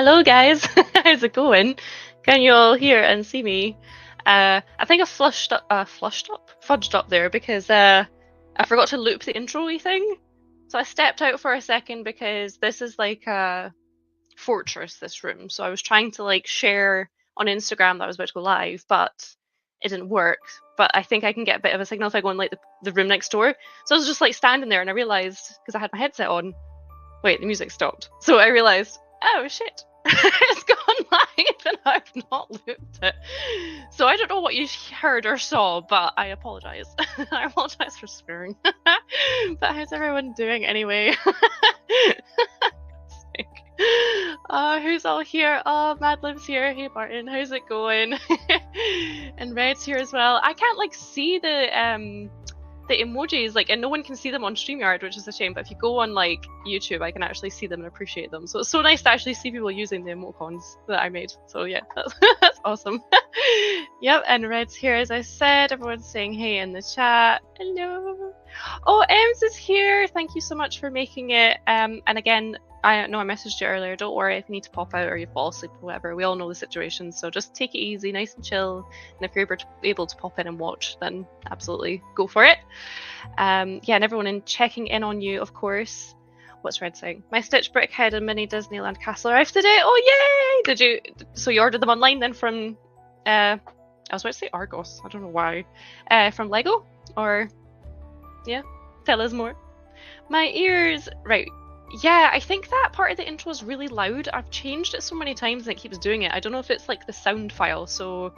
Hello guys, how's it going? Can you all hear and see me? I think I fudged up there because I forgot to loop the intro-y thing. So I stepped out for a second because this is like a fortress, this room. So I was trying to like share on Instagram that I was about to go live, but it didn't work. But I think I can get a bit of a signal if I go in like the room next door. So I was just like standing there and I realized, because I had my headset on, wait, the music stopped. So I realized, oh shit, it's gone live and I've not looped it. So I don't know what you heard or saw, but I apologize. I apologize for swearing. But how's everyone doing anyway? Who's all here? Oh, Madlim's here. Hey Martin, how's it going? And Red's here as well. I can't like see the emojis, like, and no one can see them on StreamYard, which is a shame, but if you go on like YouTube I can actually see them and appreciate them. So it's so nice to actually see people using the emoticons that I made. So yeah, that's awesome. Yep, and Red's here as I said. Everyone's saying hey in the chat. Hello. Oh, Ems is here. Thank you so much for making it. And again, I know I messaged you earlier. Don't worry if you need to pop out or you fall asleep or whatever. We all know the situation, so just take it easy, nice and chill. And if you're able to pop in and watch, then absolutely go for it. Yeah, and everyone checking in on you, of course. What's Red saying? My Stitch Brickhead and Mini Disneyland Castle arrived today. Oh yay! Did you? So you ordered them online then from? I was about to say Argos. I don't know why. From Lego or? Yeah. Tell us more. My ears. Right. Yeah, I think that part of the intro is really loud. I've changed it so many times and it keeps doing it. I don't know if it's like the sound file, so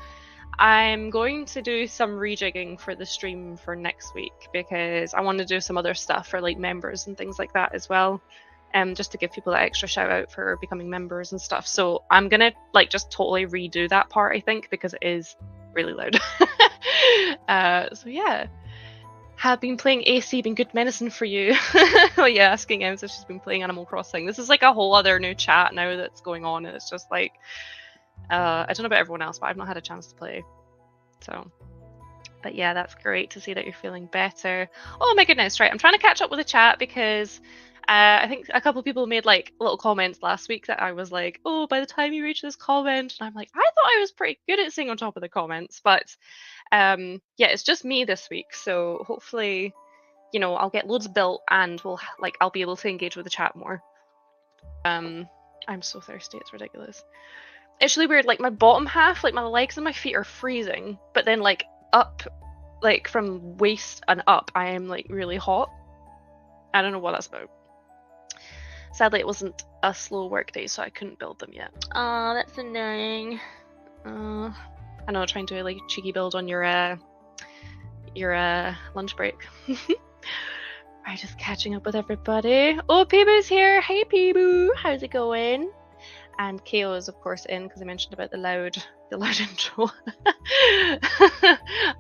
I'm going to do some rejigging for the stream for next week because I want to do some other stuff for like members and things like that as well. Just to give people that extra shout out for becoming members and stuff. So I'm gonna like just totally redo that part, I think, because it is really loud. So yeah. Have been playing AC been good medicine for you? Oh yeah, asking Ems if she's been playing Animal Crossing. This is like a whole other new chat now that's going on, and it's just like I don't know about everyone else, but I've not had a chance to play. So, but yeah, that's great to see that you're feeling better. Oh my goodness, right? I'm trying to catch up with the chat because I think a couple of people made like little comments last week that I was like, oh, by the time you reach this comment, and I'm like, I thought I was pretty good at staying on top of the comments, but yeah, it's just me this week, so hopefully, you know, I'll get loads built and I'll be able to engage with the chat more. I'm so thirsty, it's ridiculous. It's really weird, like my bottom half, like my legs and my feet are freezing, but then like up, like from waist and up, I am like really hot. I don't know what that's about. Sadly, it wasn't a slow work day, so I couldn't build them yet. Oh, that's annoying. I know, trying to like cheeky build on your lunch break. Right, just catching up with everybody. Oh, Peeboo's here. Hey, Peeboo, how's it going? And KO is of course in because I mentioned about the loud intro.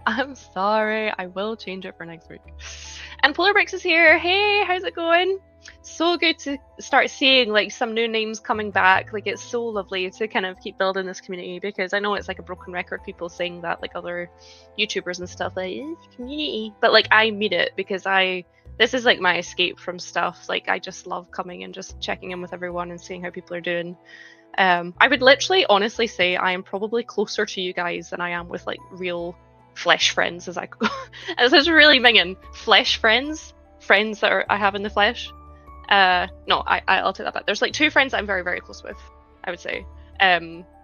I'm sorry, I will change it for next week. And Polar Bricks is here. Hey, how's it going? So good to start seeing like some new names coming back. Like it's so lovely to kind of keep building this community because I know it's like a broken record, people saying that, like other YouTubers and stuff, like it's community, but like I mean it because this is like my escape from stuff. Like I just love coming and just checking in with everyone and seeing how people are doing. I would literally honestly say I am probably closer to you guys than I am with like real flesh friends, as I this is really minging. Flesh friends that I have in the flesh. No, I'll take that back. There's like two friends that I'm very, very close with, I would say.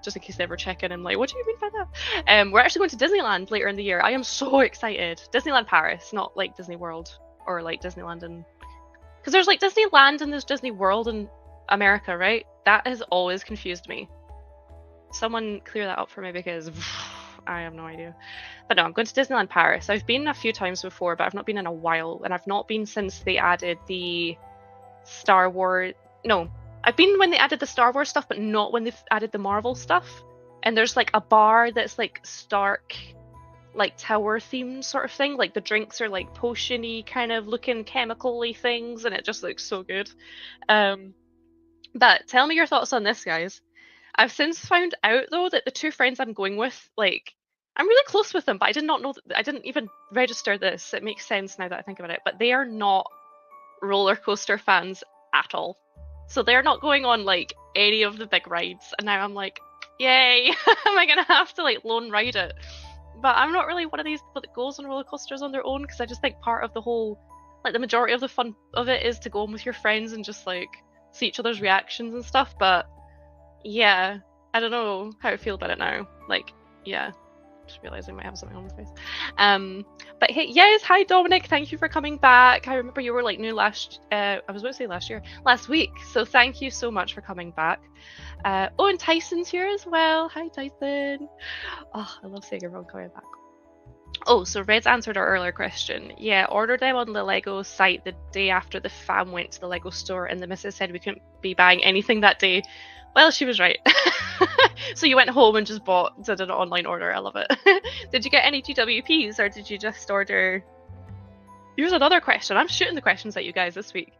Just in case they ever check in and like, what do you mean by that? We're actually going to Disneyland later in the year. I am so excited. Disneyland Paris, not like Disney World or like Disneyland and because there's like Disneyland and there's Disney World in America, right? That has always confused me. Someone clear that up for me because I have no idea. But no, I'm going to Disneyland Paris. I've been a few times before, but I've not been in a while, and I've not been since they added the Star Wars. No, I've been when they added the Star Wars stuff, but not when they've added the Marvel stuff. And there's like a bar that's like Stark, like tower themed sort of thing. Like the drinks are like potion-y kind of looking chemical-y things, and it just looks so good. But tell me your thoughts on this, guys. I've since found out though that the two friends I'm going with, like, I'm really close with them, but I did not know that, I didn't even register this. It makes sense now that I think about it, but they are not roller coaster fans at all. So they're not going on like any of the big rides, and now I'm like, yay, am I gonna have to like lone ride it? But I'm not really one of these people that goes on roller coasters on their own, because I just think part of the whole, like the majority of the fun of it is to go on with your friends and just like see each other's reactions and stuff. But yeah, I don't know how I feel about it now. Like, yeah, just realizing I might have something on my face. But hey, yes, hi Dominic, thank you for coming back. I remember you were like new last I was about to say last week, so thank you so much for coming back. Oh, and Tyson's here as well. Hi Tyson. Oh, I love seeing everyone coming back. Oh, so Red's answered our earlier question. Yeah, ordered them on the Lego site the day after the fam went to the Lego store, and the missus said we couldn't be buying anything that day. Well, she was right. So you went home and just did an online order. I love it. Did you get any GWPs, or did you just order? Here's another question. I'm shooting the questions at you guys this week.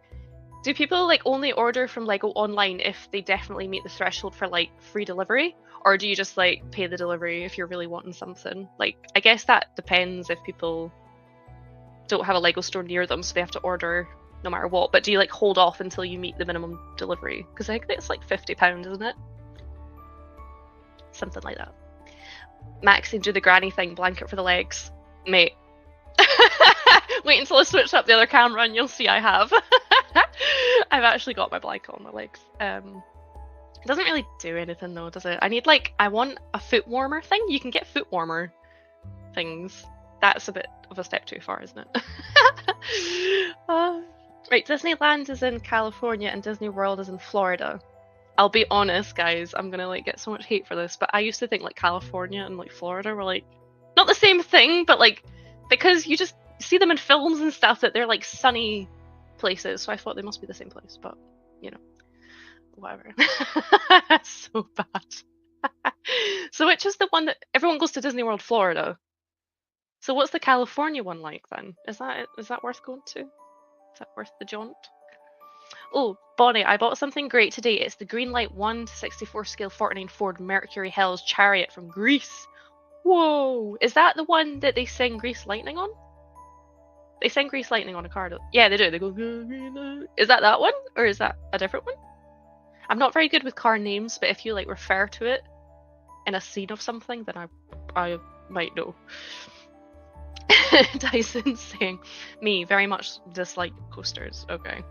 Do people like only order from Lego online if they definitely meet the threshold for like free delivery? Or do you just like pay the delivery if you're really wanting something? Like, I guess that depends if people don't have a Lego store near them, so they have to order no matter what. But do you like hold off until you meet the minimum delivery? Because I think it's like £50, isn't it? Something like that. Maxie, do the granny thing, blanket for the legs. Mate. Wait until I switch up the other camera and you'll see I have. I've actually got my blanket on my legs. It doesn't really do anything though, does it? I want a foot warmer thing. You can get foot warmer things. That's a bit of a step too far, isn't it? Right, Disneyland is in California and Disney World is in Florida. I'll be honest, guys, I'm gonna like get so much hate for this, but I used to think like California and like Florida were like not the same thing, but like because you just see them in films and stuff that they're like sunny places, so I thought they must be the same place, but you know, whatever. So bad. So which is the one that everyone goes to Disney World Florida? So what's the California one like then? Is that worth going to? Is that worth the jaunt? Oh, Bonnie, I bought something great today. It's the Greenlight 1/64 scale 49 Ford Mercury Hills Chariot from Greece. Whoa! Is that the one that they sing Grease Lightning on? They sing Grease Lightning on a car. Yeah, they do. They go, is that one? Or is that a different one? I'm not very good with car names, but if you like refer to it in a scene of something, then I might know. Tyson's saying, me, very much dislike coasters. Okay.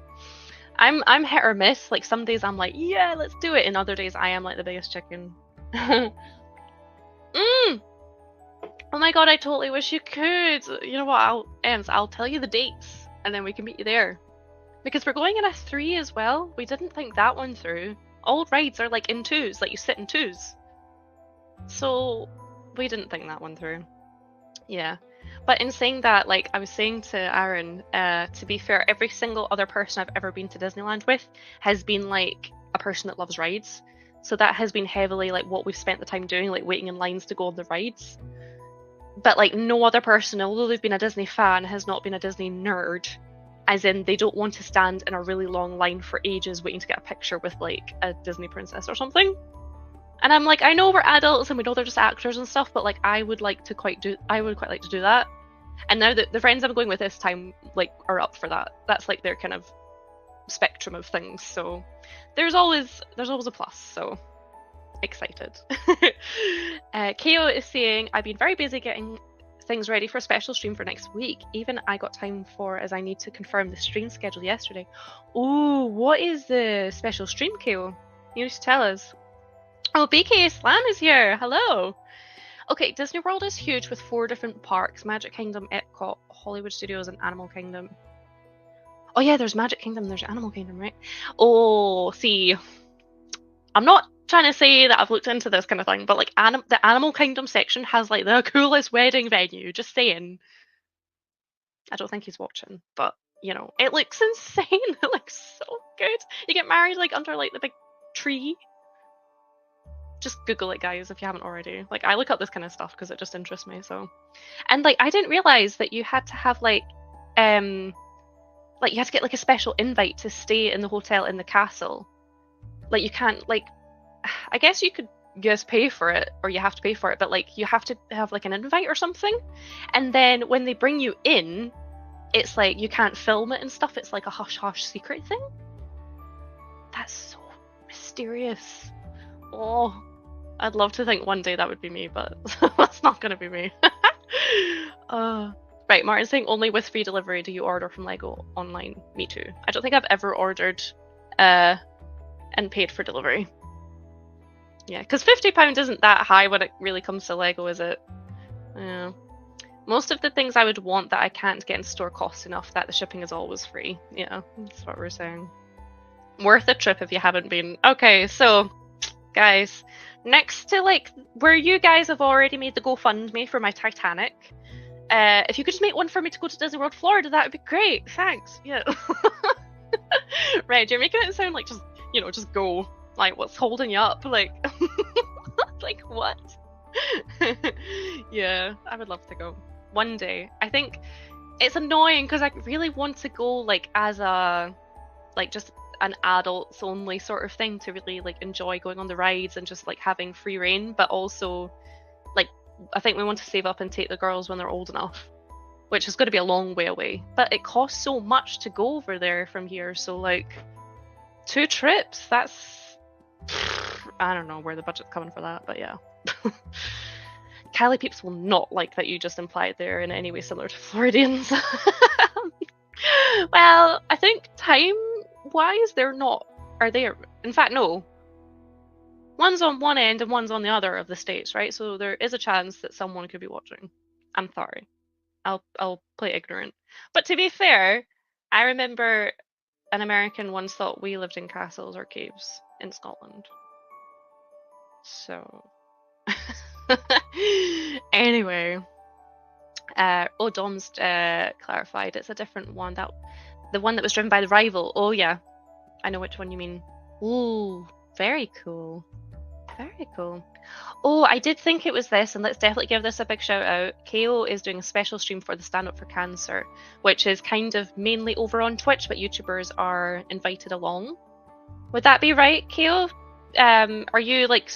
I'm hit or miss. Like some days I'm like, yeah, let's do it. And other days I am like the biggest chicken. Oh my god, I totally wish you could. You know what, I'll tell you the dates and then we can meet you there. Because we're going in a 3 as well. We didn't think that one through. All rides are like in 2s, like you sit in 2s. So we didn't think that one through. Yeah. But in saying that, like I was saying to Aaron, to be fair, every single other person I've ever been to Disneyland with has been like a person that loves rides. So that has been heavily like what we've spent the time doing, like waiting in lines to go on the rides. But like no other person, although they've been a Disney fan, has not been a Disney nerd. As in, they don't want to stand in a really long line for ages waiting to get a picture with like a Disney princess or something. And I'm like, I know we're adults and we know they're just actors and stuff, but like I would quite like to do that. And now that the friends I'm going with this time like are up for that. That's like their kind of spectrum of things. So there's always a plus. So excited. Ko is saying, I've been very busy getting things ready for a special stream for next week. Even I got time for, as I need to confirm the stream schedule yesterday. Ooh, what is the special stream, Ko? You need to tell us. Oh, BK Slam is here. Hello. Okay, Disney World is huge with 4 different parks: Magic Kingdom, Epcot, Hollywood Studios, and Animal Kingdom. Oh yeah, there's Magic Kingdom, there's Animal Kingdom, right? Oh, see, I'm not trying to say that I've looked into this kind of thing, but like the Animal Kingdom section has like the coolest wedding venue, just saying. I don't think he's watching, but you know, it looks insane. It looks so good. You get married like under like the big tree. Just Google it, guys, if you haven't already. Like, I look up this kind of stuff because it just interests me. So, and like, I didn't realize that you had to have like you had to get like a special invite to stay in the hotel in the castle. Like, you can't like, I guess you could just pay for it, or you have to pay for it, but like, you have to have like an invite or something. And then when they bring you in, it's like you can't film it and stuff. It's like a hush hush secret thing. That's so Mysterious. Oh, I'd love to think one day that would be me, but that's not gonna be me. Right, Martin's saying only with free delivery do you order from Lego online. Me too. I don't think I've ever ordered and paid for delivery. Yeah, because £50 isn't that high when it really comes to Lego, is it? Yeah. Most of the things I would want that I can't get in store cost enough that the shipping is always free. Yeah, that's what we're saying. Worth a trip if you haven't been. Okay, so guys, next to like where you guys have already made the GoFundMe for my Titanic, if you could just make one for me to go to Disney World Florida, that would be great. Thanks. Yeah. Right, you're making it sound like just, you know, just go. Like, what's holding you up? Like, like what? Yeah, I would love to go one day. I think it's annoying because I really want to go like as a, like just an adults only sort of thing to really like enjoy going on the rides and just like having free reign, but also like I think we want to save up and take the girls when they're old enough, which is going to be a long way away, but it costs so much to go over there from here. So like 2 trips, that's, I don't know where the budget's coming for that, but yeah. Cali peeps will not like that you just implied they're in any way similar to Floridians. Well, I think time-wise, they're not. Are they? In fact, no. One's on one end and one's on the other of the states, right? So there is a chance that someone could be watching. I'm sorry. I'll play ignorant. But to be fair, I remember an American once thought we lived in castles or caves in Scotland. So anyway, Dom's clarified it's a different one, that the one that was driven by the rival. Oh yeah, I know which one you mean. Ooh, very cool. Very cool. Oh, I did think it was this, and let's definitely give this a big shout out. KO is doing a special stream for the Stand Up for Cancer, which is kind of mainly over on Twitch, but YouTubers are invited along. Would that be right, KO? Are you like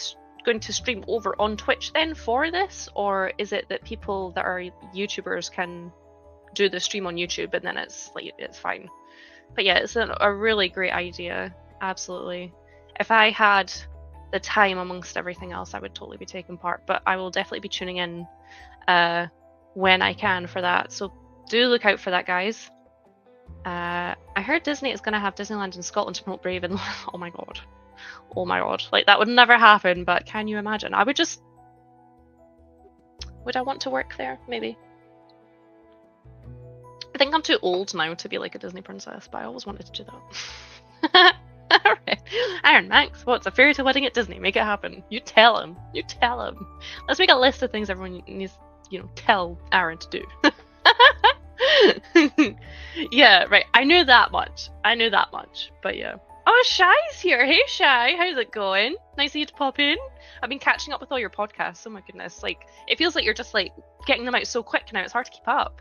going to stream over on Twitch then for this, or is it that people that are YouTubers can do the stream on YouTube and then it's like it's fine? But yeah, it's a really great idea. Absolutely. If I had the time amongst everything else, I would totally be taking part, but I will definitely be tuning in when I can for that. So do look out for that, guys. I heard Disney is going to have Disneyland in Scotland to promote Brave and oh my god. Oh my god. Like, that would never happen, but can you imagine? I would just... Would I want to work there? Maybe. I think I'm too old now to be like a Disney princess, but I always wanted to do that. Alright. Iron Max, what's a fairy tale wedding at Disney? Make it happen. You tell him. You tell him. Let's make a list of things everyone needs, you know, tell Aaron to do. Yeah, right. I knew that much. But yeah. Oh, Shy's here. Hey, Shy. How's it going? Nice of you to pop in. I've been catching up with all your podcasts. Oh my goodness. Like, it feels like you're just like getting them out so quick now. It's hard to keep up.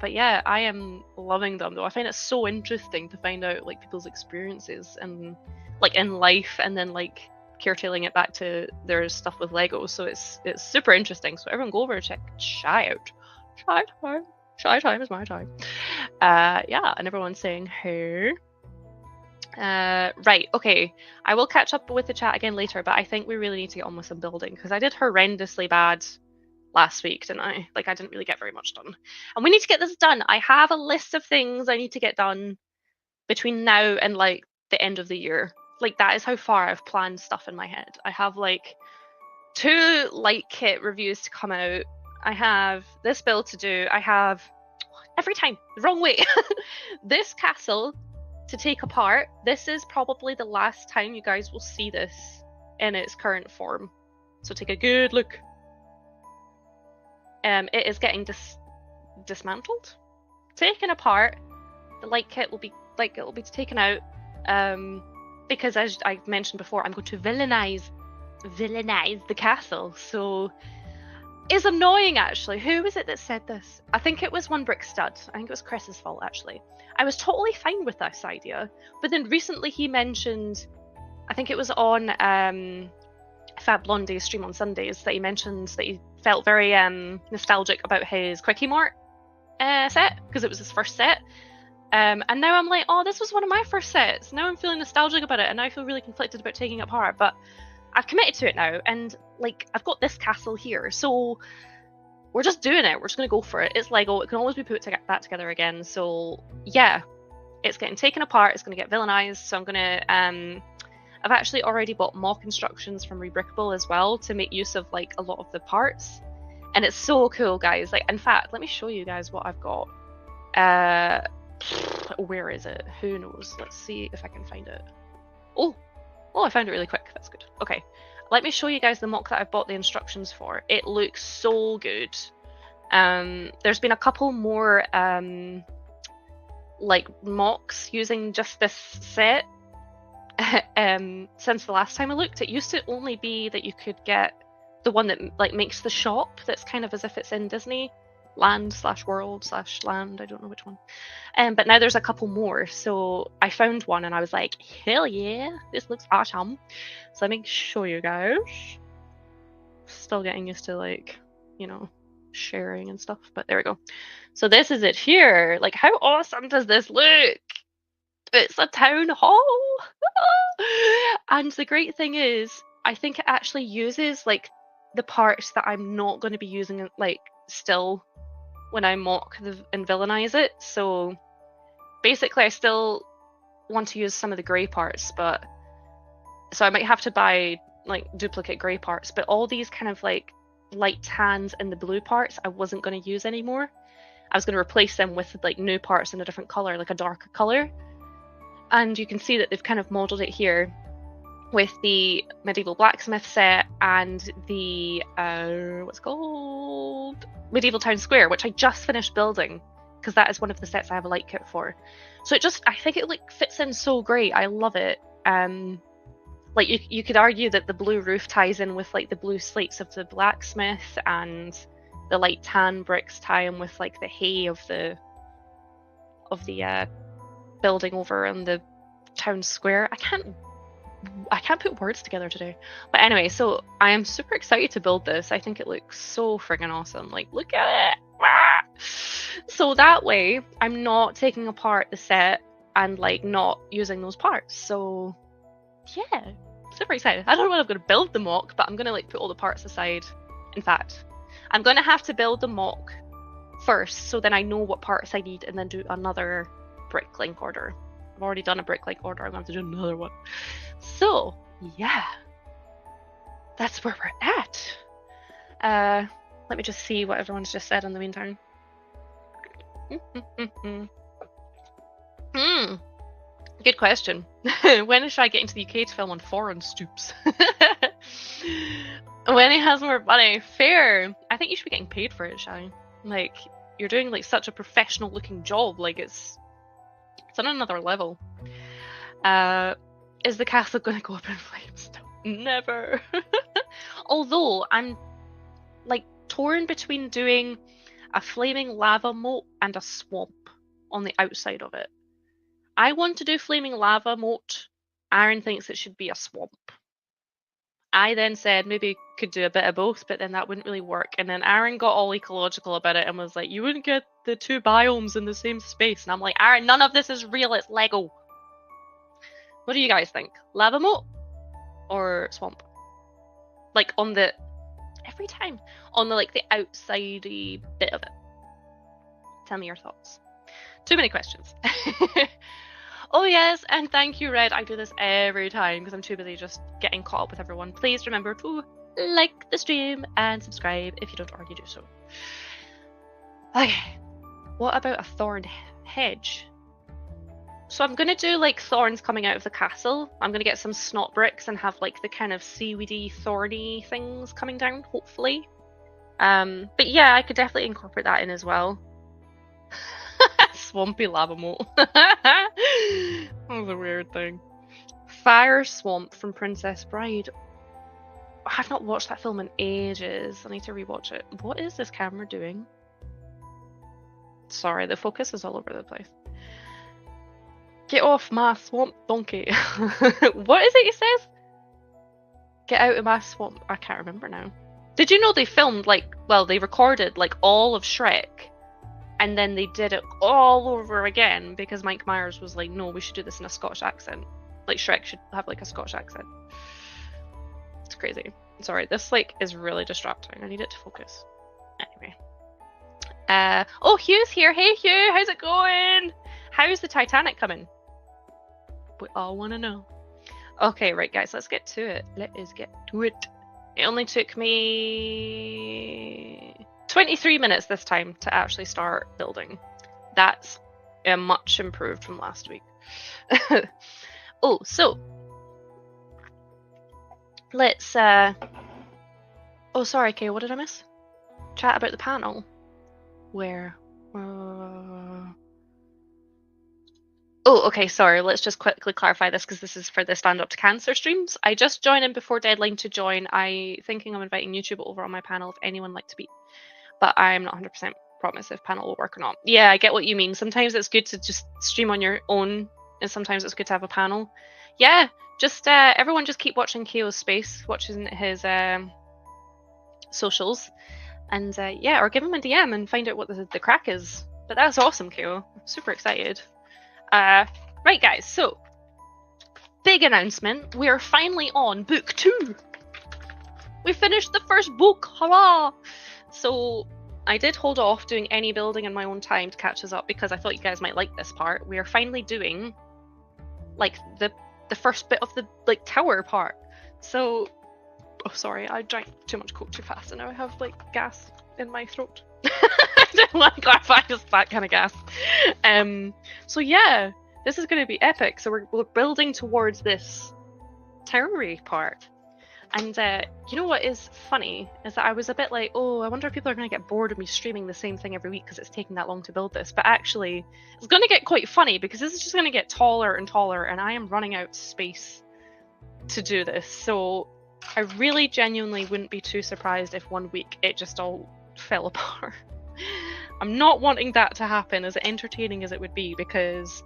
But yeah, I am loving them though. I find it so interesting to find out like people's experiences and like in life, and then like curtailing it back to their stuff with Lego. So it's super interesting. So everyone go over and check Shy out. Shy time is my time. Yeah, and everyone's saying hey. Right, okay. I will catch up with the chat again later, but I think we really need to get on with some building because I did horrendously bad last week, didn't I? Like, I didn't really get very much done. And we need to get this done. I have a list of things I need to get done between now and like the end of the year. Like, that is how far I've planned stuff in my head. I have like 2 light kit reviews to come out. I have this build to do. I have every time the wrong way. This castle to take apart. This is probably the last time you guys will see this in its current form. So take a good look. It is getting dismantled, taken apart. The light kit will be taken out. Because as I mentioned before, I'm going to villainize the castle. So it's annoying actually. Who was it that said this? I think it was One Brick Stud. I think it was Chris's fault actually. I was totally fine with this idea, but then recently he mentioned, I think it was on Fab Blondie's stream on Sundays, that he mentioned that he felt very nostalgic about his Quickie Mart set because it was his first set. And now I'm like, oh, this was one of my first sets. Now I'm feeling nostalgic about it, and now I feel really conflicted about taking it apart. But I've committed to it now, and like I've got this castle here, so we're just doing it. We're just gonna go for it. It's Lego. It can always be put back together again. So yeah, it's getting taken apart. It's gonna get villainized. So I'm gonna I've actually already bought mock instructions from Rebrickable as well to make use of like a lot of the parts, and it's so cool, guys. Like, in fact, let me show you guys what I've got. Where is it? Who knows? Let's see if I can find it. Oh, I found it really quick. That's good. Okay, let me show you guys the mock that I've bought the instructions for. It looks so good. There's been a couple more like mocks using just this set since the last time I looked. It used to only be that you could get the one that like makes the shop that's kind of as if it's in Disney land / world / land, I don't know which one, but now there's a couple more. So I found one and I was like, hell yeah, this looks awesome. So let me show you guys. Still getting used to, like, you know, sharing and stuff, but there we go. So this is it here. Like, how awesome does this look? It's a town hall. And the great thing is, I think it actually uses like the parts that I'm not going to be using like still when I mock and villainize it. So basically I still want to use some of the grey parts, but so I might have to buy like duplicate grey parts, but all these kind of like light tans and the blue parts I wasn't going to use anymore. I was going to replace them with like new parts in a different color, like a darker color. And you can see that they've kind of modeled it here with the medieval blacksmith set and the what's it called, medieval town square, which I just finished building because that is one of the sets I have a light kit for. So it just, I think it like fits in so great. I love it. Like you could argue that the blue roof ties in with like the blue slates of the blacksmith, and the light tan bricks tie in with like the hay of the building over in the town square. I can't put words together today. But anyway, so I am super excited to build this. I think it looks so friggin' awesome. Like, look at it. So that way I'm not taking apart the set and like not using those parts. So yeah, super excited. I don't know when I'm gonna build the mock, but I'm gonna like put all the parts aside. In fact, I'm gonna have to build the mock first, so then I know what parts I need, and then do another bricklink order. I've already done a bricklink order. I'm going to do another one. So yeah, that's where we're at. Let me just see what everyone's just said in the meantime. Good question. When should I get into the UK to film on foreign stoops? When it has more money. Fair. I think you should be getting paid for it, Shai. Like, you're doing like such a professional looking job. Like, it's on another level. Is the castle going to go up in flames? Never. Although I'm like torn between doing a flaming lava moat and a swamp on the outside of it. I want to do flaming lava moat. Aaron thinks it should be a swamp. I then said maybe could do a bit of both, but then that wouldn't really work. And then Aaron got all ecological about it and was like, you wouldn't get the two biomes in the same space. And I'm like, Aaron, none of this is real, it's Lego. What do you guys think? Lava moat or swamp? Like on the, every time, on the like the outsidey bit of it. Tell me your thoughts. Too many questions. Oh yes, and thank you, Red. I do this every time because I'm too busy just getting caught up with everyone. Please remember to like the stream and subscribe if you don't already do so. Okay, what about a thorn hedge? So I'm going to do like thorns coming out of the castle. I'm going to get some snot bricks and have like the kind of seaweedy, thorny things coming down, hopefully. But yeah, I could definitely incorporate that in as well. Swampy lava moat. That was a weird thing. Fire Swamp from Princess Bride. I've not watched that film in ages. I need to rewatch it. What is this camera doing? Sorry, the focus is all over the place. Get off my swamp, donkey. What is it he says? Get out of my swamp. I can't remember now. Did you know they filmed like, well, they recorded like all of Shrek and then they did it all over again because Mike Myers was like, no, we should do this in a Scottish accent. Like Shrek should have like a Scottish accent. It's crazy. Sorry, this like is really distracting. I need it to focus. Anyway. Oh, Hugh's here. Hey Hugh, how's it going? How's the Titanic coming? We all want to know. Okay, right guys, let's get to it. Let us get to it. It only took me 23 minutes this time to actually start building. That's much improved from last week. Oh, so let's oh sorry, Kay, what did I miss? Chat about the panel. Where? Oh, okay, sorry. Let's just quickly clarify this because this is for the Stand Up to Cancer streams. I just joined in before deadline to join. I thinking I'm inviting YouTube over on my panel if anyone like to be, but I'm not 100% promise if panel will work or not. Yeah, I get what you mean. Sometimes it's good to just stream on your own, and sometimes it's good to have a panel. Yeah, just everyone just keep watching Keo's space, watching his socials. And yeah, or give him a DM and find out what the crack is. But that's awesome, Keo. I'm super excited. Right, guys, so big announcement. We are finally on book 2. We finished the first book. Hurrah! So I did hold off doing any building in my own time to catch us up because I thought you guys might like this part. We are finally doing like the first bit of the like tower part. So oh, sorry, I drank too much Coke too fast and now I have like gas in my throat. I don't want to clarify just that kind of gas. So yeah, this is going to be epic. So we're building towards this towery part. And you know what is funny is that I was a bit like, oh, I wonder if people are going to get bored of me streaming the same thing every week because it's taking that long to build this. But actually, it's going to get quite funny because this is just going to get taller and taller and I am running out of space to do this. So I really genuinely wouldn't be too surprised if one week it just all fell apart. I'm not wanting that to happen, as entertaining as it would be, because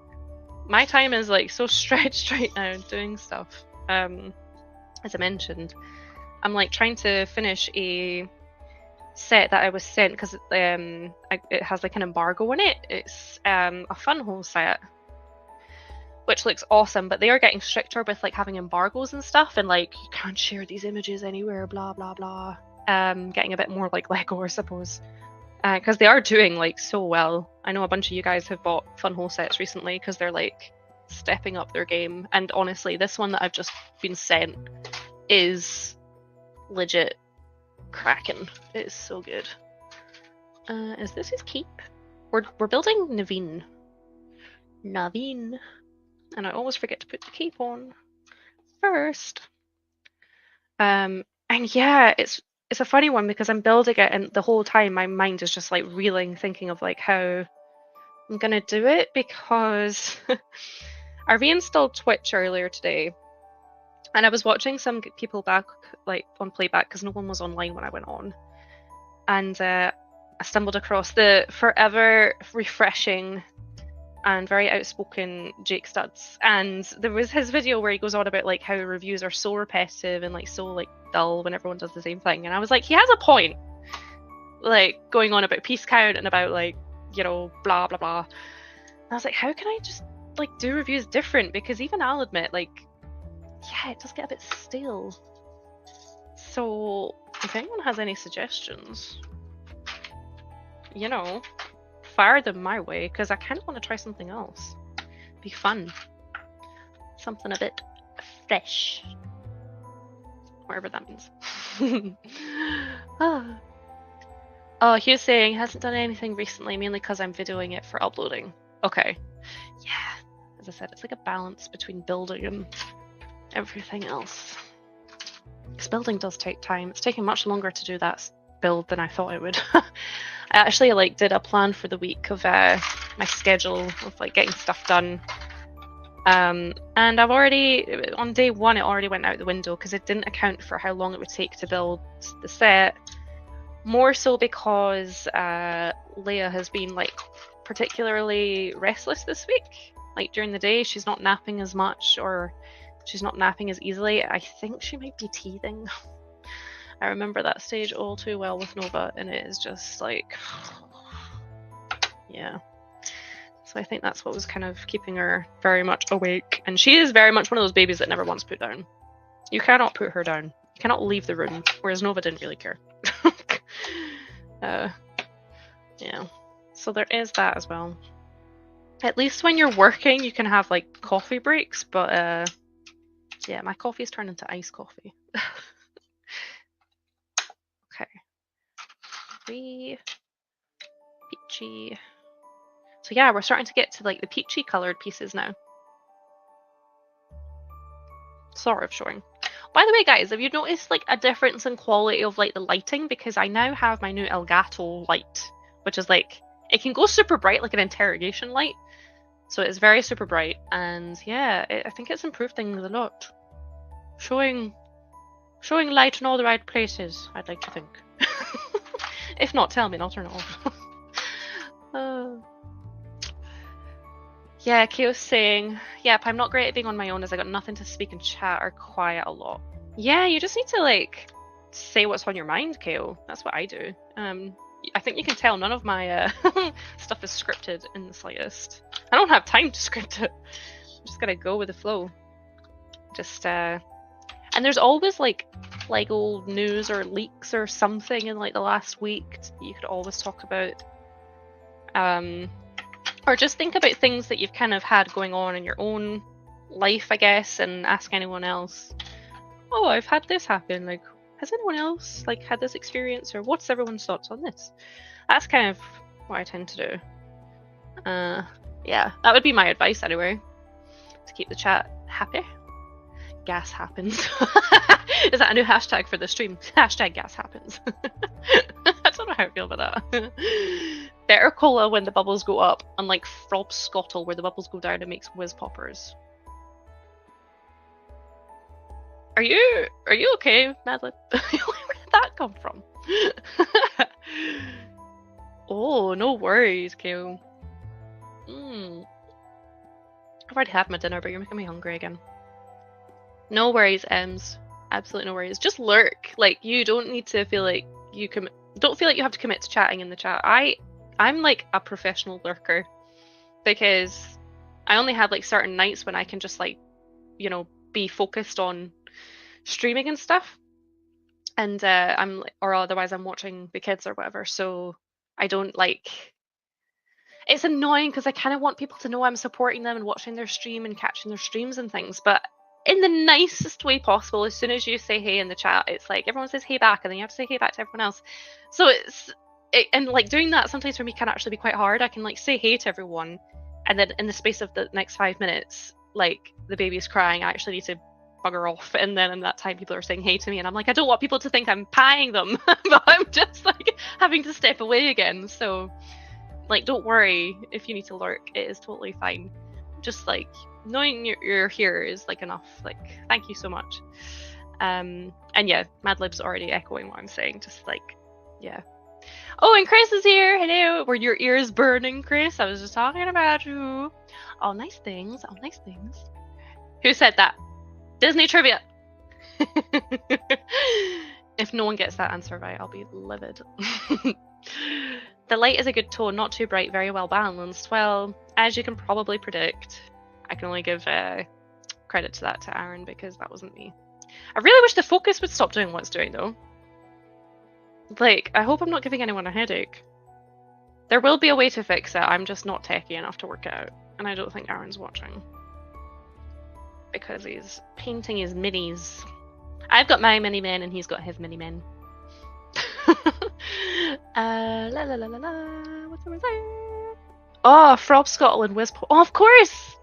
my time is like so stretched right now doing stuff. As I mentioned, I'm like trying to finish a set that I was sent because it has like an embargo in it. It's a funhole set, which looks awesome, but they are getting stricter with like having embargoes and stuff, and like you can't share these images anywhere, blah blah blah. Getting a bit more like Lego, I suppose, because they are doing like so well. I know a bunch of you guys have bought funhole sets recently because they're like stepping up their game, and honestly, this one that I've just been sent is legit cracking. It is so good. Is this his keep? We're building Naveen, and I always forget to put the keep on first. And yeah, it's a funny one because I'm building it, and the whole time my mind is just like reeling, thinking of like how I'm gonna do it, because I reinstalled Twitch earlier today, and I was watching some people back like on playback because no one was online when I went on, and I stumbled across the forever refreshing and very outspoken Jake Studs, and there was his video where he goes on about like how reviews are so repetitive and like so like dull when everyone does the same thing, and I was like, he has a point, like going on about piece count and about like, you know, blah blah blah. And I was like, how can I just like do reviews different? Because even I'll admit, like, yeah, it does get a bit stale. So if anyone has any suggestions, you know, fire them my way, because I kind of want to try something else. Be fun. Something a bit fresh. Whatever that means. Oh, he was saying he hasn't done anything recently, mainly because I'm videoing it for uploading. Okay. Yeah. As I said, it's like a balance between building and everything else. Because building does take time. It's taking much longer to do that build than I thought it would. I actually like did a plan for the week of my schedule of like getting stuff done, and I've already, on day one, it already went out the window because it didn't account for how long it would take to build the set. More so because Leia has been like particularly restless this week. Like during the day, she's not napping as much, or she's not napping as easily. I think she might be teething. I remember that stage all too well with Nova, and it is just like, Yeah. So I think that's what was kind of keeping her very much awake. And she is very much one of those babies that never wants put down. You cannot put her down. You cannot leave the room, whereas Nova didn't really care. Yeah. So there is that as well. At least when you're working, you can have like coffee breaks, but yeah, my coffee's turned into iced coffee. Okay. Peachy. So yeah, we're starting to get to like the peachy colored pieces now. Sort of showing. By the way, guys, have you noticed like a difference in quality of like the lighting? Because I now have my new Elgato light, which is like, it can go super bright like an interrogation light. So it's very super bright, and yeah, I think it's improved things a lot. Showing light in all the right places, I'd like to think. If not, tell me and I'll turn it off. Yeah, Keo's saying, yep, I'm not great at being on my own as I got nothing to speak and chat or quiet a lot. Yeah, you just need to like say what's on your mind, Keo. That's what I do. I think you can tell none of my stuff is scripted in the slightest. I don't have time to script it. I'm just gonna go with the flow. Just and there's always like old news or leaks or something in like the last week you could always talk about. Or just think about things that you've kind of had going on in your own life, I guess, and ask anyone else. Oh, I've had this happen. Like, has anyone else like had this experience, or what's everyone's thoughts on this? That's kind of what I tend to do. Yeah, that would be my advice anyway, to keep the chat happy. Gas happens. Is that a new hashtag for the stream? Hashtag gas happens. I don't know how I feel about that. Better cola when the bubbles go up, unlike Frobscottle where the bubbles go down and makes whiz poppers. Are you okay, Madeline? Where did that come from? Oh, no worries, Kale. I've already had my dinner, but you're making me hungry again. No worries, Ems. Absolutely no worries. Just lurk. Like, you don't need to feel like you don't feel like you have to commit to chatting in the chat. I'm like a professional lurker because I only have like certain nights when I can just like, you know, be focused on streaming and stuff. And I'm like, or otherwise I'm watching the kids or whatever. So I don't like, it's annoying because I kind of want people to know I'm supporting them and watching their stream and catching their streams and things. But in the nicest way possible, as soon as you say hey in the chat, it's like everyone says hey back and then you have to say hey back to everyone else. So and like doing that sometimes for me can actually be quite hard. I can like say hey to everyone, and then in the space of the next 5 minutes, like the baby's crying, I actually need to bugger off, and then in that time people are saying hey to me and I'm like, I don't want people to think I'm paying them, but I'm just like having to step away again. So like, don't worry if you need to lurk, it is totally fine. Just like knowing you're here is like enough. Like, thank you so much. And yeah, Madlib's already echoing what I'm saying. Just like, yeah. Oh, and Chris is here. Hello. Were your ears burning, Chris? I was just talking about you. All nice things. All nice things. Who said that? Disney trivia. If no one gets that answer right, I'll be livid. The light is a good tone, not too bright, very well balanced. Well, as you can probably predict, I can only give credit to that to Aaron because that wasn't me. I really wish the focus would stop doing what it's doing though. Like, I hope I'm not giving anyone a headache. There will be a way to fix it, I'm just not techie enough to work it out. And I don't think Aaron's watching. Because he's painting his minis. I've got my mini men and he's got his mini men. La la la la la. What's over there? Oh, Frobscottle and Wisp. Oh, of course.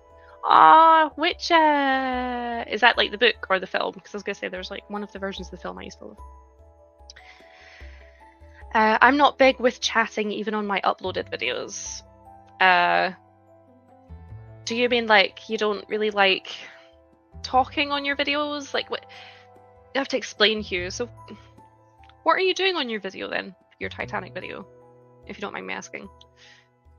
Which is that like the book or the film? Because I was gonna say there's like one of the versions of the film I used to love. I'm not big with chatting even on my uploaded videos. Do you mean like you don't really like talking on your videos? Like what? You have to explain, Hugh. So what are you doing on your video then? Your Titanic video, if you don't mind me asking.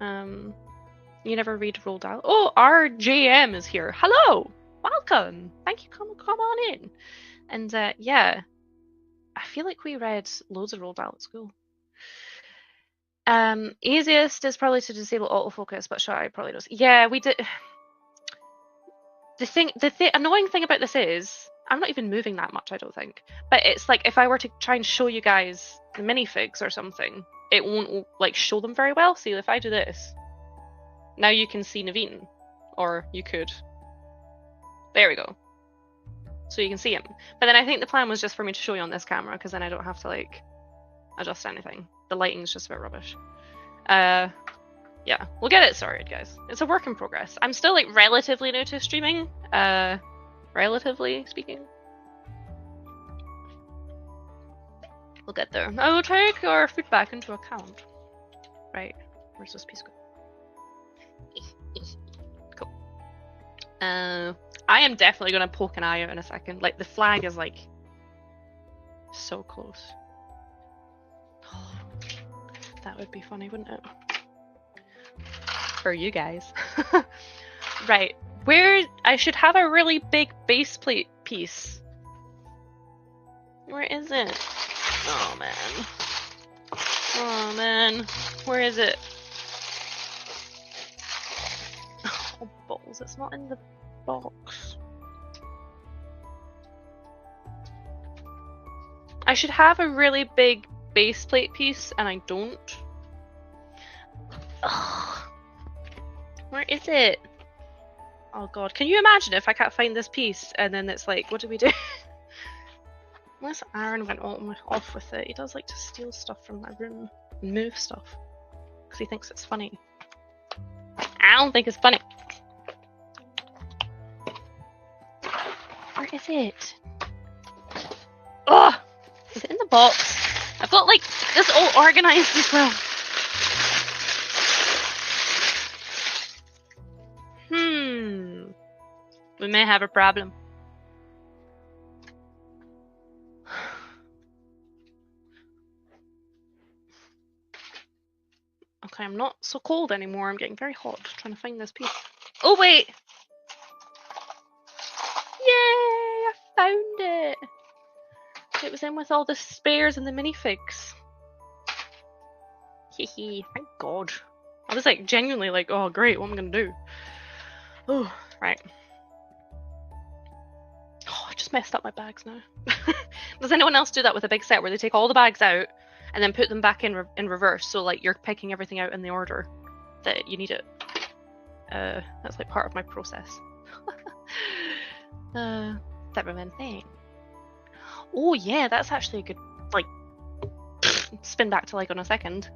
You never read Rolled Out. Oh, RJM is here. Hello, welcome. Thank you. Come on in. And yeah, I feel like we read loads of Rolled Out at school. Easiest is probably to disable autofocus, but sure, I probably does. Yeah, we did. The annoying thing about this is I'm not even moving that much, I don't think. But it's like if I were to try and show you guys the minifigs or something, it won't like show them very well. See, if I do this, now you can see Naveen, or you could. There we go. So you can see him. But then I think the plan was just for me to show you on this camera, because then I don't have to like adjust anything. The lighting's just a bit rubbish. Yeah, we'll get it sorted, guys. It's a work in progress. I'm still like relatively new to streaming, relatively speaking. We'll get there. I will take your feedback into account. Right, where's this piece go? Cool. I am definitely gonna poke an eye out in a second. Like the flag is like so close. Oh, that would be funny, wouldn't it? For you guys. Right, where I should have a really big base plate piece. Where is it? Oh man. Oh man. Where is it? Oh balls, it's not in the box. I should have a really big base plate piece and I don't. Ugh. Where is it? Oh god, can you imagine if I can't find this piece and then it's like, what do we do? Unless Aaron went off with it. He does like to steal stuff from my room and move stuff because he thinks it's funny. I don't think it's funny. Where is it? Oh, is it in the box? I've got like this all organized as well. We may have a problem. Okay, I'm not so cold anymore. I'm getting very hot trying to find this piece. Oh, wait! Yay! I found it! It was in with all the spares and the minifigs. Hehe, thank God. I was like genuinely like, oh great, what am I gonna do? Oh, right. Oh, I just messed up my bags now. Does anyone else do that with a big set where they take all the bags out and then put them back in reverse, so like you're picking everything out in the order that you need it? That's like part of my process. That remain thing. Oh yeah, that's actually a good like spin back to like on a second.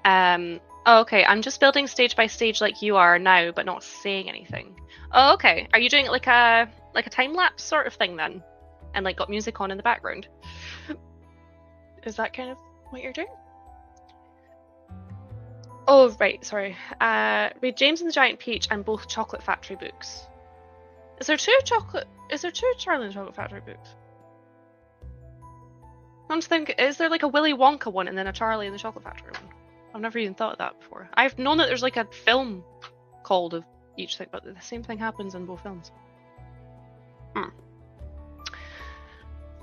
Oh, okay, I'm just building stage by stage like you are now, but not saying anything. Oh, okay. Are you doing it like a time lapse sort of thing then, and like got music on in the background? Is that kind of what you're doing? Oh right, sorry. Read James and the Giant Peach and both Chocolate Factory books. Is there two Charlie and the Chocolate Factory books? I'm just thinking, is there like a Willy Wonka one and then a Charlie and the Chocolate Factory one? I've never even thought of that before. I've known that there's like a film called of each thing, but the same thing happens in both films.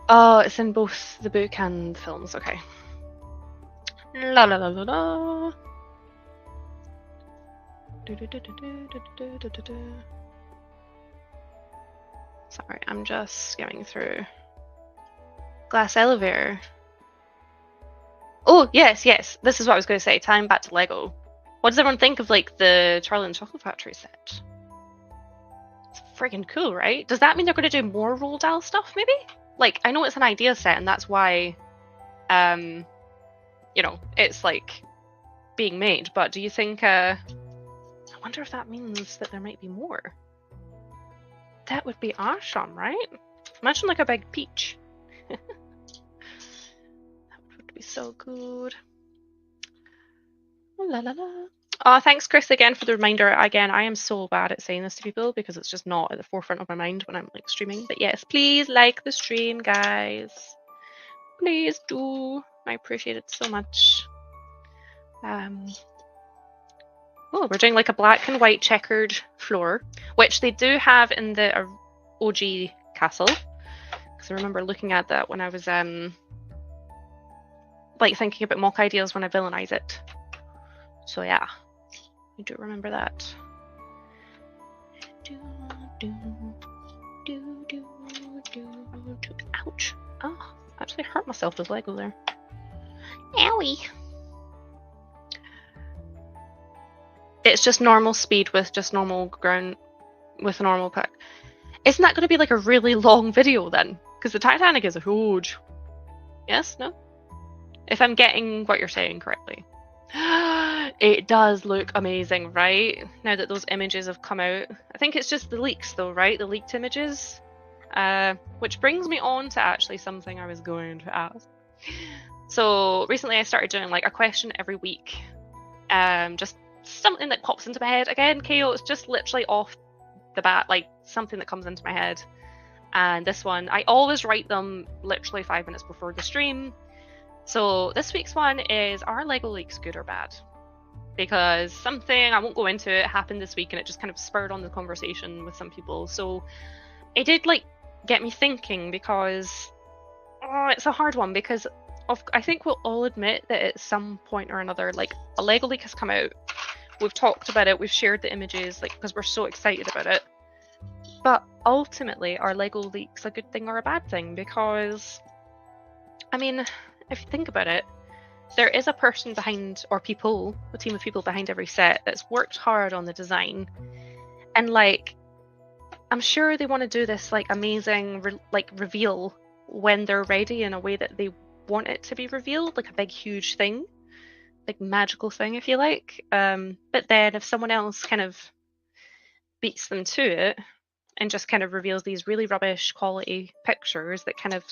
Oh, it's in both the book and films, okay. La la la la la. Sorry, I'm just skimming through. Glass elevator. Oh, yes. This is what I was going to say. Time back to Lego. What does everyone think of like the Charlie and the Chocolate Factory set? It's friggin' cool, right? Does that mean they're going to do more Roald Dahl stuff, maybe? Like, I know it's an idea set, and that's why, you know, it's like being made. But do you think? I wonder if that means that there might be more. That would be awesome, right? Imagine like a big peach. That would be so good. La la la. Oh, thanks, Chris, again for the reminder. Again, I am so bad at saying this to people because it's just not at the forefront of my mind when I'm like streaming. But yes, please like the stream, guys. Please do. I appreciate it so much. Oh, we're doing like a black and white checkered floor, which they do have in the OG castle. Because I remember looking at that when I was like thinking about mock ideas when I villainize it. So yeah, I do remember that. Ouch. Oh, I actually hurt myself with Lego there. Owie. It's just normal speed with just normal ground with a normal pick. Isn't that going to be like a really long video then? Because the Titanic is huge. Yes? No? If I'm getting what you're saying correctly. It does look amazing, right? Now that those images have come out. I think it's just the leaks though, right? The leaked images. Which brings me on to actually something I was going to ask. So recently I started doing like a question every week. Just something that pops into my head. Again, KO, it's just literally off the bat, like something that comes into my head. And this one, I always write them literally 5 minutes before the stream. So this week's one is, are Lego leaks good or bad? Because something, I won't go into it, happened this week and it just kind of spurred on the conversation with some people. So it did like get me thinking because it's a hard one because I think we'll all admit that at some point or another, like a Lego leak has come out. We've talked about it, we've shared the images, like because we're so excited about it. But ultimately, are Lego leaks a good thing or a bad thing? Because, I mean, if you think about it, there is a person behind, or people, a team of people behind every set that's worked hard on the design. And like, I'm sure they want to do this like amazing reveal when they're ready in a way that they want it to be revealed, like a big huge thing, like magical thing if you like. But then if someone else kind of beats them to it and just kind of reveals these really rubbish quality pictures that kind of,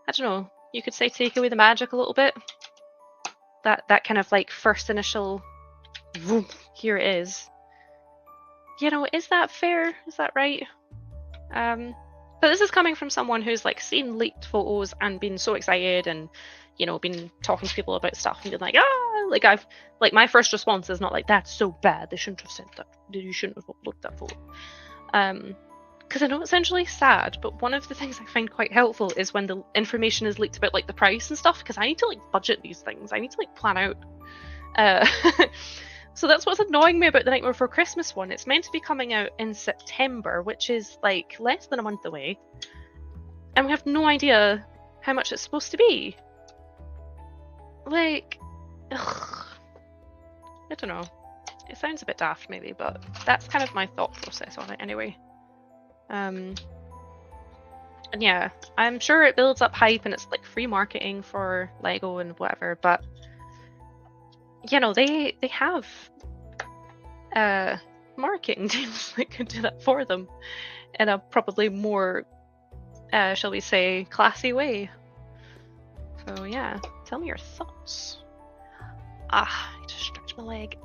I don't know, you could say take away the magic a little bit. That kind of like first initial, whoop, here it is. You know, is that fair? Is that right? But this is coming from someone who's like seen leaked photos and been so excited and, you know, been talking to people about stuff and been like, like my first response is not like, that's so bad, they shouldn't have sent that, you shouldn't have uploaded that photo. Because I know it's essentially sad, but one of the things I find quite helpful is when the information is leaked about like the price and stuff, because I need to like budget these things. I need to like plan out. So that's what's annoying me about the Nightmare Before Christmas one. It's meant to be coming out in September, which is like less than a month away. And we have no idea how much it's supposed to be. Like, ugh. I don't know. It sounds a bit daft maybe, but that's kind of my thought process on it anyway. And yeah, I'm sure it builds up hype and it's like free marketing for Lego and whatever, but you know, they have marketing teams that can do that for them in a probably more shall we say classy way. So yeah, tell me your thoughts. I just stretched my leg.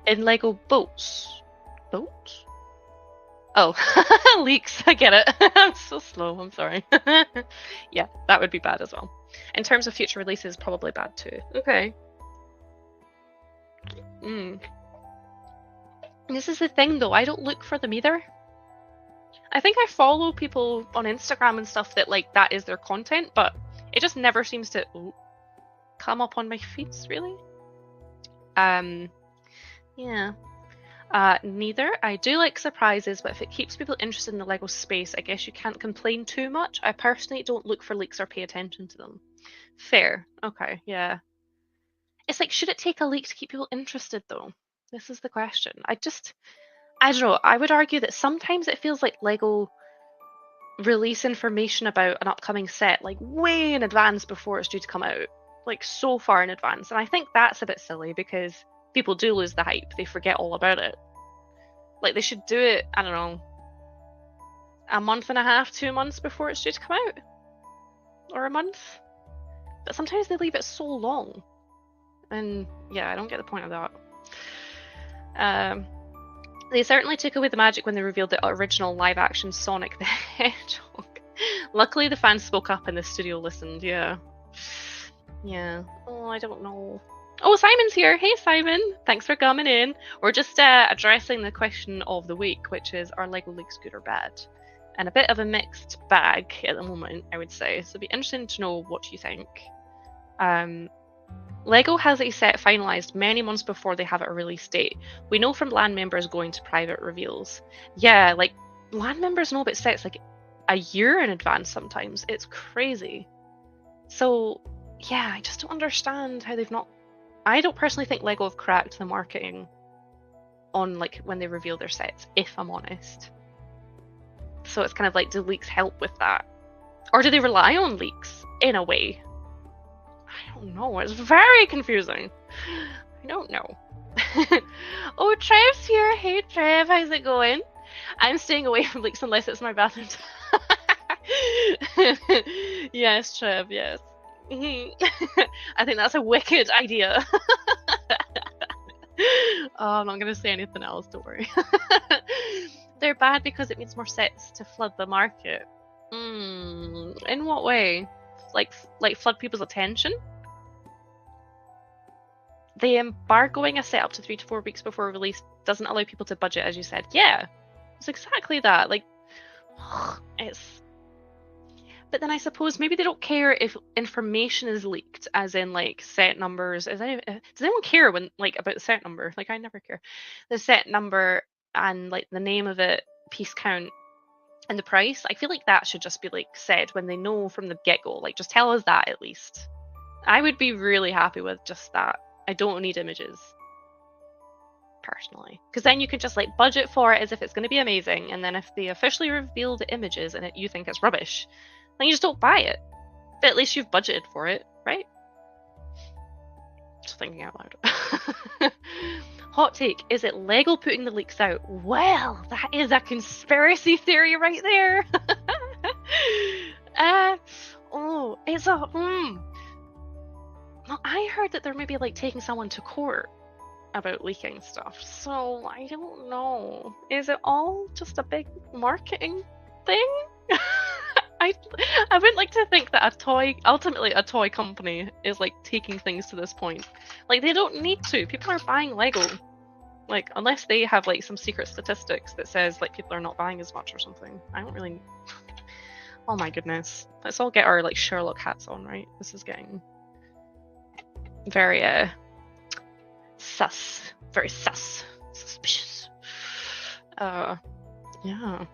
In Lego boats. Boats? Oh, leaks. I get it. I'm so slow. I'm sorry. Yeah, that would be bad as well. In terms of future releases, probably bad too. Okay. This is the thing though. I don't look for them either. I think I follow people on Instagram and stuff that like that is their content, but it just never seems to come up on my feeds really. Yeah. Neither. I do like surprises, but if it keeps people interested in the Lego space, I guess you can't complain too much. I personally don't look for leaks or pay attention to them. Fair. Okay, yeah. It's like, should it take a leak to keep people interested though? This is the question. I don't know. I would argue that sometimes it feels like Lego release information about an upcoming set like way in advance before it's due to come out. Like so far in advance. And I think that's a bit silly because people do lose the hype. They forget all about it. Like they should do it, I don't know, a month and a half, 2 months before it's due to come out. Or a month. But sometimes they leave it so long. And yeah, I don't get the point of that. They certainly took away the magic when they revealed the original live-action Sonic the Hedgehog. Luckily the fans spoke up and the studio listened, yeah. Yeah. Oh, I don't know. Oh, Simon's here. Hey, Simon. Thanks for coming in. We're just addressing the question of the week, which is, are Lego leaks good or bad? and a bit of a mixed bag at the moment, I would say. So it'd be interesting to know what you think. Lego has a set finalized many months before they have a release date. We know from LAN members going to private reveals. Yeah, like LAN members know about sets like a year in advance sometimes. It's crazy. So yeah, I just don't understand how they've not. I don't personally think Lego have cracked the marketing on like when they reveal their sets, if I'm honest. So it's kind of like, do leaks help with that? Or do they rely on leaks in a way? I don't know. It's very confusing. I don't know. Oh, Trev's here. Hey, Trev. How's it going? I'm staying away from leaks unless it's my bathroom. Yes, Trev. Yes. I think that's a wicked idea. Oh, I'm not going to say anything else. Don't worry. They're bad because it means more sets to flood the market. In what way? Like flood people's attention? The embargoing a set up to 3 to 4 weeks before release doesn't allow people to budget, as you said. Yeah, it's exactly that. Like, it's. But then I suppose maybe they don't care if information is leaked, as in like set numbers. Does anyone care when like about the set number? Like, I never care. The set number and like the name of it, piece count, and the price. I feel like that should just be like said when they know from the get-go. Like, just tell us that at least. I would be really happy with just that. I don't need images, personally, because then you could just like budget for it as if it's going to be amazing, and then if they officially reveal the images and you think it's rubbish, then you just don't buy it. But at least you've budgeted for it, right? Just thinking out loud. Hot take, is it Lego putting the leaks out? Well, that is a conspiracy theory right there. It's a Well, I heard that they're maybe like taking someone to court about leaking stuff, so I don't know. Is it all just a big marketing thing? I would like to think that ultimately a toy company is like taking things to this point. Like, they don't need to. People are buying Lego. Like, unless they have like some secret statistics that says like people are not buying as much or something. I don't really. Oh my goodness. Let's all get our like Sherlock hats on, right? This is getting very sus. Very sus. Suspicious. Yeah.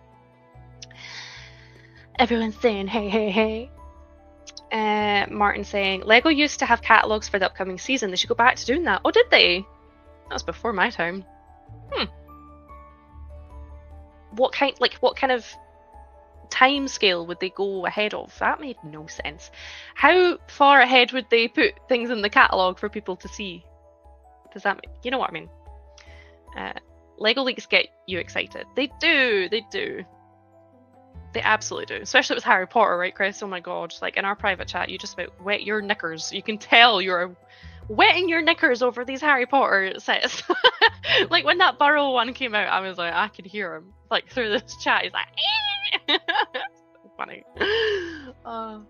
Everyone's saying hey, hey, hey. Martin saying, Lego used to have catalogs for the upcoming season. They should go back to doing that. Oh, did they? That was before my time. What kind of time scale would they go ahead of? That made no sense. How far ahead would they put things in the catalogue for people to see? Does that make, you know what I mean? Lego leaks get you excited. They do. They absolutely do. Especially with Harry Potter, right, Chris? Oh my god. Like, in our private chat, you just about wet your knickers. You can tell you're wetting your knickers over these Harry Potter sets. Like, when that Burrow one came out, I was like, I could hear him. Like, through this chat, he's like, so funny. Oh,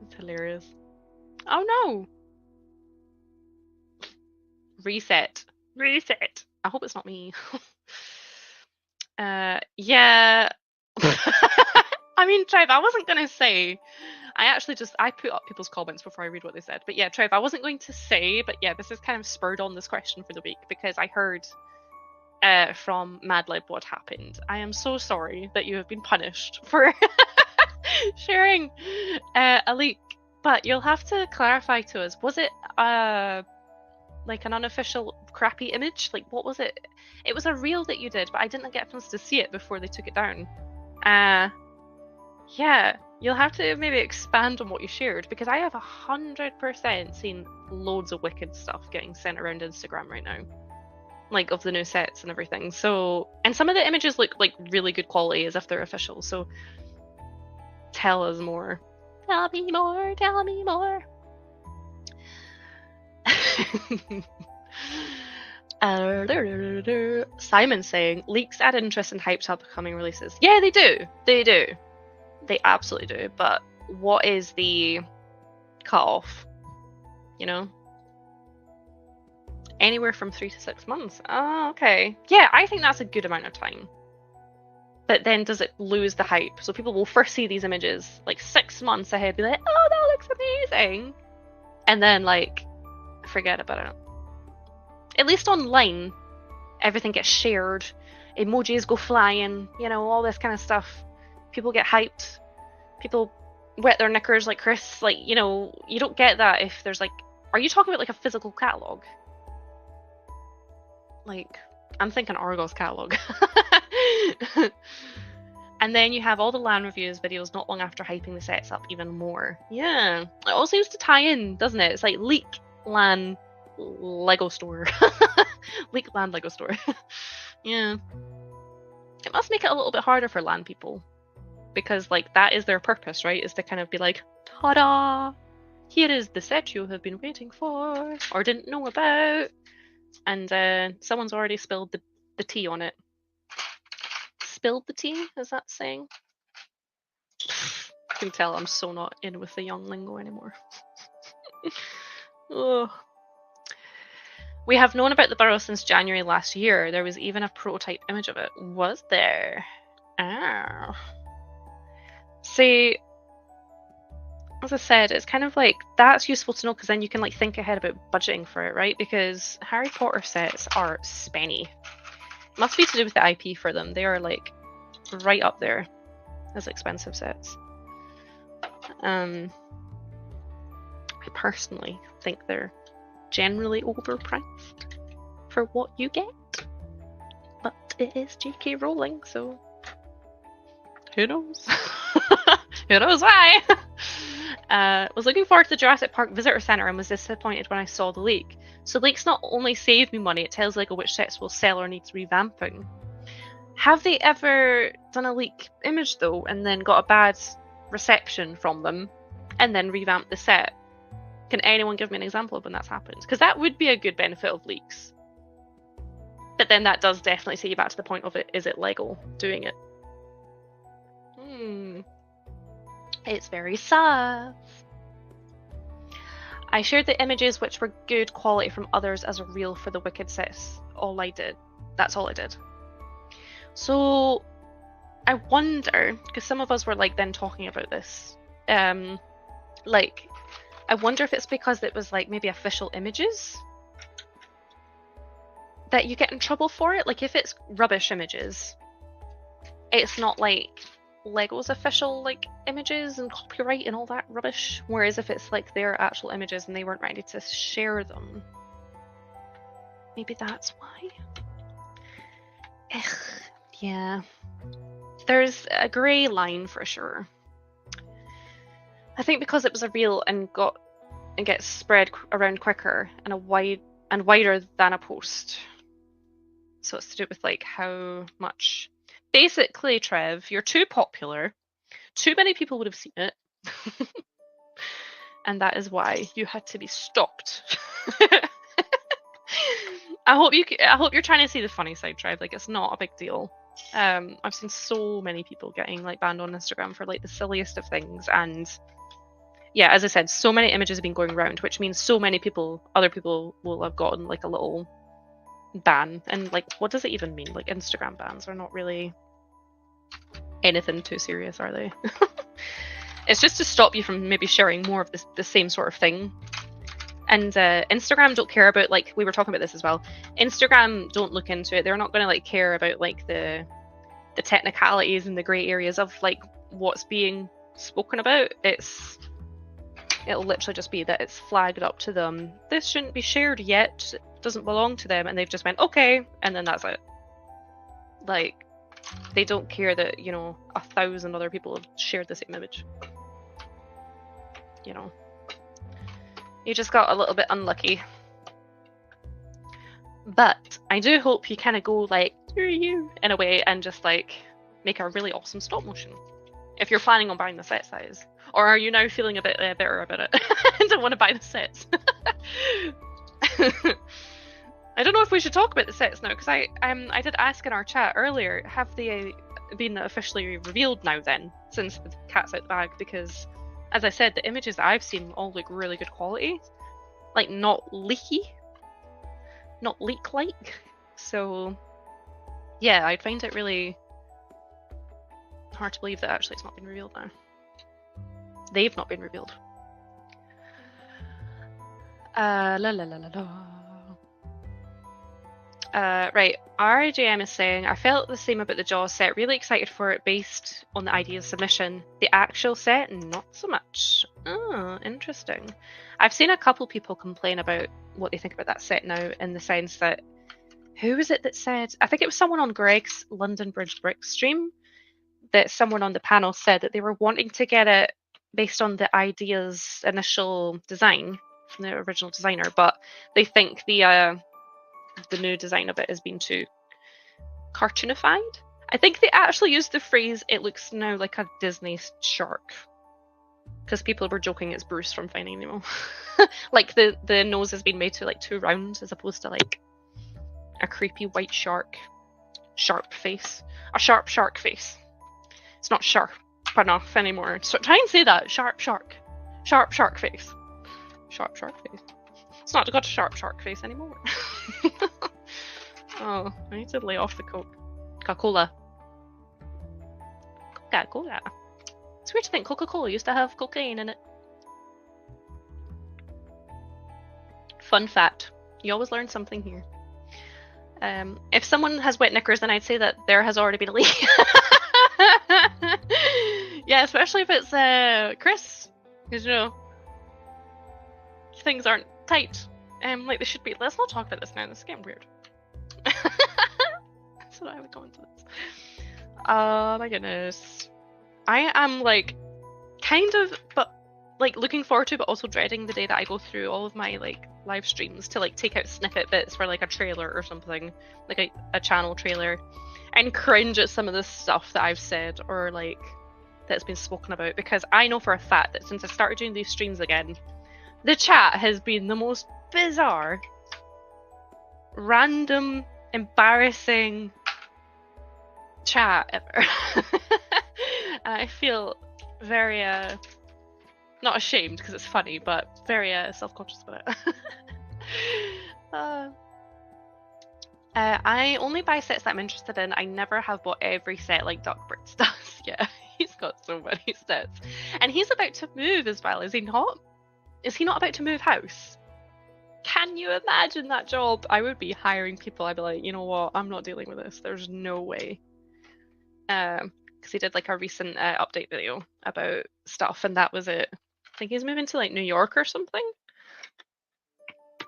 it's hilarious. Oh no. Reset. I hope it's not me. Yeah. I mean, Trev, I wasn't going to say. I put up people's comments before I read what they said. But yeah, Trev, I wasn't going to say, but yeah, this is kind of spurred on this question for the week because I heard from Madlib what happened. I am so sorry that you have been punished for sharing a leak, but you'll have to clarify to us. Was it like an unofficial crappy image? Like, what was it? It was a reel that you did, but I didn't get a chance to see it before they took it down. Yeah, you'll have to maybe expand on what you shared, because I have 100% seen loads of wicked stuff getting sent around Instagram right now, like of the new sets and everything. So, and some of the images look like really good quality as if they're official. So tell us more. Tell me more. Simon saying, leaks add interest and hype to upcoming releases. Yeah, they do. They absolutely do. But what is the cutoff? You know? Anywhere from 3 to 6 months. Oh, okay. Yeah, I think that's a good amount of time. but then does it lose the hype? So people will first see these images like 6 months ahead, be like, oh, that looks amazing, and then like forget about it. At least online, everything gets shared, emojis go flying, you know, all this kind of stuff. People get hyped, people wet their knickers like Chris, like, you know, you don't get that if there's like, are you talking about like a physical catalogue? Like, I'm thinking Argos catalogue. And then you have all the LAN reviews videos not long after hyping the sets up even more. Yeah, it all seems to tie in, doesn't it? It's like leak LAN Lego store. Leak LAN Lego store. Yeah. It must make it a little bit harder for LAN people, because like that is their purpose, right? Is to kind of be like, ta-da! Here is the set you have been waiting for or didn't know about. And someone's already spilled the tea on it. Spilled the tea? Is that saying? You can tell I'm so not in with the young lingo anymore. Oh. We have known about the burrow since January last year. There was even a prototype image of it. Was there? Ah. See, as I said, it's kind of like, that's useful to know because then you can like think ahead about budgeting for it, right? Because Harry Potter sets are spenny. Must be to do with the IP for them. They are like right up there as expensive sets. I personally think they're generally overpriced for what you get, but it is J.K. Rowling, so who knows? Who knows why? Was looking forward to the Jurassic Park Visitor Centre and was disappointed when I saw the leak. So leaks not only save me money, it tells Lego which sets will sell or needs revamping. Have they ever done a leak image though and then got a bad reception from them and then revamped the set? Can anyone give me an example of when that's happened? Because that would be a good benefit of leaks. But then that does definitely take you back to the point of it, is it Lego doing it? It's very sad. I shared the images which were good quality from others as a reel for the Wicked sets. All I did. That's all I did. So I wonder, because some of us were like then talking about this, like I wonder if it's because it was like maybe official images that you get in trouble for it. Like if it's rubbish images, it's not like Lego's official like images and copyright and all that rubbish. Whereas if it's like their actual images and they weren't ready to share them, maybe that's why. Ugh, yeah. There's a grey line for sure. I think because it was a reel and gets spread around quicker and wider than a post. So it's to do with like how much. Basically, Trev, you're too popular. Too many people would have seen it. And that is why you had to be stopped. I hope you're trying to see the funny side, Trev. Like, it's not a big deal. I've seen so many people getting like banned on Instagram for like the silliest of things, and yeah, as I said, so many images have been going around, which means so many other people will have gotten like a little ban. And like, what does it even mean? Like, Instagram bans are not really anything too serious, are they? It's just to stop you from maybe sharing more of the same sort of thing. And Instagram don't care about, like, we were talking about this as well, Instagram don't look into it. They're not going to like care about like the technicalities and the grey areas of like what's being spoken about. It'll literally just be that it's flagged up to them. This shouldn't be shared yet. It doesn't belong to them. And they've just went, okay. And then that's it. Like, they don't care that, you know, 1,000 other people have shared the same image. You know. You just got a little bit unlucky. But I do hope you kind of go like, you in a way and just like make a really awesome stop motion. If you're planning on buying the set size. Or are you now feeling a bit bitter about it and don't want to buy the sets? I don't know if we should talk about the sets now, because I did ask in our chat earlier, have they been officially revealed now then, since the cat's out the bag? Because, as I said, the images that I've seen all look really good quality. Like, not leaky. Not leak-like. So, yeah, I'd find it really hard to believe that actually it's not been revealed now. They've not been revealed. La la la la la. Right, RJM is saying, I felt the same about the Jaws set, really excited for it based on the idea of submission. The actual set, not so much. Oh, interesting. I've seen a couple people complain about what they think about that set now, in the sense that, who was it that said, I think it was someone on Greg's London Bridge Brick stream, that someone on the panel said that they were wanting to get it based on the idea's initial design from the original designer, but they think the new design of it has been too cartoonified. I think they actually used the phrase, it looks now like a Disney shark, because people were joking it's Bruce from Finding Nemo. Like the nose has been made to like 2 rounds as opposed to like a creepy white sharp face. A sharp shark face. It's not sharp enough anymore. So try and say that. Sharp shark face. Sharp shark face. It's not got a sharp shark face anymore. Oh, I need to lay off the Coca-Cola. Coca-Cola. It's weird to think Coca-Cola used to have cocaine in it. Fun fact. You always learn something here. If someone has wet knickers, then I'd say that there has already been a leak. Yeah, especially if it's Chris. Because, you know, things aren't tight. Like they should be. Let's not talk about this now. This is getting weird. That's what I would go into this. Oh my goodness. I am like kind of but like looking forward to but also dreading the day that I go through all of my like live streams to like take out snippet bits for like a trailer or something, like a channel trailer, and cringe at some of the stuff that I've said or like that's been spoken about, because I know for a fact that since I started doing these streams again, the chat has been the most bizarre, random, embarrassing chat ever. And I feel very not ashamed because it's funny, but very self-conscious about it. I only buy sets that I'm interested in. I never have bought every set like Duck Brits does. Yeah, he's got so many sets. And he's about to move as well, is he not? Is he not about to move house? Can you imagine that job? I would be hiring people. I'd be like, you know what? I'm not dealing with this. There's no way. Because he did like a recent update video about stuff, and that was it. I think he's moving to like New York or something.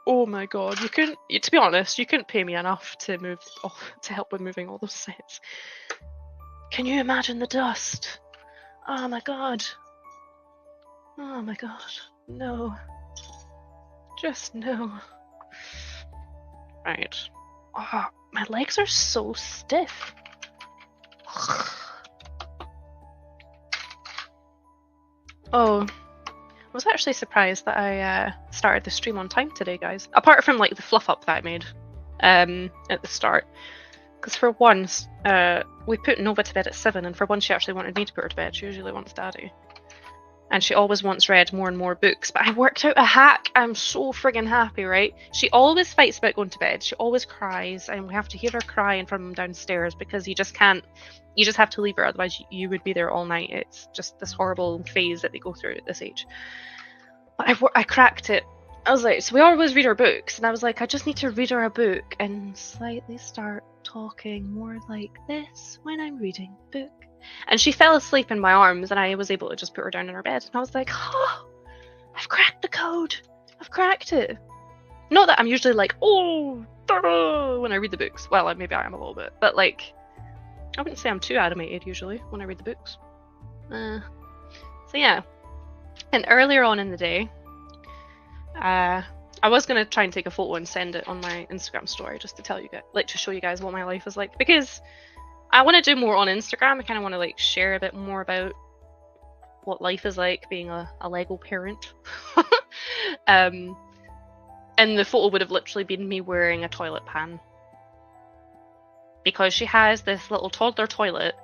Oh my god, you couldn't. To be honest, you couldn't pay me enough to move to help with moving all those sets. Can you imagine the dust? Oh my god. Oh my god. No. Just no. Right. Oh, my legs are so stiff. Oh, I was actually surprised that I started the stream on time today, guys. Apart from like the fluff up that I made at the start. Because for once, we put Nova to bed at 7, and for once she actually wanted me to put her to bed. She usually wants Daddy. And she always wants read more and more books. But I worked out a hack. I'm so friggin' happy, right? She always fights about going to bed. She always cries, and we have to hear her crying from downstairs because you just can't. You just have to leave her, otherwise you would be there all night. It's just this horrible phase that they go through at this age. But I cracked it. I was like, so we always read our books, and I was like, I just need to read her a book and slightly start talking more like this when I'm reading the book. And she fell asleep in my arms, and I was able to just put her down in her bed. And I was like, oh, I've cracked the code. I've cracked it. Not that I'm usually like, oh, when I read the books. Well, maybe I am a little bit. But like, I wouldn't say I'm too animated usually when I read the books. So yeah. And earlier on in the day, I was going to try and take a photo and send it on my Instagram story just to tell you guys, like to show you guys what my life is like. Because I want to do more on Instagram. I kind of want to like share a bit more about what life is like being a Lego parent. And the photo would have literally been me wearing a toilet pan. Because she has this little toddler toilet.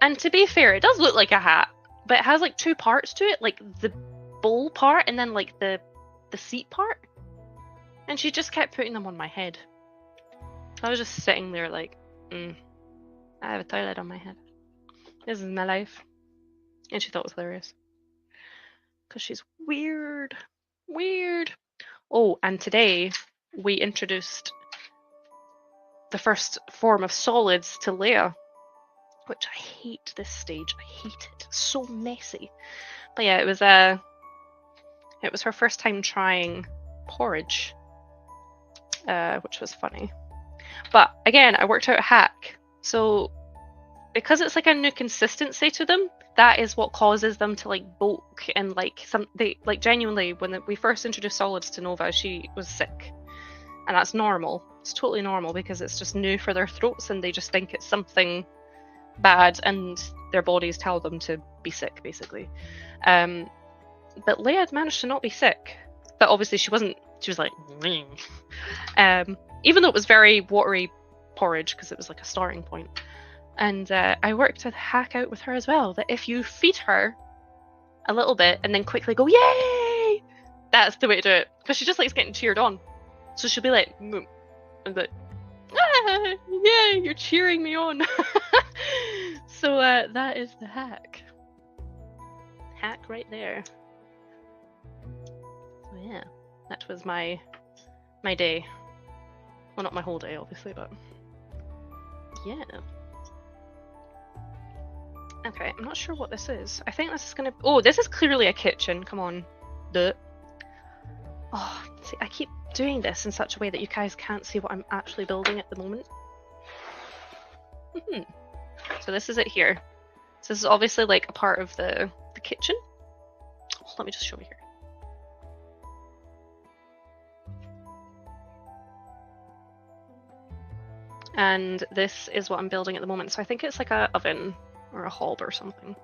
And to be fair, it does look like a hat. But it has like 2 parts to it. Like the bowl part and then like the seat part. And she just kept putting them on my head. I was just sitting there like, I have a toilet on my head. This is my life. And she thought it was hilarious. Because she's weird. Weird. Oh, and today we introduced the first form of solids to Leia, which I hate this stage. I hate it. It's so messy. But yeah, it was her first time trying porridge, which was funny. But again, I worked out a hack. So because it's like a new consistency to them, that is what causes them to like bulk and like they like genuinely when we first introduced solids to Nova, she was sick. And that's normal. It's totally normal because it's just new for their throats and they just think it's something bad and their bodies tell them to be sick, basically. But Leia had managed to not be sick. But obviously she wasn't, she was like, even though it was very watery porridge because it was like a starting point. And I worked a hack out with her as well, that if you feed her a little bit and then quickly go, yay! That's the way to do it. Because she just likes getting cheered on. So she'll be like, and like, ah, yay, you're cheering me on. So that is the hack. Hack right there. So yeah, that was my day. Well, not my whole day, obviously, but yeah. Okay, I'm not sure what this is. I think this is gonna... Oh, this is clearly a kitchen. Come on. Duh. Oh, see, I keep doing this in such a way that you guys can't see what I'm actually building at the moment. So this is it here. So this is obviously like a part of the kitchen. Oh, let me just show you here. And this is what I'm building at the moment. So I think it's like a oven or a hob or something.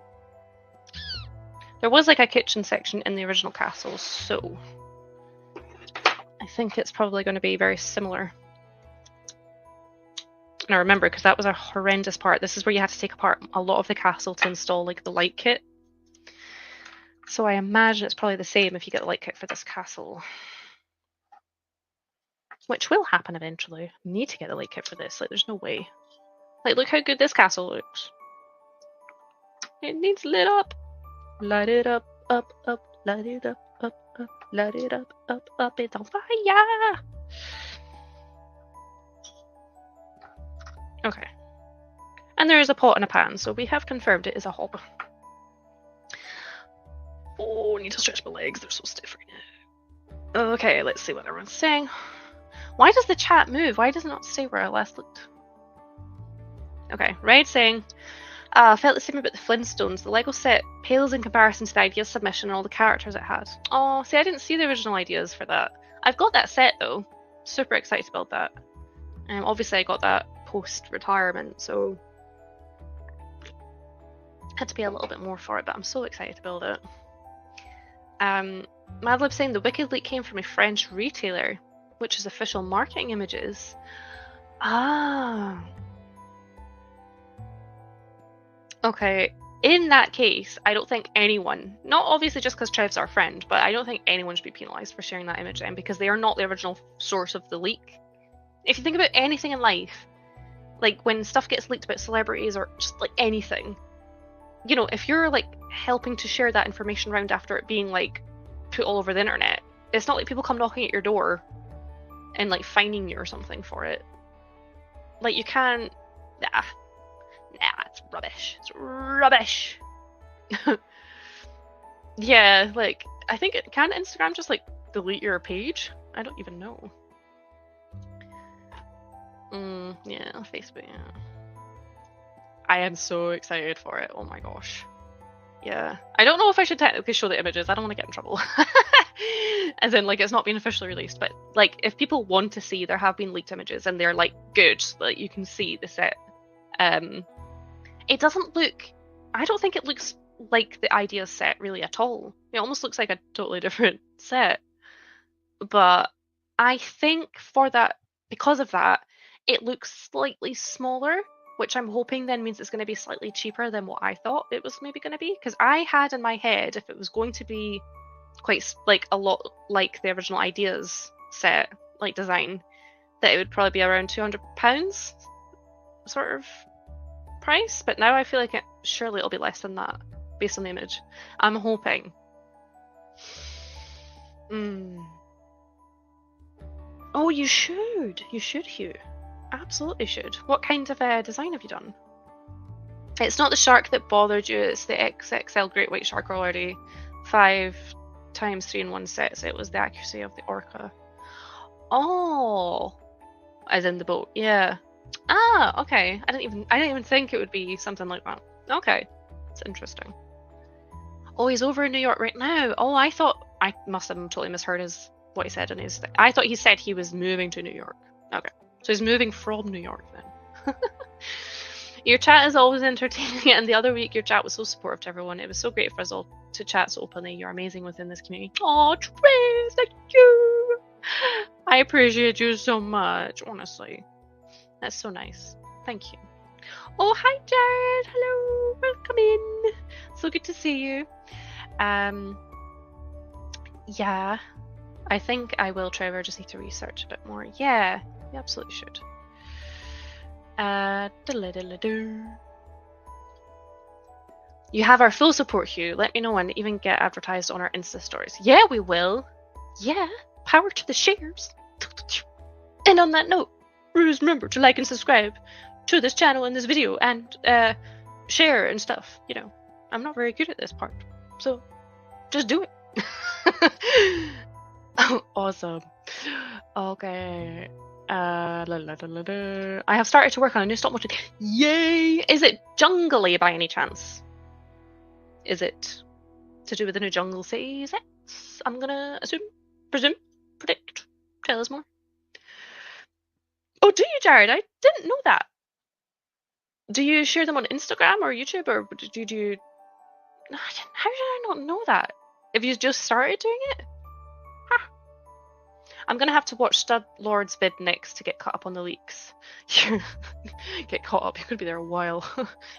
There was like a kitchen section in the original castle, so I think it's probably going to be very similar. And I remember, because that was a horrendous part, this is where you had to take apart a lot of the castle to install like the light kit. So I imagine it's probably the same if you get the light kit for this castle. Which will happen eventually. I need to get the light kit for this, like there's no way. Like look how good this castle looks. It needs lit up. Light it up, up, up, light it up, up, up, light it up, up, up, it's on fire! Okay. And there is a pot and a pan, so we have confirmed it is a hob. Oh, I need to stretch my legs, they're so stiff right now. Okay, let's see what everyone's saying. Why does the chat move? Why does it not stay where I last looked? Okay, Raid saying, felt the same about the Flintstones. The Lego set pales in comparison to the ideas submission and all the characters it had. Oh, see, I didn't see the original ideas for that. I've got that set though. Super excited to build that. Obviously I got that post-retirement, so had to pay a little bit more for it, but I'm so excited to build it. Madlib saying the Wicked leak came from a French retailer, which is official marketing images. Ah. Okay, in that case, I don't think anyone, not obviously just because Trev's our friend, but I don't think anyone should be penalised for sharing that image then, because they are not the original source of the leak. If you think about anything in life, like when stuff gets leaked about celebrities or just like anything, you know, if you're like helping to share that information around after it being like put all over the internet, it's not like people come knocking at your door and like fining you or something for it. Like you can't, nah, it's rubbish. It's rubbish. Yeah, like I think can Instagram just like delete your page? I don't even know. Yeah, Facebook. Yeah. I am so excited for it. Oh my gosh. Yeah. I don't know if I should technically show the images. I don't want to get in trouble. As in, like, it's not been officially released. But, like, if people want to see, there have been leaked images and they're, like, good. Like, you can see the set. It doesn't look... I don't think it looks like the Ideas set, really, at all. It almost looks like a totally different set. But I think for that... Because of that, it looks slightly smaller, which I'm hoping then means it's going to be slightly cheaper than what I thought it was maybe going to be. Because I had in my head, if it was going to be quite, like, a lot like the original Ideas set, like, design, that it would probably be around £200 sort of price. But now I feel like it surely it'll be less than that based on the image. I'm hoping. Oh, you should. You should, Hugh. Absolutely should. What kind of design have you done? It's not the shark that bothered you, it's the XXL Great White Shark already. 5 times 3 in 1 sets. It was the accuracy of the orca. Oh, as in the boat. Yeah. Ah, okay. I didn't even think it would be something like that. Okay, it's interesting. Oh, he's over in New York right now. Oh, I thought I must have totally misheard what he said in his thing. I thought he said he was moving to New York. Okay, so he's moving from New York then. Your chat is always entertaining, and the other week your chat was so supportive to everyone. It was so great for us all to chat so openly. You're amazing within this community. Oh, Trace, thank you. I appreciate you so much, honestly. That's so nice. Thank you. Oh, hi, Jared. Hello. Welcome in. So good to see you. Yeah, I think I will, Trevor. Just need to research a bit more. Yeah, you absolutely should. You have our full support, Hugh. Let me know and even get advertised on our Insta stories. Yeah, we will. Yeah, power to the shares. And on that note, please remember to like and subscribe to this channel and this video and share and stuff. You know, I'm not very good at this part, so just do it. Oh, awesome. Okay. I have started to work on a new stop motion. Yay! Is it jungly by any chance? Is it to do with the new Jungle City sets? I'm gonna assume, presume, predict. Tell us more. Oh, do you, Jared? I didn't know that. Do you share them on Instagram or YouTube, or do you? How did I not know that? Have you just started doing it? Huh. I'm gonna have to watch Stud Lord's vid next to get caught up on the leaks. Get caught up. You could be there a while.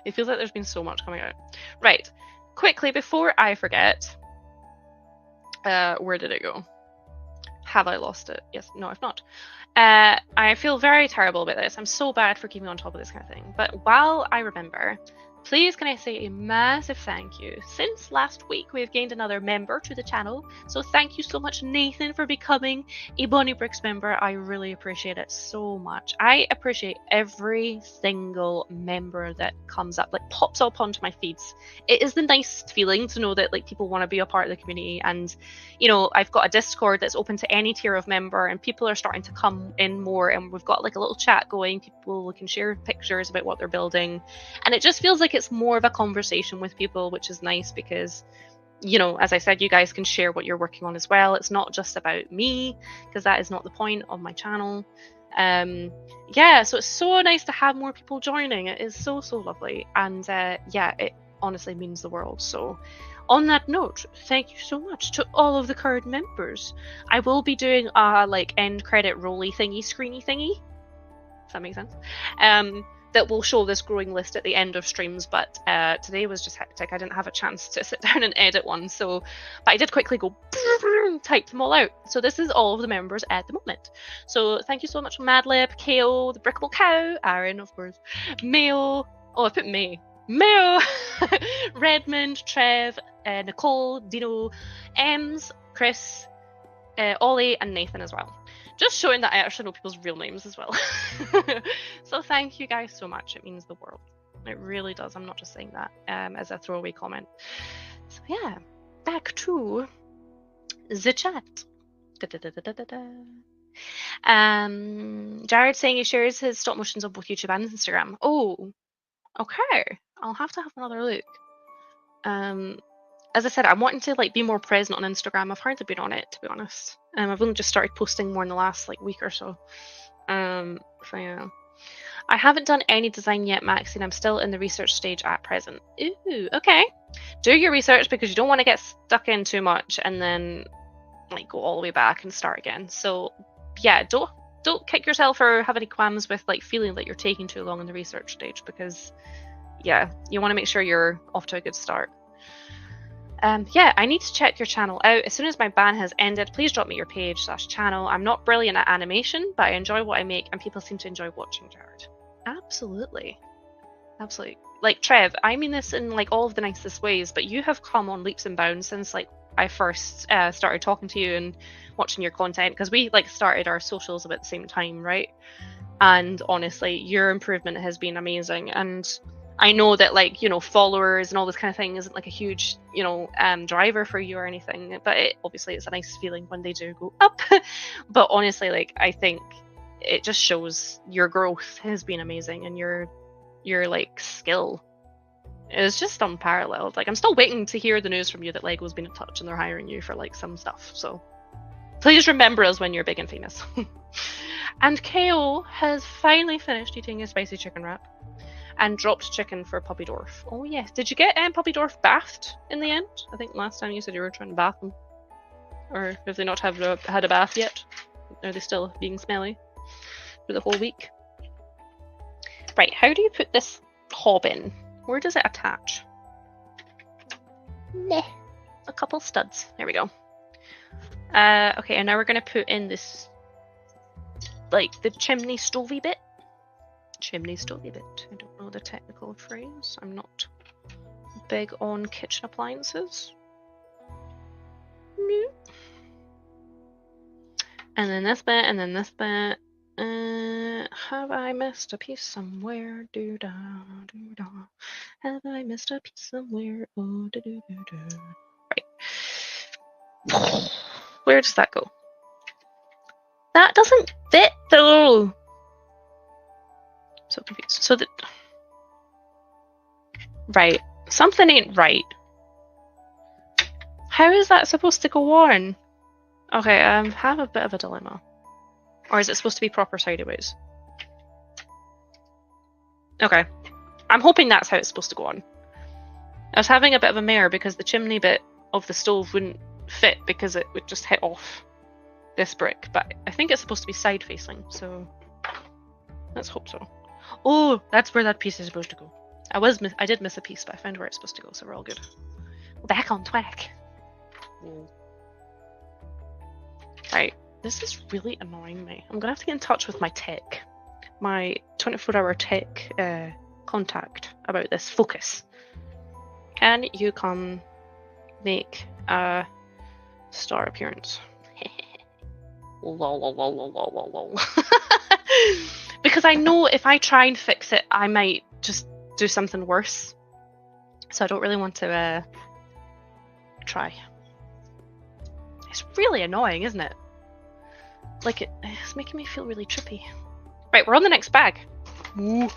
It feels like there's been so much coming out. Right. Quickly before I forget, where did it go? Have I lost it? Yes. No, I've not. I feel very terrible about this. I'm so bad for keeping on top of this kind of thing. But while I remember, please can I say a massive thank you. Since last week, we have gained another member to the channel. So thank you so much, Nathan, for becoming a Bonnie Bricks member. I really appreciate it so much. I appreciate every single member that comes up, like pops up onto my feeds. It is the nicest feeling to know that like people want to be a part of the community. And, you know, I've got a Discord that's open to any tier of member and people are starting to come in more. And we've got like a little chat going. People can share pictures about what they're building. And it just feels like it's more of a conversation with people, which is nice because, you know, as I said, you guys can share what you're working on as well. It's not just about me, because that is not the point of my channel. Yeah, so it's so nice to have more people joining. It is so lovely, and yeah, it honestly means the world. So on that note, thank you so much to all of the current members. I will be doing a like end credit rolly thingy, screeny thingy, if that makes sense, that will show this growing list at the end of streams, but today was just hectic. I didn't have a chance to sit down and edit one, so but I did quickly go type them all out. So this is all of the members at the moment. So thank you so much, Madlib, KO, the Brickable Cow, Aaron, of course, Mayo, oh I put May, Mayo, Redmond, Trev, Nicole, Dino, Ems, Chris, Ollie, and Nathan as well. Just showing that I actually know people's real names as well. So thank you guys so much. It means the world. It really does. I'm not just saying that as a throwaway comment. So yeah, back to the chat. Jared saying he shares his stop motions on both YouTube and Instagram. Oh, okay. I'll have to have another look. As I said, I'm wanting to like be more present on Instagram. I've hardly been on it, to be honest. I've only just started posting more in the last like week or so. So yeah. I haven't done any design yet, Maxine. I'm still in the research stage at present. Ooh, okay. Do your research because you don't want to get stuck in too much and then like go all the way back and start again. So yeah, don't kick yourself or have any qualms with like feeling that you're taking too long in the research stage, because yeah, you want to make sure you're off to a good start. Yeah, I need to check your channel out. As soon as my ban has ended, please drop me your page/channel. I'm not brilliant at animation, but I enjoy what I make and people seem to enjoy watching, Jared. Absolutely. Absolutely. Like, Trev, I mean this in like all of the nicest ways, but you have come on leaps and bounds since like I first started talking to you and watching your content, because we like started our socials about the same time, right? And honestly, your improvement has been amazing. And I know that, like, you know, followers and all this kind of thing isn't like a huge, you know, driver for you or anything, but obviously it's a nice feeling when they do go up. But honestly, like, I think it just shows your growth has been amazing, and your like skill is just unparalleled. Like, I'm still waiting to hear the news from you that Lego's been in touch and they're hiring you for like some stuff. So please remember us when you're big and famous. And KO has finally finished eating his spicy chicken wrap and dropped chicken for Puppy Dwarf. Oh yes. Did you get Puppy Dwarf bathed in the end? I think last time you said you were trying to bath him. Or have they not had a bath yet? Are they still being smelly for the whole week? Right, how do you put this hob in? Where does it attach? Meh. A couple studs. There we go. Okay, and now we're going to put in this, like, the chimney stovey bit. Chimney stovey bit. I don't know the technical phrase. I'm not big on kitchen appliances. And then this bit, and then this bit. Have I missed a piece somewhere? Do da do da. Have I missed a piece somewhere? Oh, do do do do. Right. Where does that go? That doesn't fit though. So confused. So that. Right. Something ain't right. How is that supposed to go on? Okay, I have a bit of a dilemma. Or is it supposed to be proper sideways? Okay. I'm hoping that's how it's supposed to go on. I was having a bit of a mare because the chimney bit of the stove wouldn't fit because it would just hit off this brick, but I think it's supposed to be side facing, so let's hope so. Oh, that's where that piece is supposed to go. I did miss a piece, but I found where it's supposed to go, so we're all good. We're back on track. Right. This is really annoying me. I'm gonna have to get in touch with my tech, my 24-hour tech contact about this. Focus. Can you come make a star appearance? Lol, lol, lol, lol, lol, lol. Because I know if I try and fix it, I might just do something worse. So I don't really want to try. It's really annoying, isn't it? Like, it's making me feel really trippy. Right, we're on the next bag. Ooh.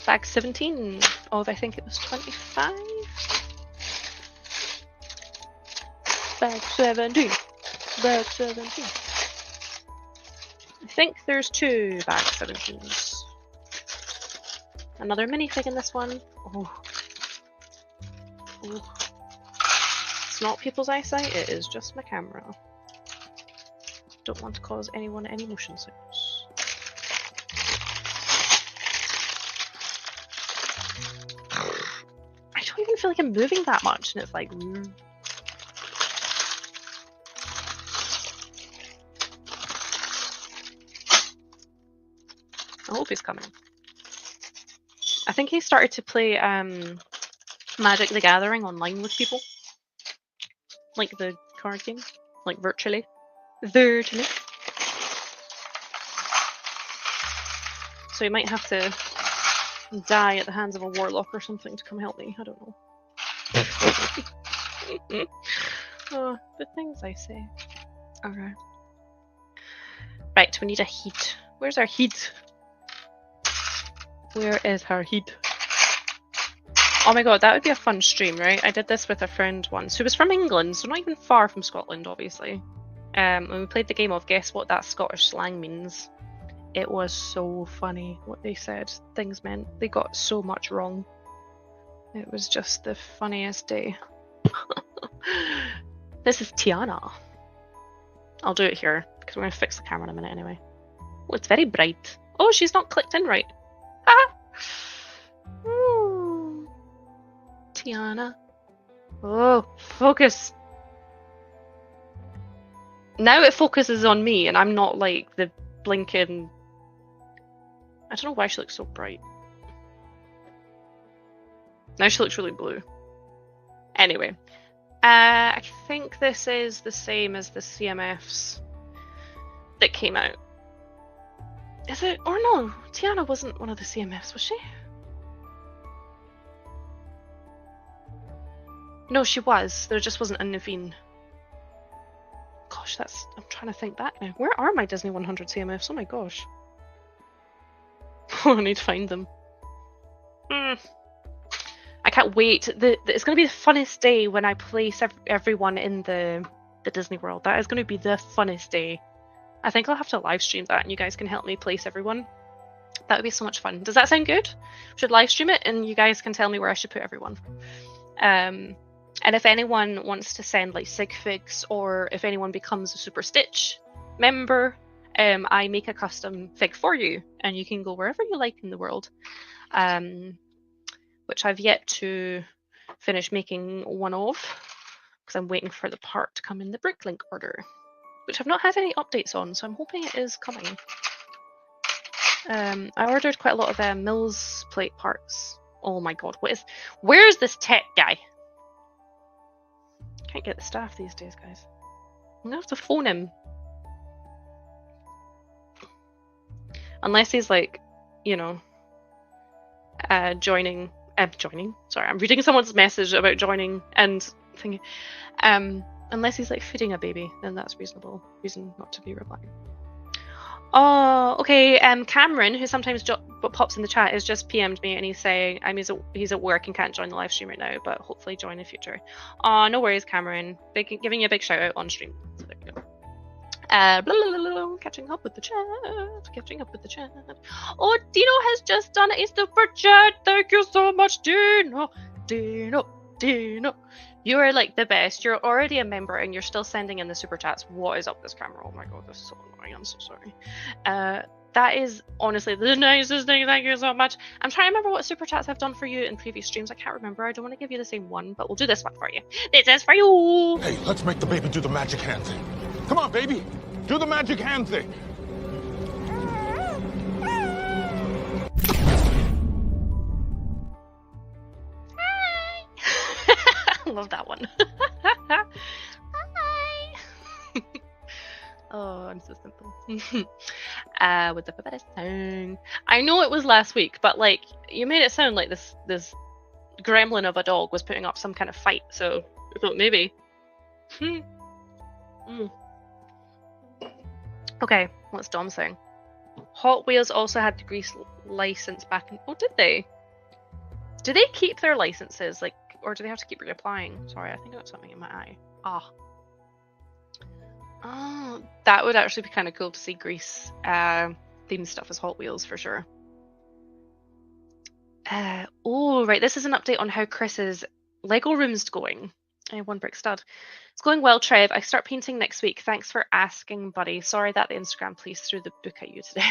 Bag 17 of, I think it was 25. Bag 17. Bag 17. I think there's 2 bag 17s. Another minifig in this one. Oh. Ooh. It's not people's eyesight, it is just my camera. Don't want to cause anyone any motion sickness. I don't even feel like I'm moving that much, and it's like. I hope he's coming. I think he started to play Magic the Gathering online with people, like the card game, like virtually. Virtually. So he might have to die at the hands of a warlock or something to come help me. I don't know. Oh, good things I say. Okay. Right, we need a heat. Where's our heat? Where is our heat? Oh my god, that would be a fun stream, right? I did this with a friend once who was from England, so not even far from Scotland, obviously. And we played the game of guess what that Scottish slang means. It was so funny what they said things meant. They got so much wrong. It was just the funniest day. This is Tiana. I'll do it here because we're going to fix the camera in a minute anyway. Oh, it's very bright. Oh, she's not clicked in right. Ah! Ooh. Tiana. Oh, focus. Now it focuses on me and I'm not like the blinking. I don't know why she looks so bright. Now she looks really blue. Anyway, I think this is the same as the CMFs that came out. Is it? Or no, Tiana wasn't one of the CMFs, was she? No, she was. There just wasn't a Naveen. Gosh, I'm trying to think back now. Where are my Disney 100 CMFs? Oh my gosh. I need to find them. I can't wait. It's going to be the funnest day when I place everyone in the Disney World. That is going to be the funnest day. I think I'll have to live stream that and you guys can help me place everyone. That would be so much fun. Does that sound good? Should live stream it and you guys can tell me where I should put everyone. And if anyone wants to send like sig figs, or if anyone becomes a Super Stitch member, I make a custom fig for you and you can go wherever you like in the world. Which I've yet to finish making one of because I'm waiting for the part to come in the Bricklink order, which I've not had any updates on, so I'm hoping it is coming. I ordered quite a lot of Mills plate parts. Oh my god, where's this tech guy? Can't get the staff these days, guys. I'm gonna have to phone him. Unless he's like, you know, joining. Sorry, I'm reading someone's message about joining and thinking. Unless he's like feeding a baby, then that's reasonable reason not to be replying. Oh, okay. Cameron, who sometimes pops in the chat, has just PM'd me and he's saying he's at work and can't join the live stream right now, but hopefully join in the future. Oh, no worries, Cameron. Giving you a big shout out on stream. So there you go. Catching up with the chat. Oh, Dino has just done a super chat. Thank you so much, Dino. You are like the best. You're already a member and you're still sending in the super chats. What is up with this camera? Oh my god, this is so annoying. I'm so sorry. That is honestly the nicest thing. Thank you so much. I'm trying to remember what super chats I've done for you in previous streams. I can't remember. I don't want to give you the same one, but we'll do this one for you. This is for you. Hey, let's make the baby do the magic hand thing. Come on, baby. Do the magic hand thing. Love that one. Hi. Oh, I'm so simple. With the best thing. I know it was last week, but like you made it sound like this gremlin of a dog was putting up some kind of fight, so I thought maybe. Okay, what's Dom saying? Hot Wheels also had the Grease license back in. Oh, did they? Do they keep their licenses, like, or do they have to keep reapplying? Sorry, I think I got something in my eye. Oh, that would actually be kind of cool to see Grease themed stuff as Hot Wheels for sure. Oh, right, this is an update on how Chris's Lego room's going. One brick stud. It's going well, Trev. I start painting next week. Thanks for asking, buddy. Sorry that the Instagram police threw the book at you today.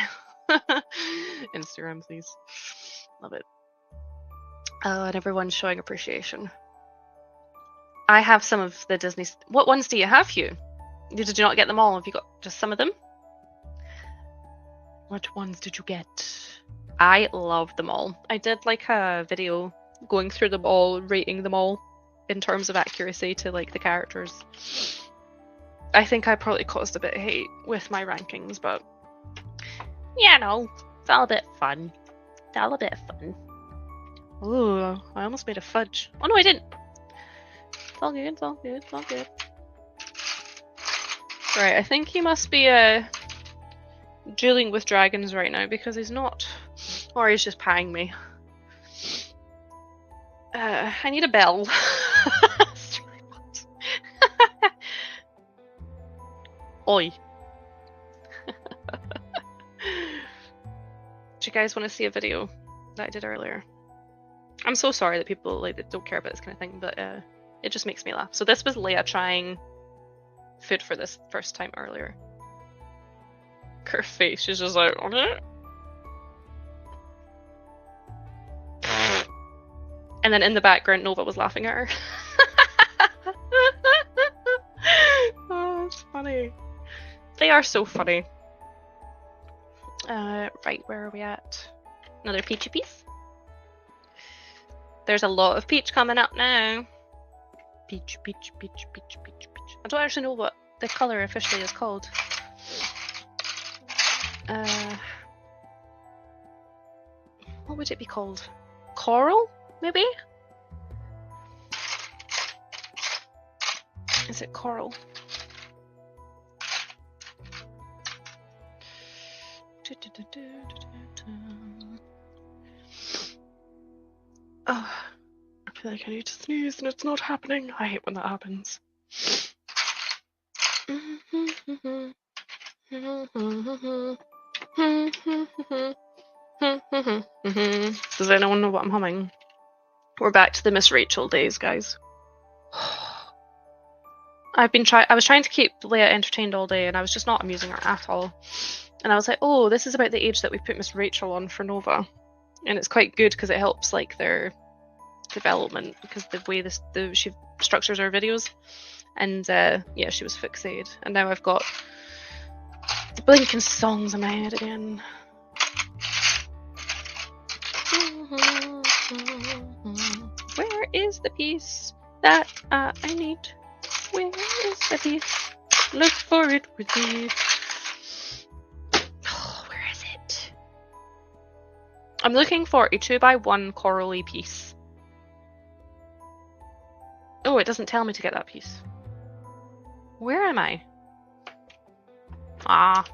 Instagram, please. Love it. Oh, and everyone's showing appreciation. I have some of the Disney. What ones do you have, Hugh? Did you not get them all? Have you got just some of them? What ones did you get? I love them all. I did like a video going through them all, rating them all in terms of accuracy to like the characters. I think I probably caused a bit of hate with my rankings, but yeah, no, it's all a bit fun. It's all a bit of fun. Ooh, I almost made a fudge. Oh no, I didn't. It's all good, it's all good, it's all good. Right, I think he must be dueling with dragons right now because he's not. Or he's just paying me. I need a bell. It's really bad. Oi. Do you guys want to see a video that I did earlier? I'm so sorry that people like that don't care about this kind of thing, but it just makes me laugh. So this was Leia trying food for this first time earlier. Her face, she's just like, and then in the background, Nova was laughing at her. Oh, it's funny. They are so funny. Right, where are we at? Another peachy piece. There's a lot of peach coming up now. Peach, peach, peach, peach, peach, peach. I don't actually know what the colour officially is called. What would it be called? Coral, maybe? Is it coral? Oh, I feel like I need to sneeze and it's not happening. I hate when that happens. Does anyone know what I'm humming? We're back to the Miss Rachel days, guys. I was trying to keep Leia entertained all day and I was just not amusing her at all. And I was like, oh, this is about the age that we put Miss Rachel on for Nova. And it's quite good because it helps like their development because the way she structures her videos. And yeah, she was fixated. And now I've got the blinking songs in my head again. Where is the piece that I need? Where is the piece? Look for it with me. Oh, where is it? I'm looking for a 2x1 corally piece. Oh, it doesn't tell me to get that piece. Where am I? Ah.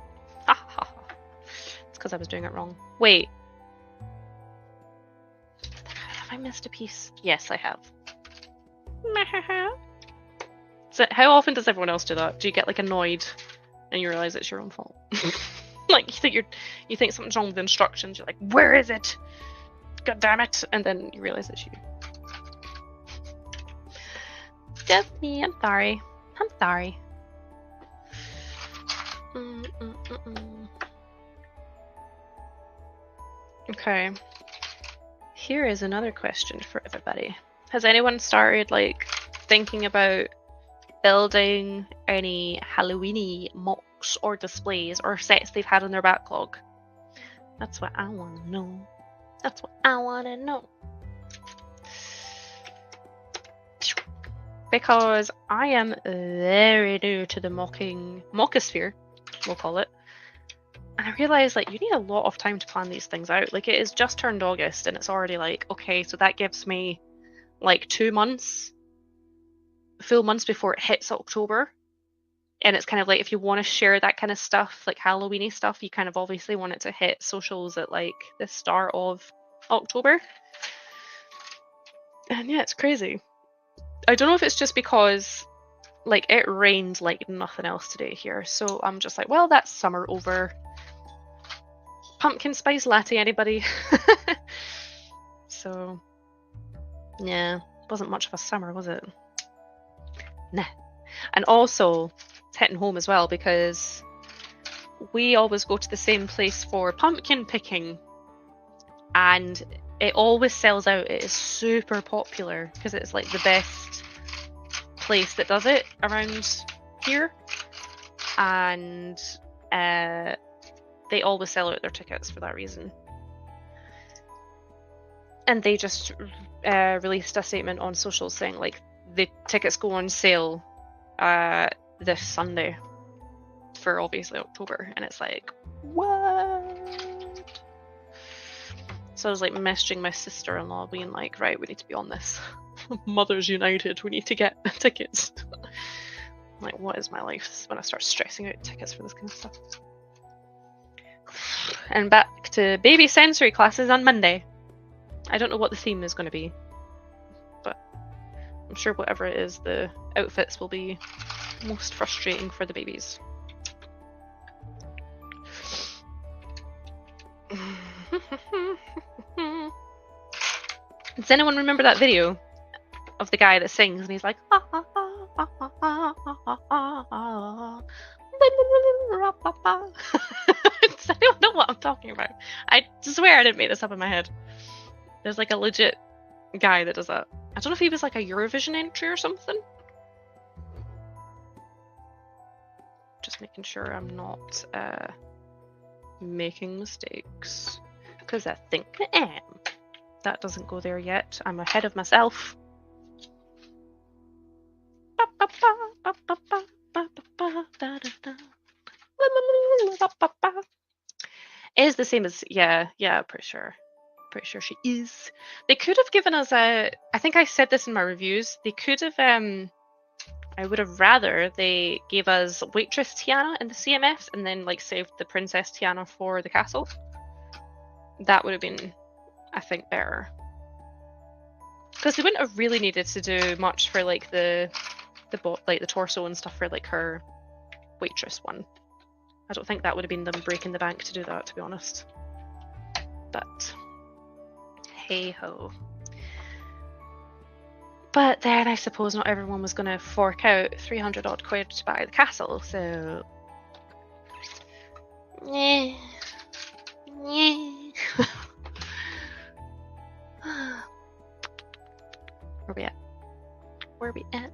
It's because I was doing it wrong. Wait. Have I missed a piece? Yes, I have. So how often does everyone else do that? Do you get like annoyed and you realise it's your own fault? Like you think something's wrong with the instructions, you're like, where is it? God damn it! And then you realise it's you. Just me, I'm sorry. I'm sorry. Okay. Here is another question for everybody. Has anyone started like thinking about building any Halloweeny mocks or displays or sets they've had on their backlog? That's what I want to know. That's what I want to know. Because I am very new to the mockosphere, we'll call it. And I realised like you need a lot of time to plan these things out. Like it is just turned August and it's already like, okay, so that gives me like 2 months, full months before it hits October. And it's kind of like if you want to share that kind of stuff, like Halloweeny stuff, you kind of obviously want it to hit socials at like the start of October. And yeah, it's crazy. I don't know if it's just because like it rained like nothing else today here, so I'm just like, well, that's summer over. Pumpkin spice latte, anybody? So yeah, wasn't much of a summer, was it? Nah. And also it's hitting home as well because we always go to the same place for pumpkin picking and it always sells out. It is super popular because it's like the best place that does it around here, and they always sell out their tickets for that reason. And they just released a statement on socials saying like the tickets go on sale this Sunday for obviously October, and it's like, what? So I was like messaging my sister-in-law being like, right, we need to be on this. Mothers United, we need to get tickets. I'm like, what is my life? This is when I start stressing out tickets for this kind of stuff. And back to baby sensory classes on Monday. I don't know what the theme is going to be, but I'm sure whatever it is, the outfits will be most frustrating for the babies. Does anyone remember that video of the guy that sings and he's like, does anyone know what I'm talking about? I swear I didn't make this up in my head. There's like a legit guy that does that. I don't know if he was like a Eurovision entry or something. Just making sure I'm not making mistakes, because I think I am. That doesn't go there yet. I'm ahead of myself. Is the same as yeah, pretty sure she is. They could have given us I think I said this in my reviews. They could have I would have rather they gave us Waitress Tiana in the CMS and then like saved the Princess Tiana for the castle. That would have been, I think, better. Because they wouldn't have really needed to do much for like the torso and stuff for like her Waitress one. I don't think that would have been them breaking the bank to do that, to be honest. But hey ho. But then I suppose not everyone was going to fork out 300 odd quid to buy the castle, so yeah. Where we at?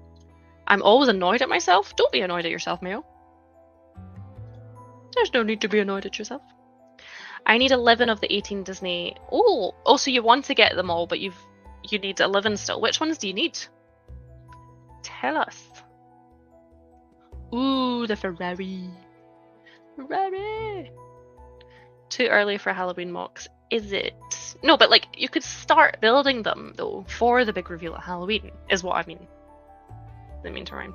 I'm always annoyed at myself. Don't be annoyed at yourself, Mayo. There's no need to be annoyed at yourself. I need 11 of the 18 Disney. Oh, so you want to get them all, but you need 11 still. Which ones do you need? Tell us. Ooh, the Ferrari. Too early for Halloween mocks, is it? No, but like you could start building them though for the big reveal at Halloween, is what I mean. I mean to rhyme.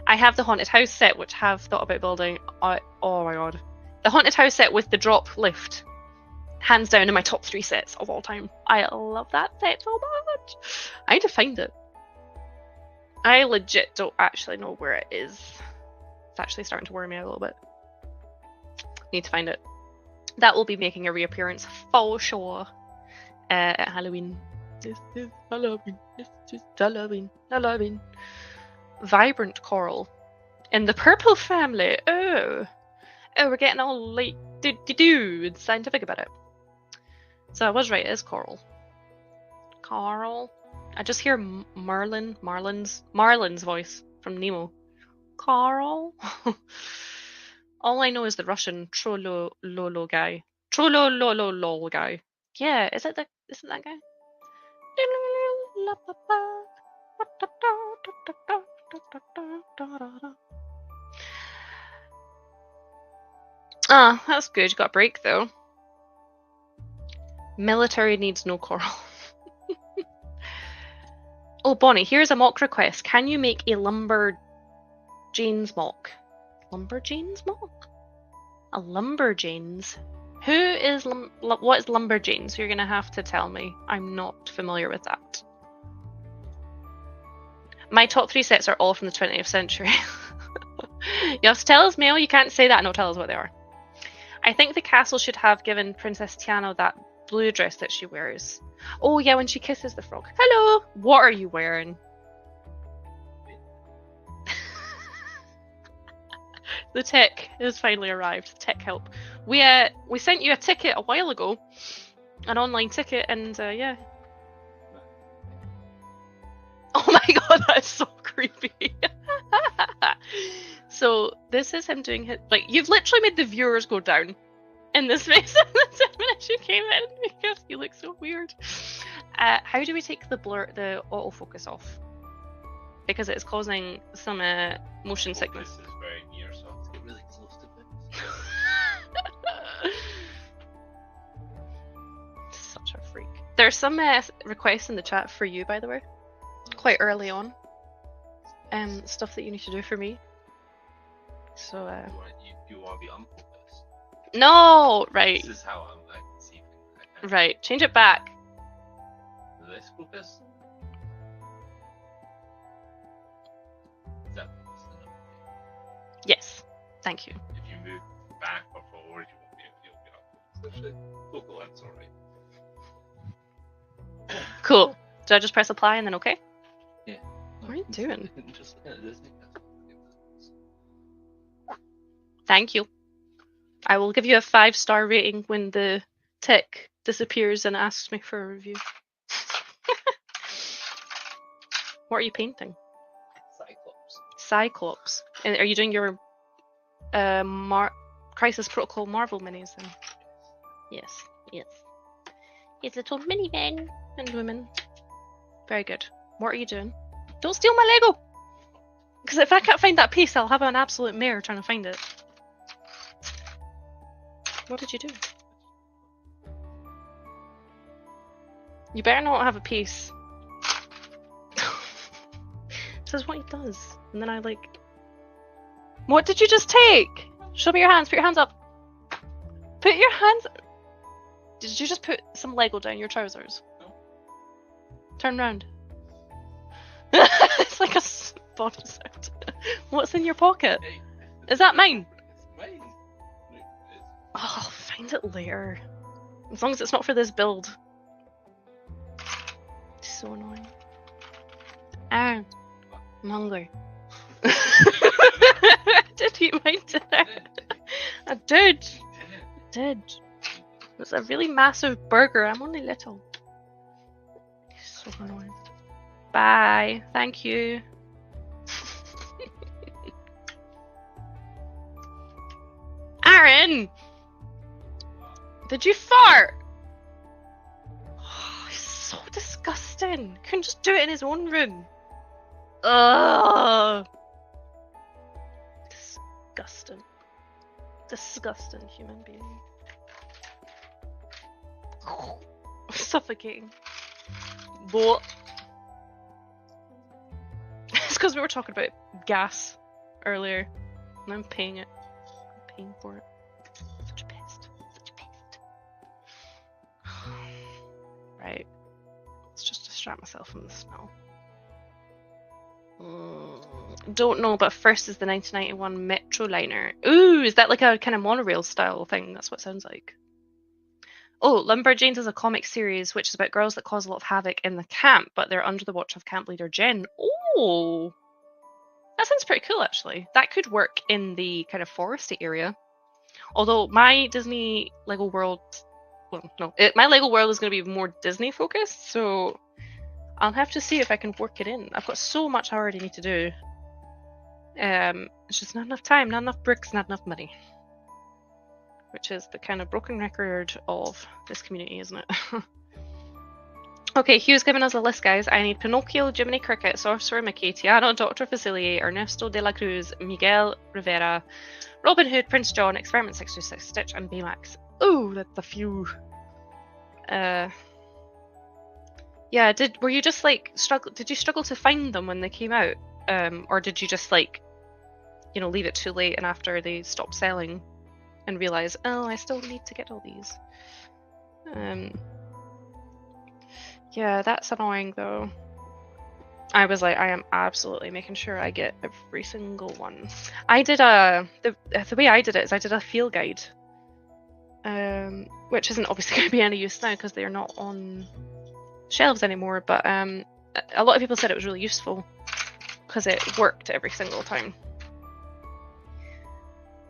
I have the haunted house set, which have thought about building. Oh my god, the haunted house set with the drop lift, hands down in my top 3 sets of all time. I love that set so much. I need to find it. I legit don't actually know where it is. It's actually starting to worry me a little bit. Need to find it. That will be making a reappearance for sure at Halloween. This is Halloween. This is Halloween. Vibrant coral in the purple family. Oh, we're getting all like do and scientific about it. So I was right. It is coral. Coral. I just hear Marlin's voice from Nemo. Coral. All I know is the Russian Trololo guy. Trololo guy. Yeah, isn't that guy? Ah, that's good. You got a break though. Military needs no coral. Oh, Bonnie, here's a mock request. Can you make a Lumberjanes mock? Lumberjanes mock? A Lumberjanes? Who is what is Lumberjanes? You're gonna have to tell me. I'm not familiar with that. My top 3 sets are all from the 20th century. You have to tell us, Mel. You can't say that and not tell us what they are. I think the castle should have given Princess Tiana that blue dress that she wears. Oh yeah, when she kisses the frog. Hello. What are you wearing? The tech has finally arrived. Tech help. We sent you a ticket a while ago, an online ticket, and yeah. Oh my god, that's so creepy. So this is him doing his, like, you've literally made the viewers go down in this space when she came in because you look so weird. How do we take the autofocus off? Because it is causing some motion sickness. This is very near, so I have to get really close to it. Such a freak. There's some requests in the chat for you, by the way, quite early on. Stuff that you need to do for me. So you want to be unfocused? No, right. This is how I'm like seeing. Right, change it back. This focus. Is that Yes, thank you. if you move back or forward, you won't be able to be unfocused. Actually, focal length's alright. Cool. Do I just press apply and then okay? Yeah. What are you doing? Just looking at Disney. Thank you. I will give you a 5-star rating when the tech disappears and asks me for a review. What are you painting? Cyclops. And are you doing your Crisis Protocol Marvel minis then? Yes. His little minivan and women. Very good. What are you doing? Don't steal my Lego! Because if I can't find that piece, I'll have an absolute mare trying to find it. What did you do? You better not have a piece. This is what he does. And then I like... What did you just take? Show me your hands. Put your hands up. Put your hands... Did you just put some Lego down your trousers? No. Turn round. It's like a spawn sound. What's in your pocket? Hey, Is that mine? It's mine. No, Oh, I'll find it later. As long as it's not for this build. It's so annoying. Aaron, I'm hungry. I did eat my dinner. I did. I did. It was a really massive burger. I'm only little. So annoying. Bye. Thank you. Aaron! Did you fart? Oh, he's so disgusting. Couldn't just do it in his own room. Ugh. Disgusting. Disgusting human being. Suffocating. But it's because we were talking about gas earlier, and I'm paying it. I'm paying for it. Such a pest. Such a pest. Right. Let's just distract myself from the smell. Don't know, but first is the 1991 Metroliner. Ooh, is that like a kind of monorail style thing? That's what it sounds like. Oh, Lumberjanes is a comic series which is about girls that cause a lot of havoc in the camp, but they're under the watch of camp leader Jen. Oh, that sounds pretty cool, actually. That could work in the kind of foresty area. Although my Disney Lego World, well, no, my Lego World is going to be more Disney focused, so I'll have to see if I can work it in. I've got so much I already need to do. It's just not enough time, not enough bricks, not enough money. Which is the kind of broken record of this community, isn't it? Okay, Hugh's given us a list, guys. I need Pinocchio, Jiminy Cricket, Sorcerer Mickey, Tiana, Dr. Facilier, Ernesto de la Cruz, Miguel Rivera, Robin Hood, Prince John, Experiment 626, Stitch, and Baymax. Ooh, that's a few. Yeah, were you just like did you struggle to find them when they came out? Or did you just like, you know, leave it too late and after they stopped selling and realize, oh, I still need to get all these? Yeah, that's annoying though. I was like, I am absolutely making sure I get every single one. I did the way I did it is I did a field guide, which isn't obviously going to be any use now because they're not on shelves anymore. But a lot of people said it was really useful because it worked every single time.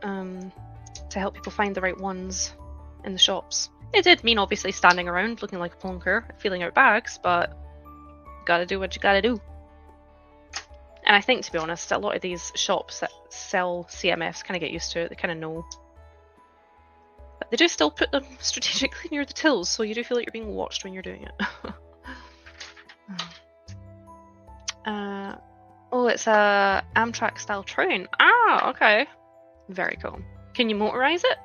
To help people find the right ones in the shops. It did mean obviously standing around looking like a plonker, feeling out bags, but you gotta do what you gotta do. And I think, to be honest, a lot of these shops that sell CMFs kind of get used to it. They kind of know. But they do still put them strategically near the tills, so you do feel like you're being watched when you're doing it. Oh, it's a Amtrak style train. Ah, okay. Very cool. Can you motorize it?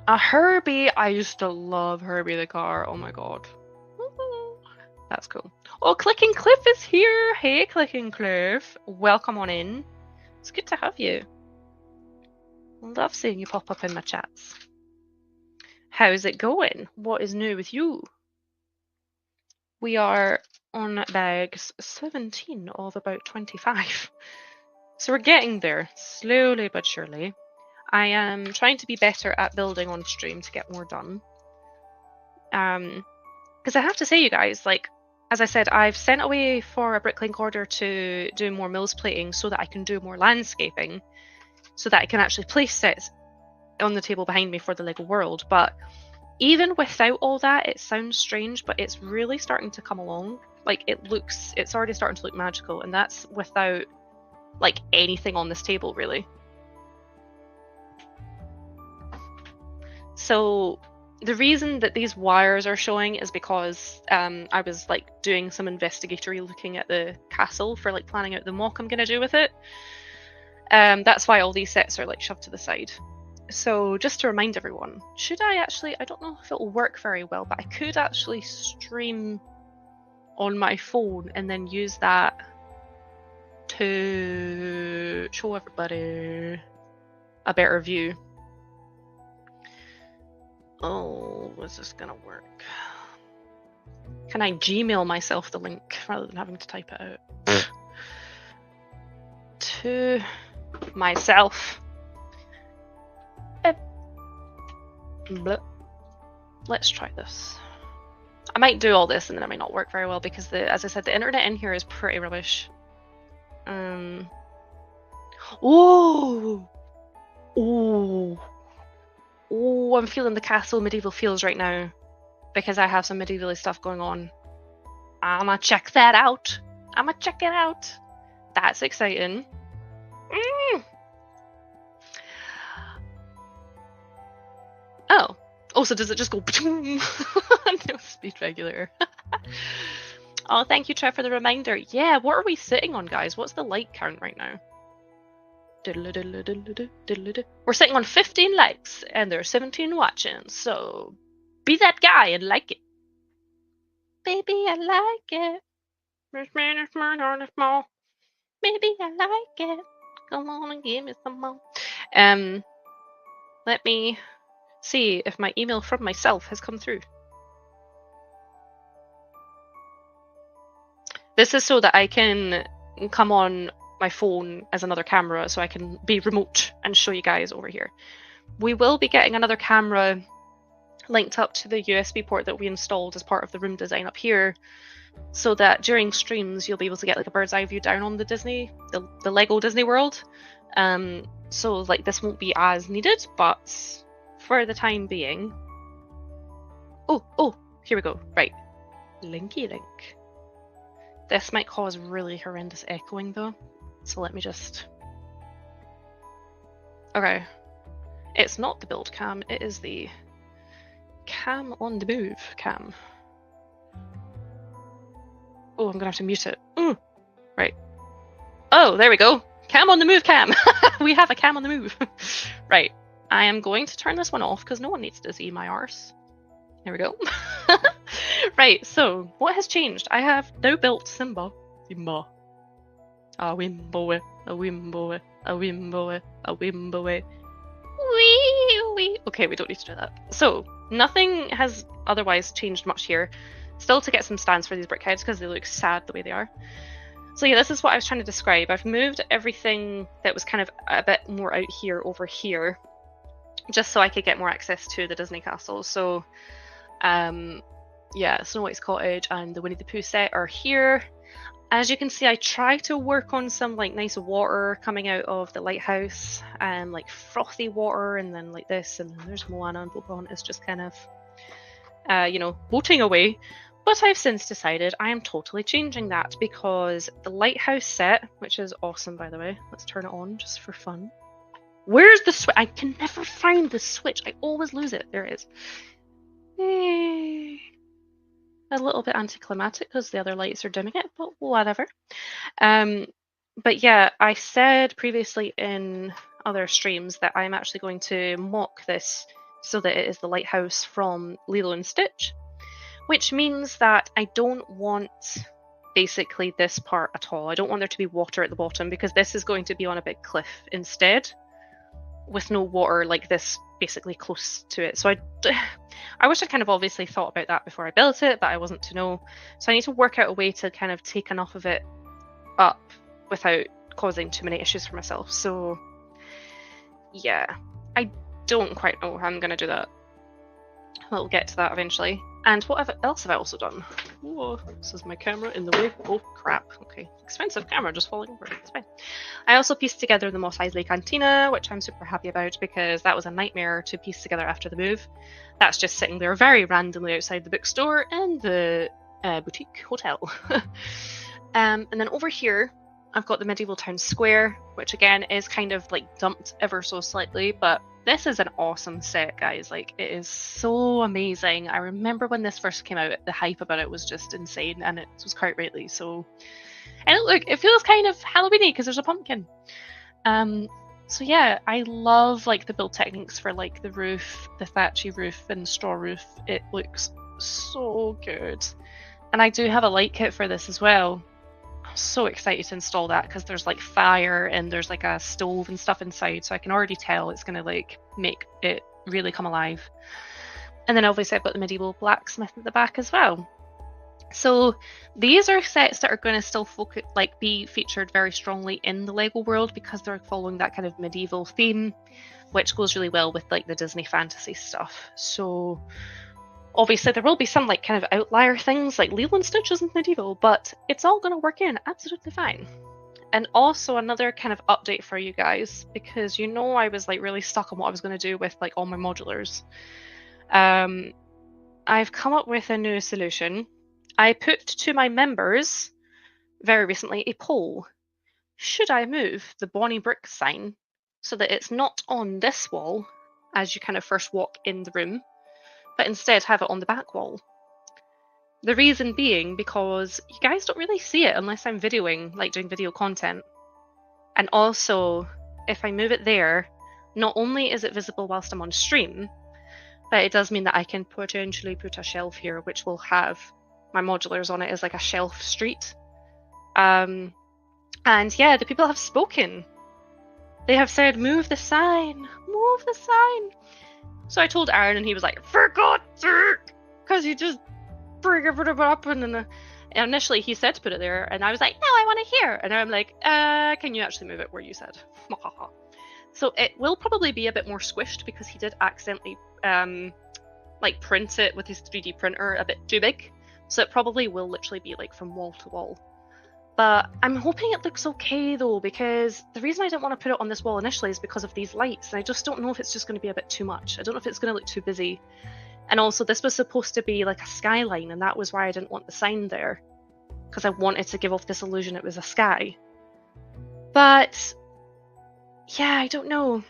A Herbie. I used to love Herbie the car. Oh my god. That's cool. Oh, Clicking Cliff is here. Hey, Clicking Cliff. Welcome on in. It's good to have you. Love seeing you pop up in my chats. How's it going? What is new with you? We are on bags 17 of about 25. So we're getting there, slowly but surely. I am trying to be better at building on stream to get more done. Because I have to say, you guys, like, as I said, I've sent away for a bricklink order to do more mills plating so that I can do more landscaping, so that I can actually place sets on the table behind me for the Lego World. But even without all that, it sounds strange, but it's really starting to come along. Like, it's already starting to look magical, and that's without like anything on this table really. So the reason that these wires are showing is because I was like doing some investigatory looking at the castle for like planning out the mock I'm gonna do with it. That's why all these sets are like shoved to the side. So just to remind everyone, should I actually, I don't know if it will work very well, but I could actually stream on my phone and then use that to show everybody a better view. Oh, is this gonna work? Can I Gmail myself the link rather than having to type it out? To myself. Bleh. Let's try this. I might do all this and then it might not work very well because, as I said, the internet in here is pretty rubbish. Oh! Oh! Oh, I'm feeling the castle medieval feels right now because I have some medieval stuff going on. I'ma check that out. I'ma check it out. That's exciting. Oh. Also, does it just go no speed regulator? Oh, thank you, Trev, for the reminder. Yeah, what are we sitting on, guys? What's the light count right now? We're sitting on 15 likes, and there are 17 watching, so be that guy and like it. Baby, I like it. Baby, I like it. Come on and give me some more. Let me see if my email from myself has come through. This is so that I can come on my phone as another camera, so I can be remote and show you guys over here. We will be getting another camera linked up to the USB port that we installed as part of the room design up here, so that during streams you'll be able to get like a bird's eye view down on the Disney, the Lego Disney World. So like this won't be as needed, but for the time being. Oh, here we go. Right, linky link. This might cause really horrendous echoing though, so let me just. Okay, it's not the build cam, it is the cam on the move cam. Oh, I'm gonna have to mute it. Right. Oh, there we go. Cam on the move cam. We have a cam on the move. Right. I am going to turn this one off because no one needs to see my arse. There we go. Right, so what has changed? I have now built Simba. Simba. A wimbo, a wimbo, a wimbo, a wimbo. Wee. Okay, we don't need to do that. So, nothing has otherwise changed much here. Still to get some stands for these brick heads because they look sad the way they are. So yeah, this is what I was trying to describe. I've moved everything that was kind of a bit more out here over here, just so I could get more access to the Disney castle. So, yeah, Snow White's cottage and the Winnie the Pooh set are here. As you can see, I try to work on some like nice water coming out of the lighthouse, and like frothy water, and then like this, and then there's Moana and Pocahontas just kind of, you know, boating away. But I've since decided I am totally changing that because the lighthouse set, which is awesome by the way, let's turn it on just for fun. Where's the switch? I can never find the switch. I always lose it. There it is. Yay. A little bit anticlimactic because the other lights are dimming it, but whatever. But yeah, I said previously in other streams that I'm actually going to mock this so that it is the lighthouse from Lilo and Stitch, which means that I don't want basically this part at all. I don't want there to be water at the bottom because this is going to be on a big cliff instead, with no water like this basically close to it. So I wish I'd kind of obviously thought about that before I built it, but I wasn't to know. So I need to work out a way to kind of take enough of it up without causing too many issues for myself. So yeah, I don't quite know how I'm going to do that. We'll get to that eventually. And what else have I also done? Whoa, this is my camera in the way. Oh crap, okay. Expensive camera just falling over, it's fine. I also pieced together the Mos Eisley Cantina, which I'm super happy about because that was a nightmare to piece together after the move. That's just sitting there very randomly outside the bookstore and the boutique hotel. And then over here, I've got the medieval town square, which again is kind of like dumped ever so slightly, but this is an awesome set, guys. Like, it is so amazing. I remember when this first came out, the hype about it was just insane, and it was quite rightly so. And look, it feels kind of Halloweeny because there's a pumpkin. So yeah, I love like the build techniques for like the roof, the thatchy roof and straw roof. It looks so good. And I do have a light kit for this as well. I'm so excited to install that because there's like fire and there's like a stove and stuff inside, so I can already tell it's gonna like make it really come alive. And then obviously I've got the medieval blacksmith at the back as well. So these are sets that are going to still focus, like, be featured very strongly in the Lego world because they're following that kind of medieval theme, which goes really well with like the Disney fantasy stuff. So obviously there will be some like kind of outlier things like Lilo and Stitch isn't medieval, but it's all going to work in absolutely fine. And also another kind of update for you guys, because you know I was like really stuck on what I was going to do with like all my modulars. I've come up with a new solution. I put to my members very recently a poll. Should I move the Bonnie Brick sign so that it's not on this wall as you kind of first walk in the room, but instead have it on the back wall? The reason being because you guys don't really see it unless I'm videoing, like doing video content. And also, if I move it there, not only is it visible whilst I'm on stream, but it does mean that I can potentially put a shelf here which will have my modulars on it as like a shelf street. And yeah, the people have spoken. They have said, move the sign, move the sign. So I told Aaron and he was like, for God's sake, because you just bring it up. And initially he said to put it there and I was like, no, I want it here. And I'm like, can you actually move it where you said? So it will probably be a bit more squished because he did accidentally like print it with his 3D printer a bit too big. So it probably will literally be like from wall to wall. But I'm hoping it looks okay though, because the reason I didn't want to put it on this wall initially is because of these lights. And I just don't know if it's just going to be a bit too much. I don't know if it's going to look too busy. And also this was supposed to be like a skyline, and that was why I didn't want the sign there. Because I wanted to give off this illusion it was a sky. But yeah, I don't know.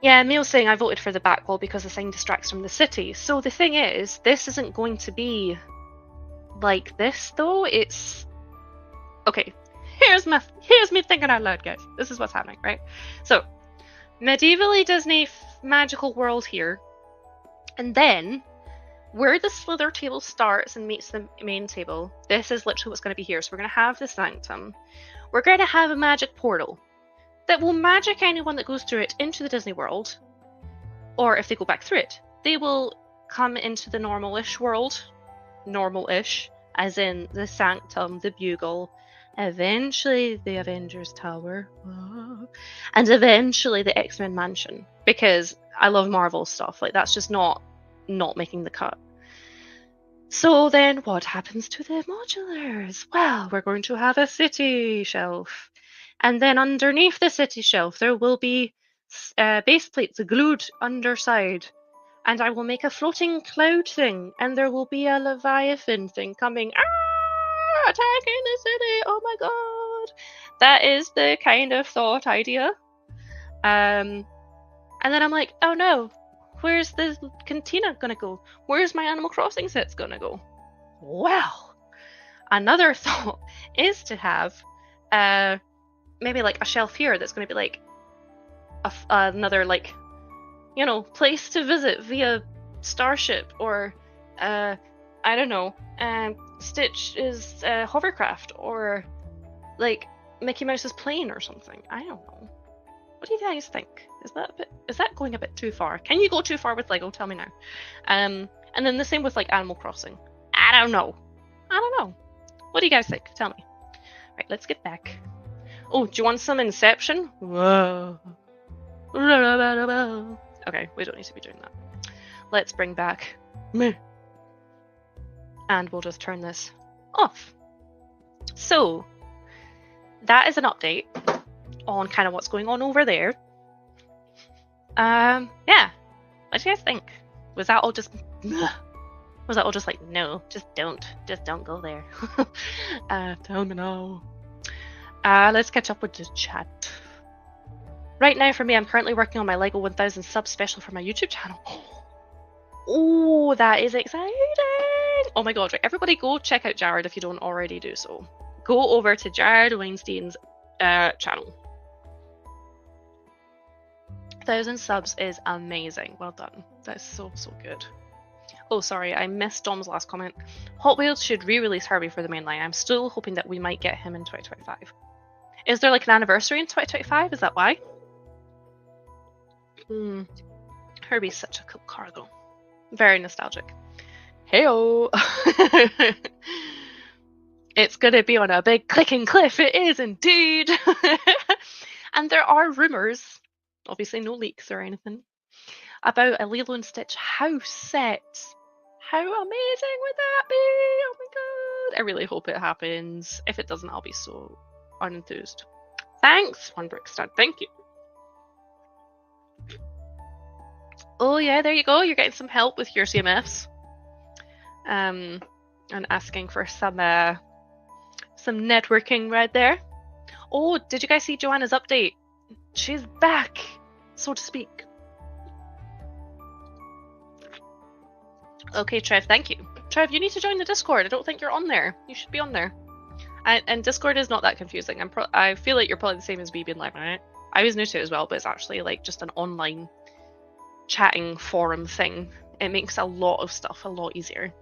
Yeah, Emil's saying I voted for the back wall because the sign distracts from the city. So the thing is, this isn't going to be like this though. It's okay. Here's me thinking out loud, guys. This is what's happening, right? So, medievally Disney magical world here, and then where the Slither table starts and meets the main table, this is literally what's going to be here. So we're going to have the sanctum. We're going to have a magic portal that will magic anyone that goes through it into the Disney world, or if they go back through it, they will come into the normal-ish world, normal-ish, as in the Sanctum, the Bugle, eventually the Avengers Tower, and eventually the X-Men Mansion, because I love Marvel stuff, like that's just not making the cut. So then what happens to the modulars? Well, we're going to have a city shelf. And then underneath the city shelf, there will be base plates glued underside. And I will make a floating cloud thing. And there will be a Leviathan thing coming. Attacking the city. Oh my god. That is the kind of thought idea. And then I'm like, oh no. Where's the cantina gonna go? Where's my Animal Crossing sets gonna go? Well, another thought is to have maybe like a shelf here that's going to be like another like, you know, place to visit via Starship, or I don't know, Stitch is hovercraft, or like Mickey Mouse's plane or something. I don't know. What do you guys think? Is that going a bit too far? Can you go too far with Lego? Tell me now. And then the same with like Animal Crossing. I don't know. What do you guys think? Tell me. Right, let's get back. Oh, do you want some Inception? Whoa. Okay, we don't need to be doing that. Let's bring back me. And we'll just turn this off. So, that is an update on kind of what's going on over there. Yeah. What do you guys think? Was that all just like, no, just don't go there? Tell me now. Let's catch up with the chat. Right now, for me, I'm currently working on my Lego 1000 sub special for my YouTube channel. Oh, that is exciting! Oh my god, right, everybody go check out Jared if you don't already do so. Go over to Jared Weinstein's channel. 1000 subs is amazing. Well done. That's so good. Oh, sorry, I missed Dom's last comment. Hot Wheels should re-release Herbie for the main line. I'm still hoping that we might get him in 2025. Is there like an anniversary in 2025? Is that why? Herbie's such a cool car though. Very nostalgic. Heyo! It's gonna be on a big clicking cliff. It is indeed. And there are rumours, obviously no leaks or anything, about a Lilo and Stitch house set. How amazing would that be? Oh my god! I really hope it happens. If it doesn't, I'll be so unenthused. Thanks, One Brickstand. Thank you. Oh yeah, there you go. You're getting some help with your CMFs. And asking for some networking right there. Oh, did you guys see Joanna's update? She's back, so to speak. Okay, Trev, thank you. Trev, you need to join the Discord. I don't think you're on there. You should be on there. And Discord is not that confusing. I feel like you're probably the same as me being like, right? I was new to it as well, but it's actually like just an online chatting forum thing. It makes a lot of stuff a lot easier.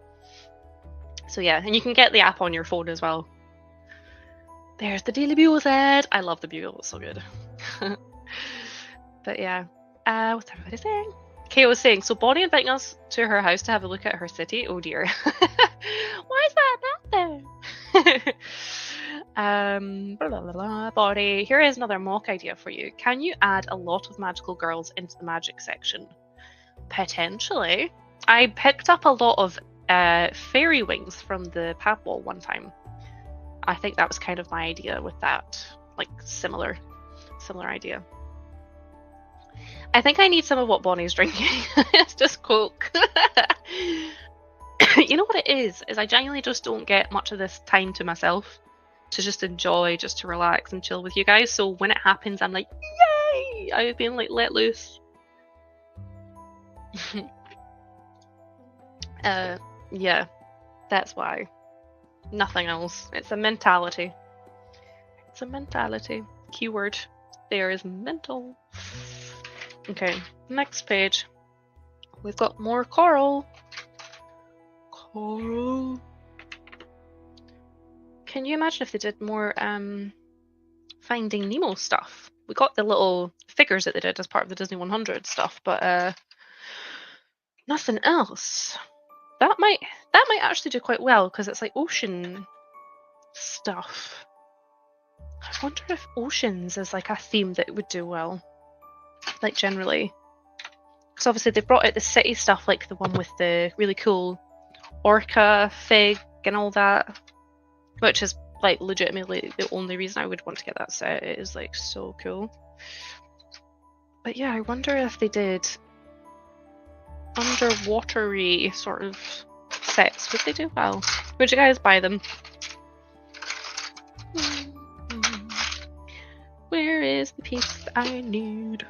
So yeah, and you can get the app on your phone as well. There's the Daily Bugle set. I love the Bugle, it's so good. But yeah, what's everybody saying? Kay was saying, so Bonnie inviting us to her house to have a look at her city? Oh dear. Why is that there? Blah, blah, blah, blah. Bonnie, here is another mock idea for you. Can you add a lot of magical girls into the magic section? Potentially. I picked up a lot of fairy wings from the pad wall one time. I think that was kind of my idea with that, like similar idea. I think I need some of what Bonnie's drinking. It's just Coke. You know what it is I genuinely just don't get much of this time to myself to just enjoy, just to relax and chill with you guys. So when it happens, I'm like, yay! I've been like let loose. Yeah, that's why. Nothing else. It's a mentality. It's a mentality. Keyword there is mental. Okay, next page. We've got more coral. Coral. Can you imagine if they did more Finding Nemo stuff? We got the little figures that they did as part of the Disney 100 stuff, but nothing else. That might actually do quite well because it's like ocean stuff. I wonder if oceans is like a theme that would do well, like generally. Because obviously they brought out the city stuff, like the one with the really cool orca fig and all that, which is like legitimately the only reason I would want to get that set. It is like so cool. But yeah, I wonder if they did underwatery sort of sets. Would they do well? Would you guys buy them? Where is the piece I need?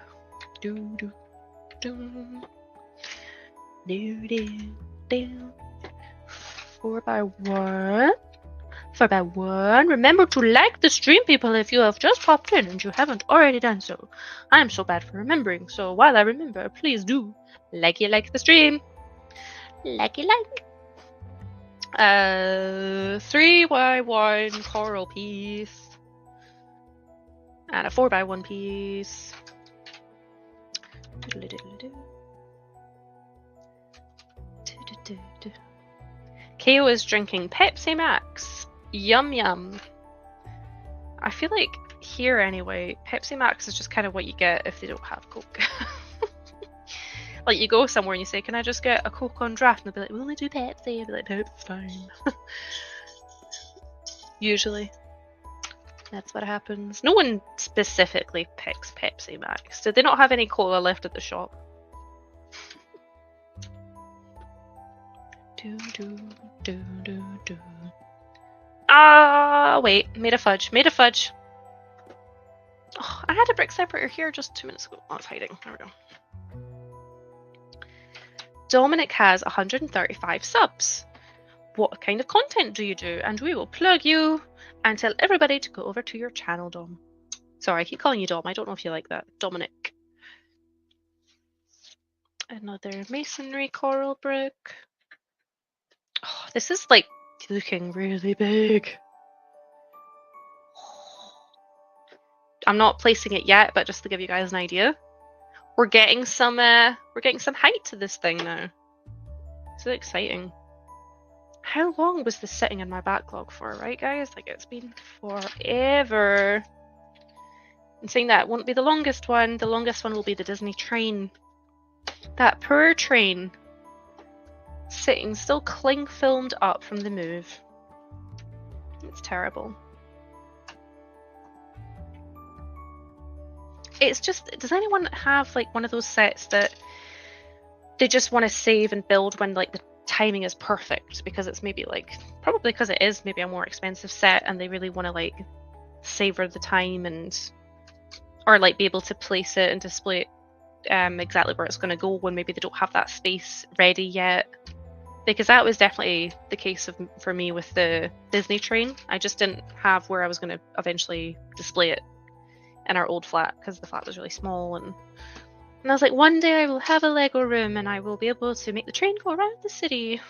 Do do do do do do. 4x1. 4x1. Remember to like the stream, people, if you have just popped in and you haven't already done so. I am so bad for remembering, so while I remember, please do like the stream. Like. 3x1 coral piece. And a 4x1 piece. KO is drinking Pepsi Max. Yum yum. I feel like here anyway, Pepsi Max is just kind of what you get if they don't have Coke. Like you go somewhere and you say, can I just get a Coke on draft? And they'll be like, we'll only do Pepsi. I'll be like, Pepsi's fine. Usually. That's what happens. No one specifically picks Pepsi Max. Did they not have any cola left at the shop? Ah, wait. Made a fudge. Oh, I had a brick separator here just 2 minutes ago. Oh, it's hiding. There we go. Dominic has 135 subs. What kind of content do you do? And we will plug you and tell everybody to go over to your channel, Dom. Sorry, I keep calling you Dom. I don't know if you like that. Dominic. Another masonry coral brick. Oh, this is like looking really big. I'm not placing it yet, but just to give you guys an idea, we're getting some height to this thing now. So exciting. How long was this sitting in my backlog for, right, guys? Like, it's been forever. And saying that won't be the longest one. The longest one will be the Disney train. That poor train. Sitting still cling filmed up from the move. It's terrible. It's just, does anyone have like one of those sets that they just want to save and build when like the timing is perfect, because it's maybe like, probably because it is maybe a more expensive set and they really want to like savor the time and, or like be able to place it and display it exactly where it's going to go when maybe they don't have that space ready yet. Because that was definitely the case for me with the Disney train. I just didn't have where I was going to eventually display it in our old flat, because the flat was really small, and I was like, one day I will have a Lego room and I will be able to make the train go around the city.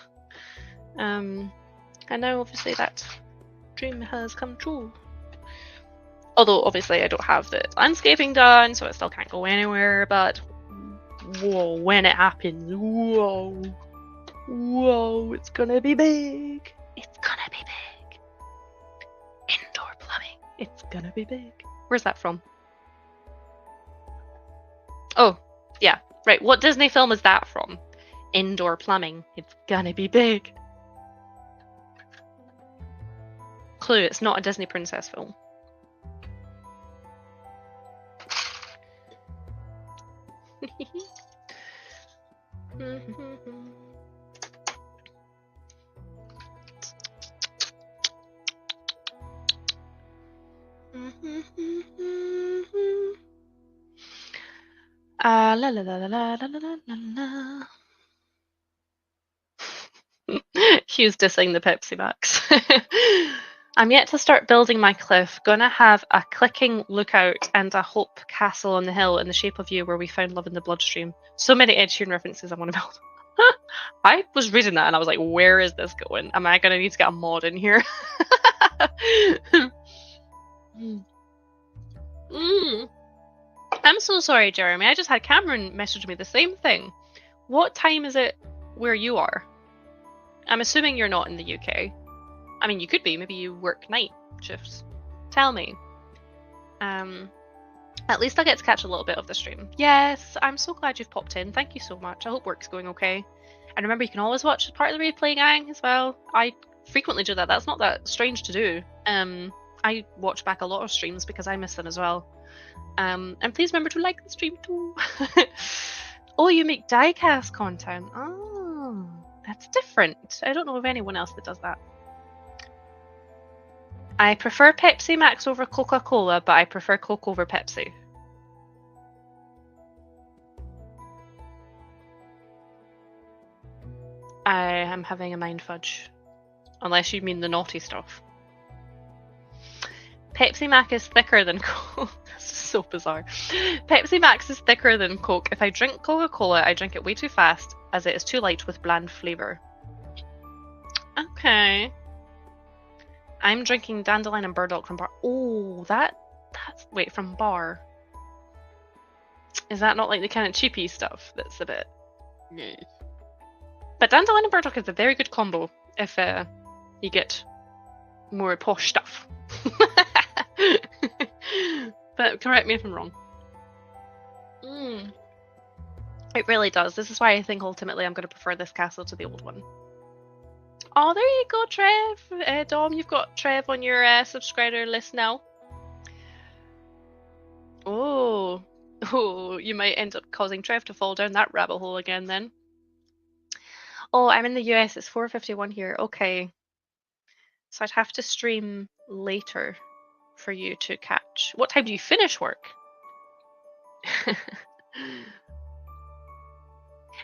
And now obviously that dream has come true. Although obviously I don't have the landscaping done, so it still can't go anywhere, but whoa, when it happens, whoa, it's gonna be big. It's gonna be big. Indoor plumbing. It's gonna be big. Where's that from? Oh, yeah, right. What Disney film is that from? Indoor plumbing. It's gonna be big. Clue, it's not a Disney princess film. La la la la la la la la la. Hugh's dissing the Pepsi Max. I'm yet to start building my cliff. Gonna have a clicking lookout and a hope castle on the hill in the shape of you where we found love in the bloodstream. So many Ed Sheeran references I want to build. I was reading that and I was like, where is this going? Am I gonna need to get a mod in here? I'm so sorry, Jeremy. I just had Cameron message me the same thing. What time is it where you are? I'm assuming you're not in the UK. I mean, you could be. Maybe you work night shifts. Tell me. At least I'll get to catch a little bit of the stream. Yes, I'm so glad you've popped in. Thank you so much. I hope work's going okay. And remember, you can always watch part of the replay, gang, as well. I frequently do that. That's not that strange to do. I watch back a lot of streams because I miss them as well. And please remember to like the stream too. Oh, you make diecast content. Oh, that's different. I don't know of anyone else that does that. I prefer Pepsi Max over Coca-Cola, but I prefer Coke over Pepsi. I am having a mind fudge. Unless you mean the naughty stuff. Pepsi Max is thicker than Coke. This is so bizarre. Pepsi Max is thicker than Coke. If I drink Coca-Cola, I drink it way too fast, as it is too light with bland flavour. Okay. I'm drinking Dandelion and Burdock from Bar. Oh, that's... Wait, from Bar. Is that not like the kind of cheapy stuff that's a bit... No. But Dandelion and Burdock is a very good combo if you get more posh stuff. But correct me if I'm wrong. It really does. This is why I think ultimately I'm going to prefer this castle to the old one. Oh, there you go, Trev. Dom, you've got Trev on your subscriber list now. Oh, you might end up causing Trev to fall down that rabbit hole again then. Oh, I'm in the US. It's 4:51 here. Okay. So I'd have to stream later for you to catch. What time do you finish work?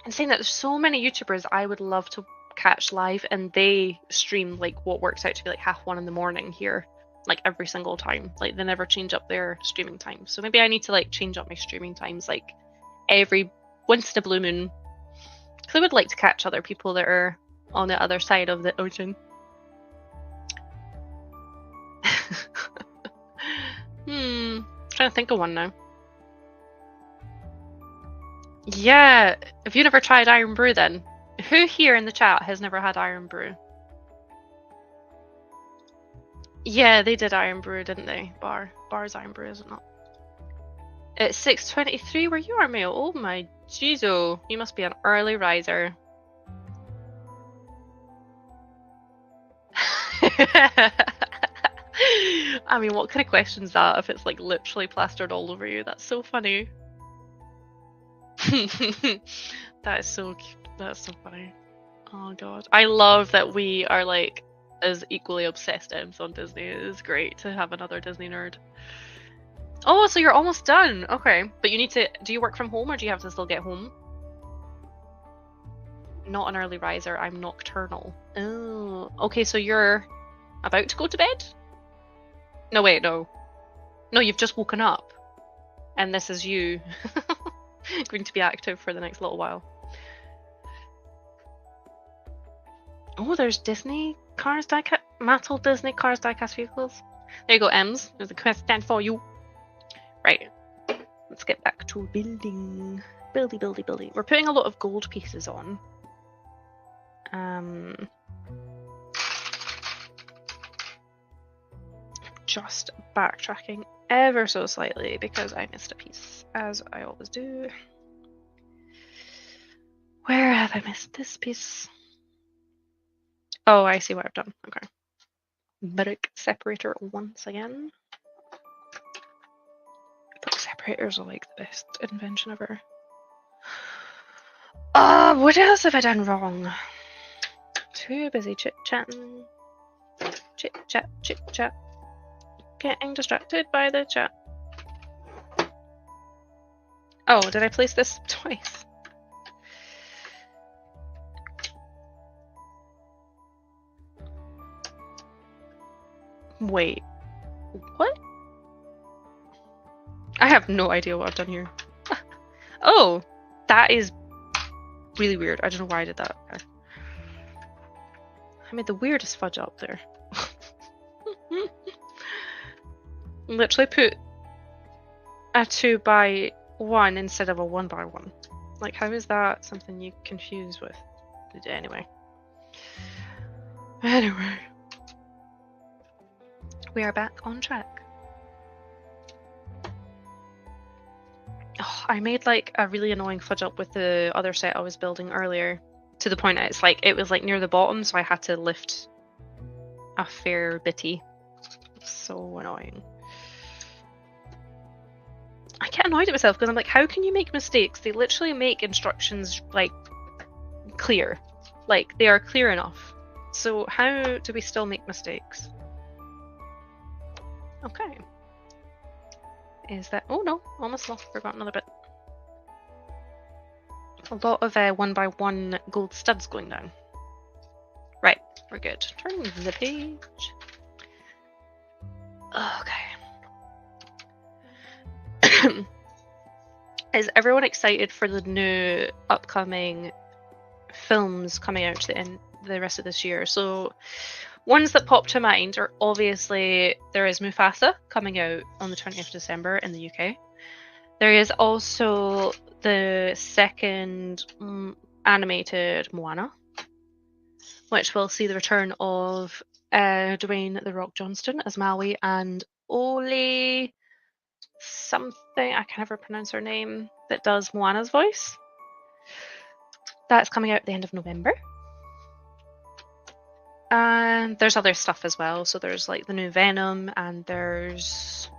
And saying that, there's so many YouTubers I would love to catch live, and they stream like what works out to be like 1:30 in the morning here, like every single time. Like they never change up their streaming times. So maybe I need to like change up my streaming times like every once in a blue moon. Because I would like to catch other people that are on the other side of the ocean. Trying to think of one now. Yeah, have you never tried Iron Brew then? Who here in the chat has never had Iron Brew? Yeah, they did Iron Brew, didn't they? Bar's Iron Brew, is it not? It's 6:23 where you are, Mayo. Oh my jeezo, you must be an early riser. I mean, what kind of question is that if it's like literally plastered all over you? That's so funny. That is so cute. That's so funny. Oh god. I love that we are like as equally obsessed Ems on Disney. It is great to have another Disney nerd. Oh, so you're almost done. Okay. But you need to, do you work from home or do you have to still get home? Not an early riser, I'm nocturnal. Oh, okay, so you're about to go to bed? No, wait, no. No, you've just woken up. And this is you going to be active for the next little while. Oh, there's Disney cars diecast, Mattel Disney cars diecast vehicles. There you go, Ems. There's a question for you. Right. Let's get back to building. Building. We're putting a lot of gold pieces on. Just backtracking ever so slightly because I missed a piece, as I always do. Where have I missed this piece? Oh, I see what I've done. Okay. Brick separator once again. Brick separators are like the best invention ever. What else have I done wrong? Too busy chit-chatting. Chit-chat. Getting distracted by the chat. Oh, did I place this twice? Wait. What? I have no idea what I've done here. Oh, that is really weird. I don't know why I did that. Okay. I made the weirdest fudge up there. Literally put a 2x1 instead of a 1x1. Like, how is that something you confuse with? Anyway. We are back on track. Oh, I made like a really annoying fudge up with the other set I was building earlier, to the point that it's like it was like near the bottom, so I had to lift a fair bitty. So annoying. I get annoyed at myself because I'm like, how can you make mistakes? They literally make instructions like clear, like they are clear enough. So how do we still make mistakes? Okay. Is that, oh no, almost lost, forgot another bit. A lot of 1x1 gold studs going down. Right, we're good. Turn the page. Okay. Is everyone excited for the new upcoming films coming out to the rest of this year? So ones that pop to mind are obviously, there is Mufasa coming out on the 20th of December in the UK. There is also the second animated Moana, which will see the return of Dwayne "The Rock" Johnston as Maui and Ole something, I can never pronounce her name, that does Moana's voice. That's coming out at the end of November. And there's other stuff as well. So there's like the new Venom, and there's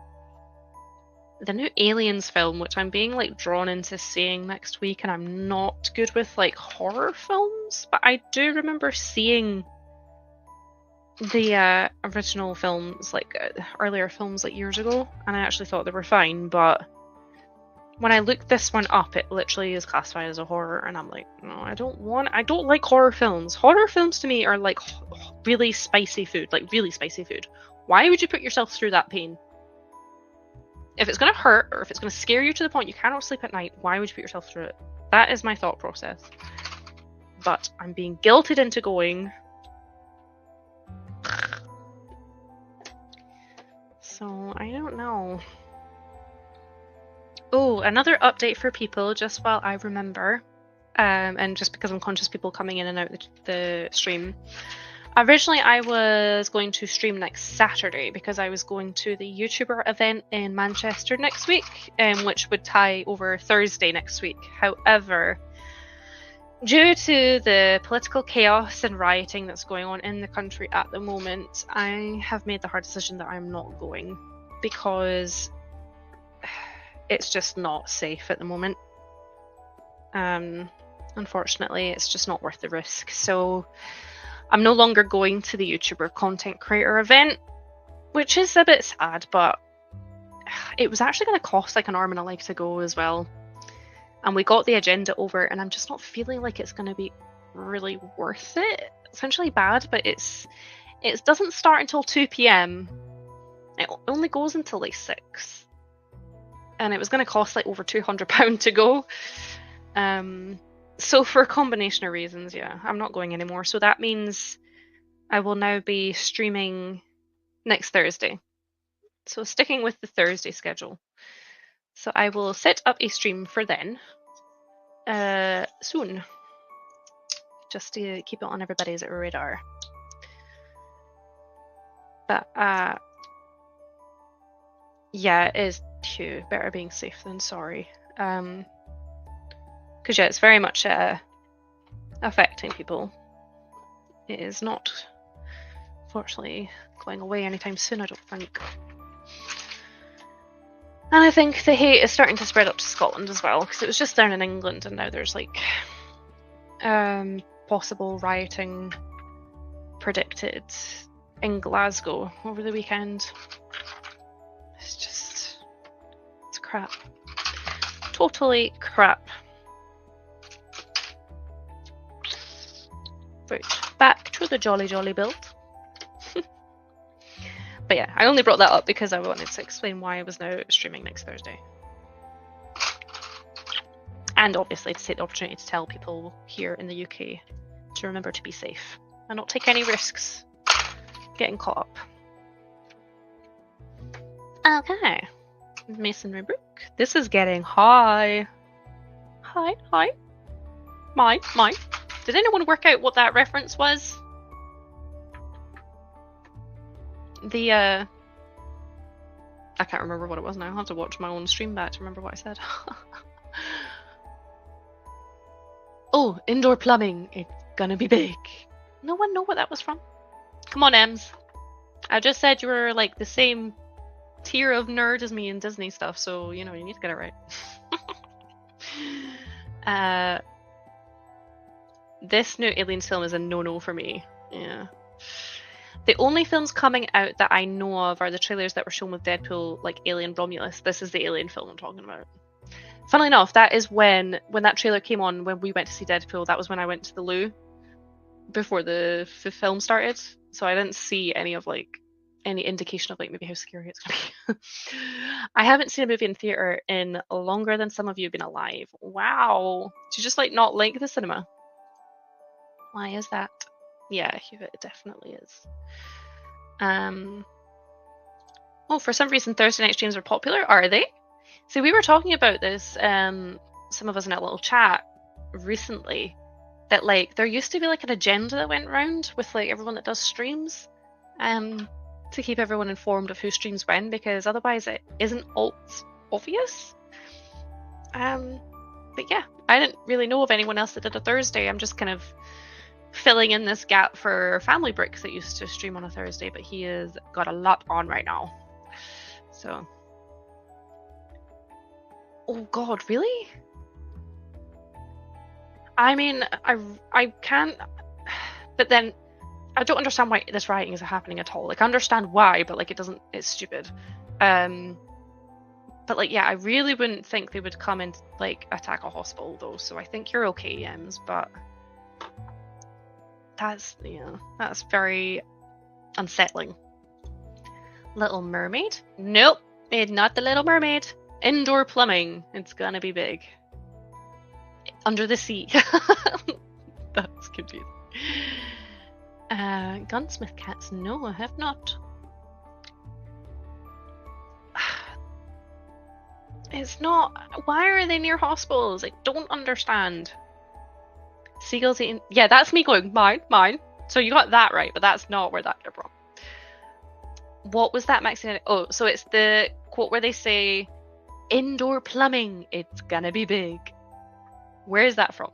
the new Aliens film, which I'm being like drawn into seeing next week, and I'm not good with like horror films, but I do remember seeing the original films, like earlier films, like years ago, and I actually thought they were fine. But when I looked this one up, it literally is classified as a horror, and I'm like, no, I don't like horror films. Horror films to me are like really spicy food, like really spicy food. Why would you put yourself through that pain? If it's gonna hurt, or if it's gonna scare you to the point you cannot sleep at night, why would you put yourself through it? That is my thought process. But I'm being guilted into going. So, I don't know. Oh, another update for people, just while I remember, and just because I'm conscious people coming in and out the stream. Originally, I was going to stream next Saturday because I was going to the YouTuber event in Manchester next week, which would tie over Thursday next week. However, due to the political chaos and rioting that's going on in the country at the moment, I have made the hard decision that I'm not going because it's just not safe at the moment. Unfortunately, it's just not worth the risk. So I'm no longer going to the YouTuber content creator event, which is a bit sad, but it was actually going to cost like an arm and a leg to go as well. And we got the agenda over, and I'm just not feeling like it's going to be really worth it. Essentially bad, but it doesn't start until 2 p.m. It only goes until like 6. And it was going to cost like over £200 to go. So for a combination of reasons, yeah, I'm not going anymore. So that means I will now be streaming next Thursday. So sticking with the Thursday schedule. So I will set up a stream for then soon. Just to keep it on everybody's radar. But yeah, it is too. Better being safe than sorry. Because yeah, it's very much affecting people. It is not, fortunately, going away anytime soon, I don't think. And I think the hate is starting to spread up to Scotland as well, because it was just down in England, and now there's like possible rioting predicted in Glasgow over the weekend. It's crap. Totally crap. Right, back to the jolly build. But yeah, I only brought that up because I wanted to explain why I was now streaming next Thursday. And obviously to take the opportunity to tell people here in the UK to remember to be safe and not take any risks getting caught up. Okay. Masonry Brook. This is getting high. Hi. My. Did anyone work out what that reference was? I can't remember what it was now. I'll have to watch my own stream back to remember what I said. Oh, indoor plumbing. It's gonna be big. No one know what that was from? Come on, Ems. I just said you were like the same tier of nerd as me in Disney stuff, so you know you need to get it right. This new Aliens film is a no-no for me. Yeah. The only films coming out that I know of are the trailers that were shown with Deadpool, like Alien Romulus. This is the Alien film I'm talking about. Funnily enough, that is when that trailer came on, when we went to see Deadpool, that was when I went to the loo before the film started. So I didn't see any indication of like maybe how scary it's gonna be. I haven't seen a movie in theater in longer than some of you have been alive. Wow. Do you just like not like the cinema? Why is that? Yeah, it definitely is. Oh, for some reason Thursday night streams are popular. Are they? See, we were talking about this, some of us in a little chat recently, that like there used to be like an agenda that went around with like everyone that does streams, to keep everyone informed of who streams when, because otherwise it isn't obvious. But yeah, I didn't really know of anyone else that did a Thursday. I'm just kind of filling in this gap for Family Bricks that used to stream on a Thursday, but he has got a lot on right now. So, oh god, really? I mean, I can't, but then I don't understand why this rioting is happening at all. Like, I understand why, but like, it's stupid. But like, yeah, I really wouldn't think they would come and like attack a hospital though. So I think you're okay, Ems. But that's very unsettling. Little Mermaid? Nope, it's not the Little Mermaid. Indoor plumbing. It's gonna be big. Under the sea. That's confusing. Gunsmith cats? No, I have not. It's not. Why are they near hospitals? I don't understand. Seagulls eating. Yeah, that's me going, mine. So you got that right, but that's not where that came from. What was that, Maxine? Oh, so it's the quote where they say, indoor plumbing, it's gonna be big. Where is that from?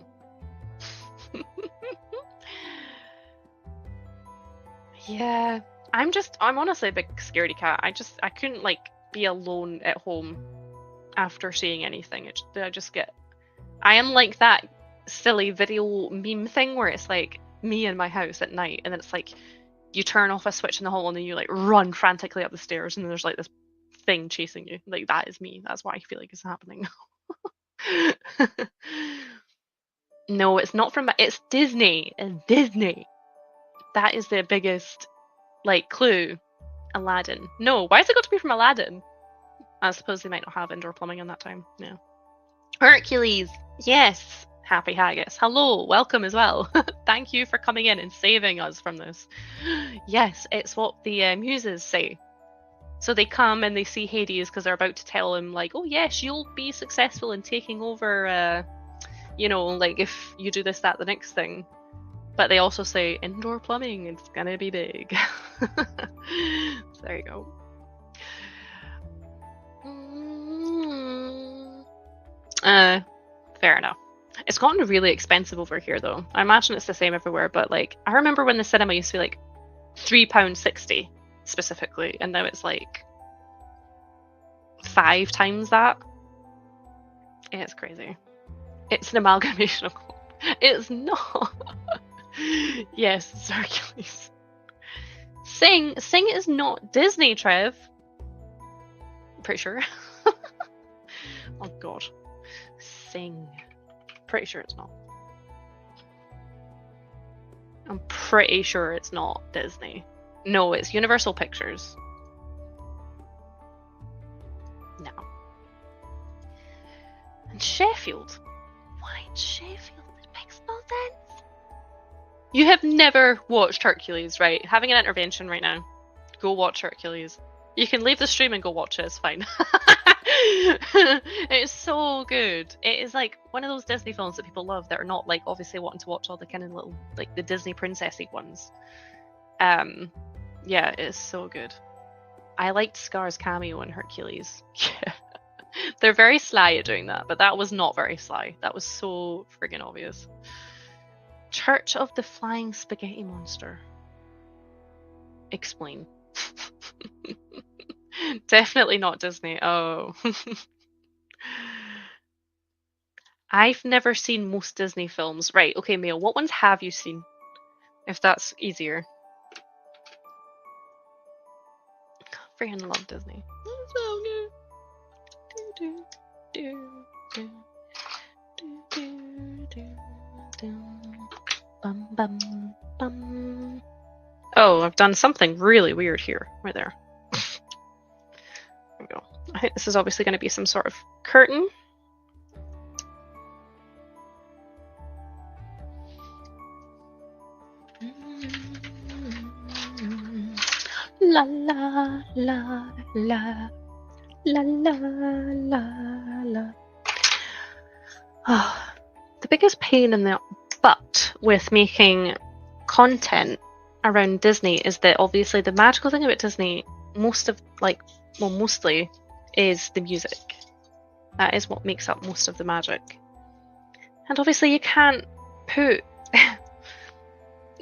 Yeah, I'm honestly a big scaredy cat. I couldn't like be alone at home after seeing anything. I am like that silly video meme thing where it's like me in my house at night, and then it's like you turn off a switch in the hall and then you like run frantically up the stairs and there's like this thing chasing you. Like, that is me. That's what I feel like is happening. No, it's not from. It's Disney. It's Disney. That is the biggest like clue. Aladdin. No, why has it got to be from Aladdin? I suppose they might not have indoor plumbing in that time. Yeah. Hercules. Yes. Happy Haggis. Hello. Welcome as well. Thank you for coming in and saving us from this. Yes, it's what the muses say. So they come and they see Hades because they're about to tell him, like, oh yes, you'll be successful in taking over, like if you do this, that, the next thing. But they also say, indoor plumbing, it's gonna be big. So there you go. Fair enough. It's gotten really expensive over here though. I imagine it's the same everywhere, but like, I remember when the cinema used to be like £3.60 specifically, and now it's like 5 times that. It's crazy. It's an amalgamation of. It's not. Yes, it's Hercules. Sing is not Disney, Trev. I'm pretty sure. Oh god. Sing. Pretty sure it's not. I'm pretty sure it's not Disney. No, it's Universal Pictures. No. And Sheffield. Why Sheffield? It makes no sense. You have never watched Hercules, right? Having an intervention right now. Go watch Hercules. You can leave the stream and go watch it, it's fine. It's so good. It is like one of those Disney films that people love that are not like obviously wanting to watch all the kind of little like the Disney princessy ones. Yeah, it is so good. I liked Scar's cameo in Hercules. Yeah. They're very sly at doing that, but that was not very sly. That was so friggin' obvious. Church of the Flying Spaghetti Monster. Explain. Definitely not Disney. Oh. I've never seen most Disney films. Right, okay, Mail, what ones have you seen? If that's easier. Freaking love Disney. It's so good. Bum, bum, bum. Oh, I've done something really weird here. Right there. There we go. I think this is obviously going to be some sort of curtain. La la la la la la la. Oh, the biggest pain in the butt with making content around Disney is that obviously the magical thing about Disney, mostly, is the music. That is what makes up most of the magic. And obviously you can't put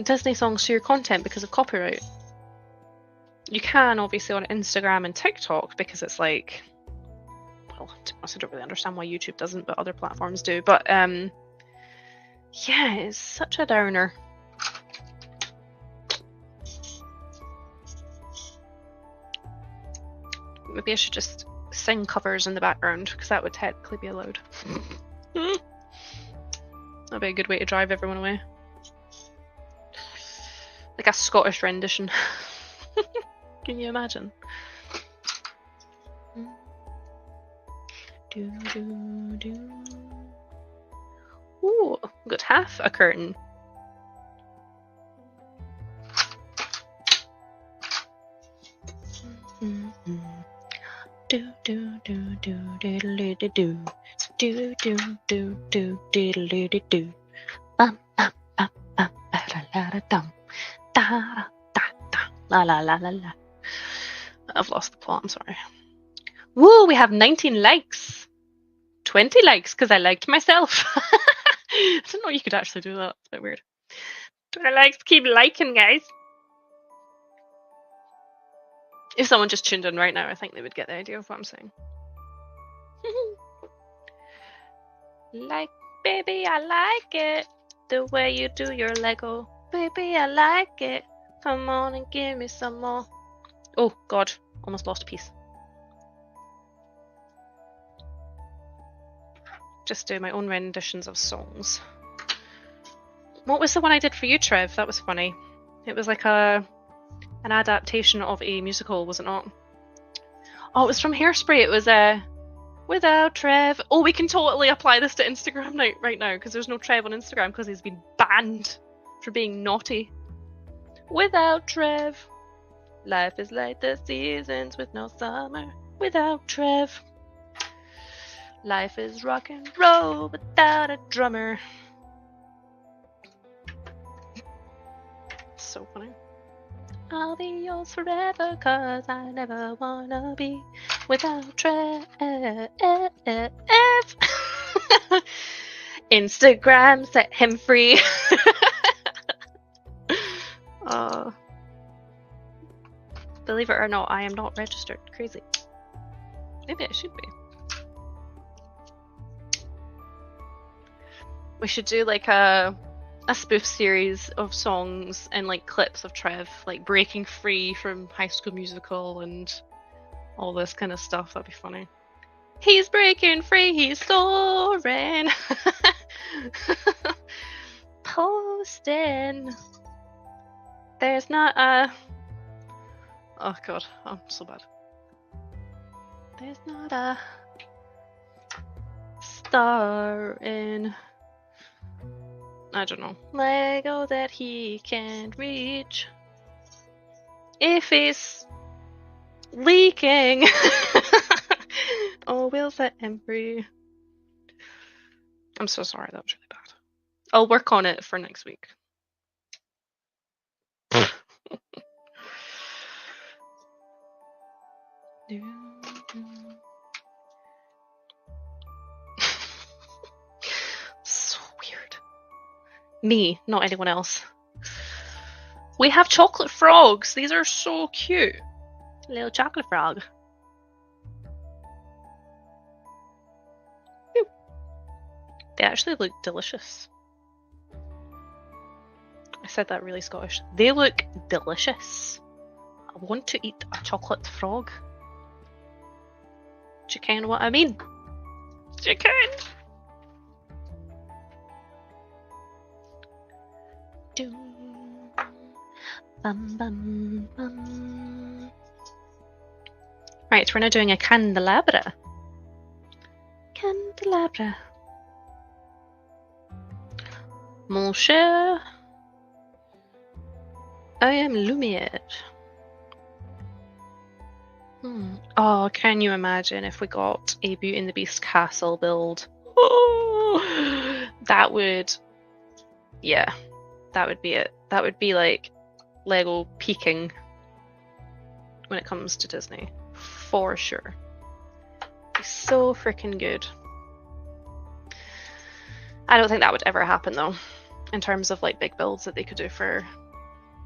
Disney songs to your content because of copyright. You can obviously on Instagram and TikTok because it's like, well, to be honest, I don't really understand why YouTube doesn't, but other platforms do. But yeah, it's such a downer. Maybe I should just sing covers in the background, because that would technically be allowed. That'd be a good way to drive everyone away. Like a Scottish rendition. Can you imagine? Do, do, do. Ooh, got half a curtain. Do do do do diddly do do do do do do diddly do do bum bum bum bum ba la la da dum da da da la la la la la. I've lost the plot. I'm sorry. Woo! We have 19 likes. 20 likes because I liked myself. I didn't know you could actually do that. It's a bit weird. 20 likes. Keep liking, guys. If someone just tuned in right now, I think they would get the idea of what I'm saying. Like, baby, I like it. The way you do your Lego. Baby, I like it. Come on and give me some more. Oh, God. Almost lost a piece. Just do my own renditions of songs. What was the one I did for you, Trev? That was funny. It was like an adaptation of a musical, was it not? Oh, it was from Hairspray. It was Without Trev. Oh, we can totally apply this to Instagram right now, because there's no Trev on Instagram because he's been banned for being naughty. Without Trev. Life is like the seasons with no summer. Without Trev. Life is rock and roll without a drummer. So funny. I'll be yours forever, cause I never wanna be without Trev. Instagram, set him free. Believe it or not, I am not registered. Crazy. Maybe I should be. We should do like a spoof series of songs and like clips of Trev like breaking free from High School Musical and all this kind of stuff. That'd be funny. He's breaking free, he's soaring. Posting. There's not a... Oh god, I'm so bad. There's not a star in... I don't know. Lego that he can't reach. If he's leaking. Oh, we'll set him free. I'm so sorry, that was really bad. I'll work on it for next week. So weird. Me, not anyone else. We have chocolate frogs. These are so cute. Little chocolate frog. Ooh. They actually look delicious. I said that really Scottish. They look delicious. I want to eat a chocolate frog. Do you ken what I mean? Do you ken? Bum, bum, bum. Right, we're now doing a candelabra. Candelabra. Mon cher, I am Lumiere. Oh, can you imagine if we got a Beauty and the Beast castle build? Oh, that would... Yeah, that would be it. That would be like Lego peaking when it comes to Disney. For sure. Be so freaking good. I don't think that would ever happen though, in terms of like big builds that they could do for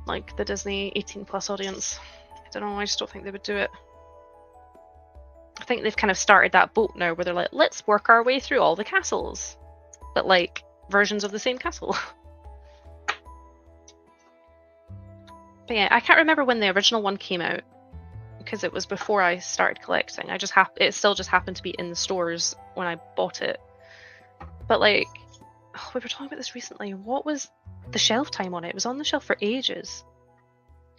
like the Disney 18+ audience. I don't know, I just don't think they would do it. I think they've kind of started that boat now where they're like, let's work our way through all the castles, but like versions of the same castle. But yeah, I can't remember when the original one came out, because it was before I started collecting. It still just happened to be in the stores when I bought it. But like, we were talking about this recently. What was the shelf time on it? It was on the shelf for ages.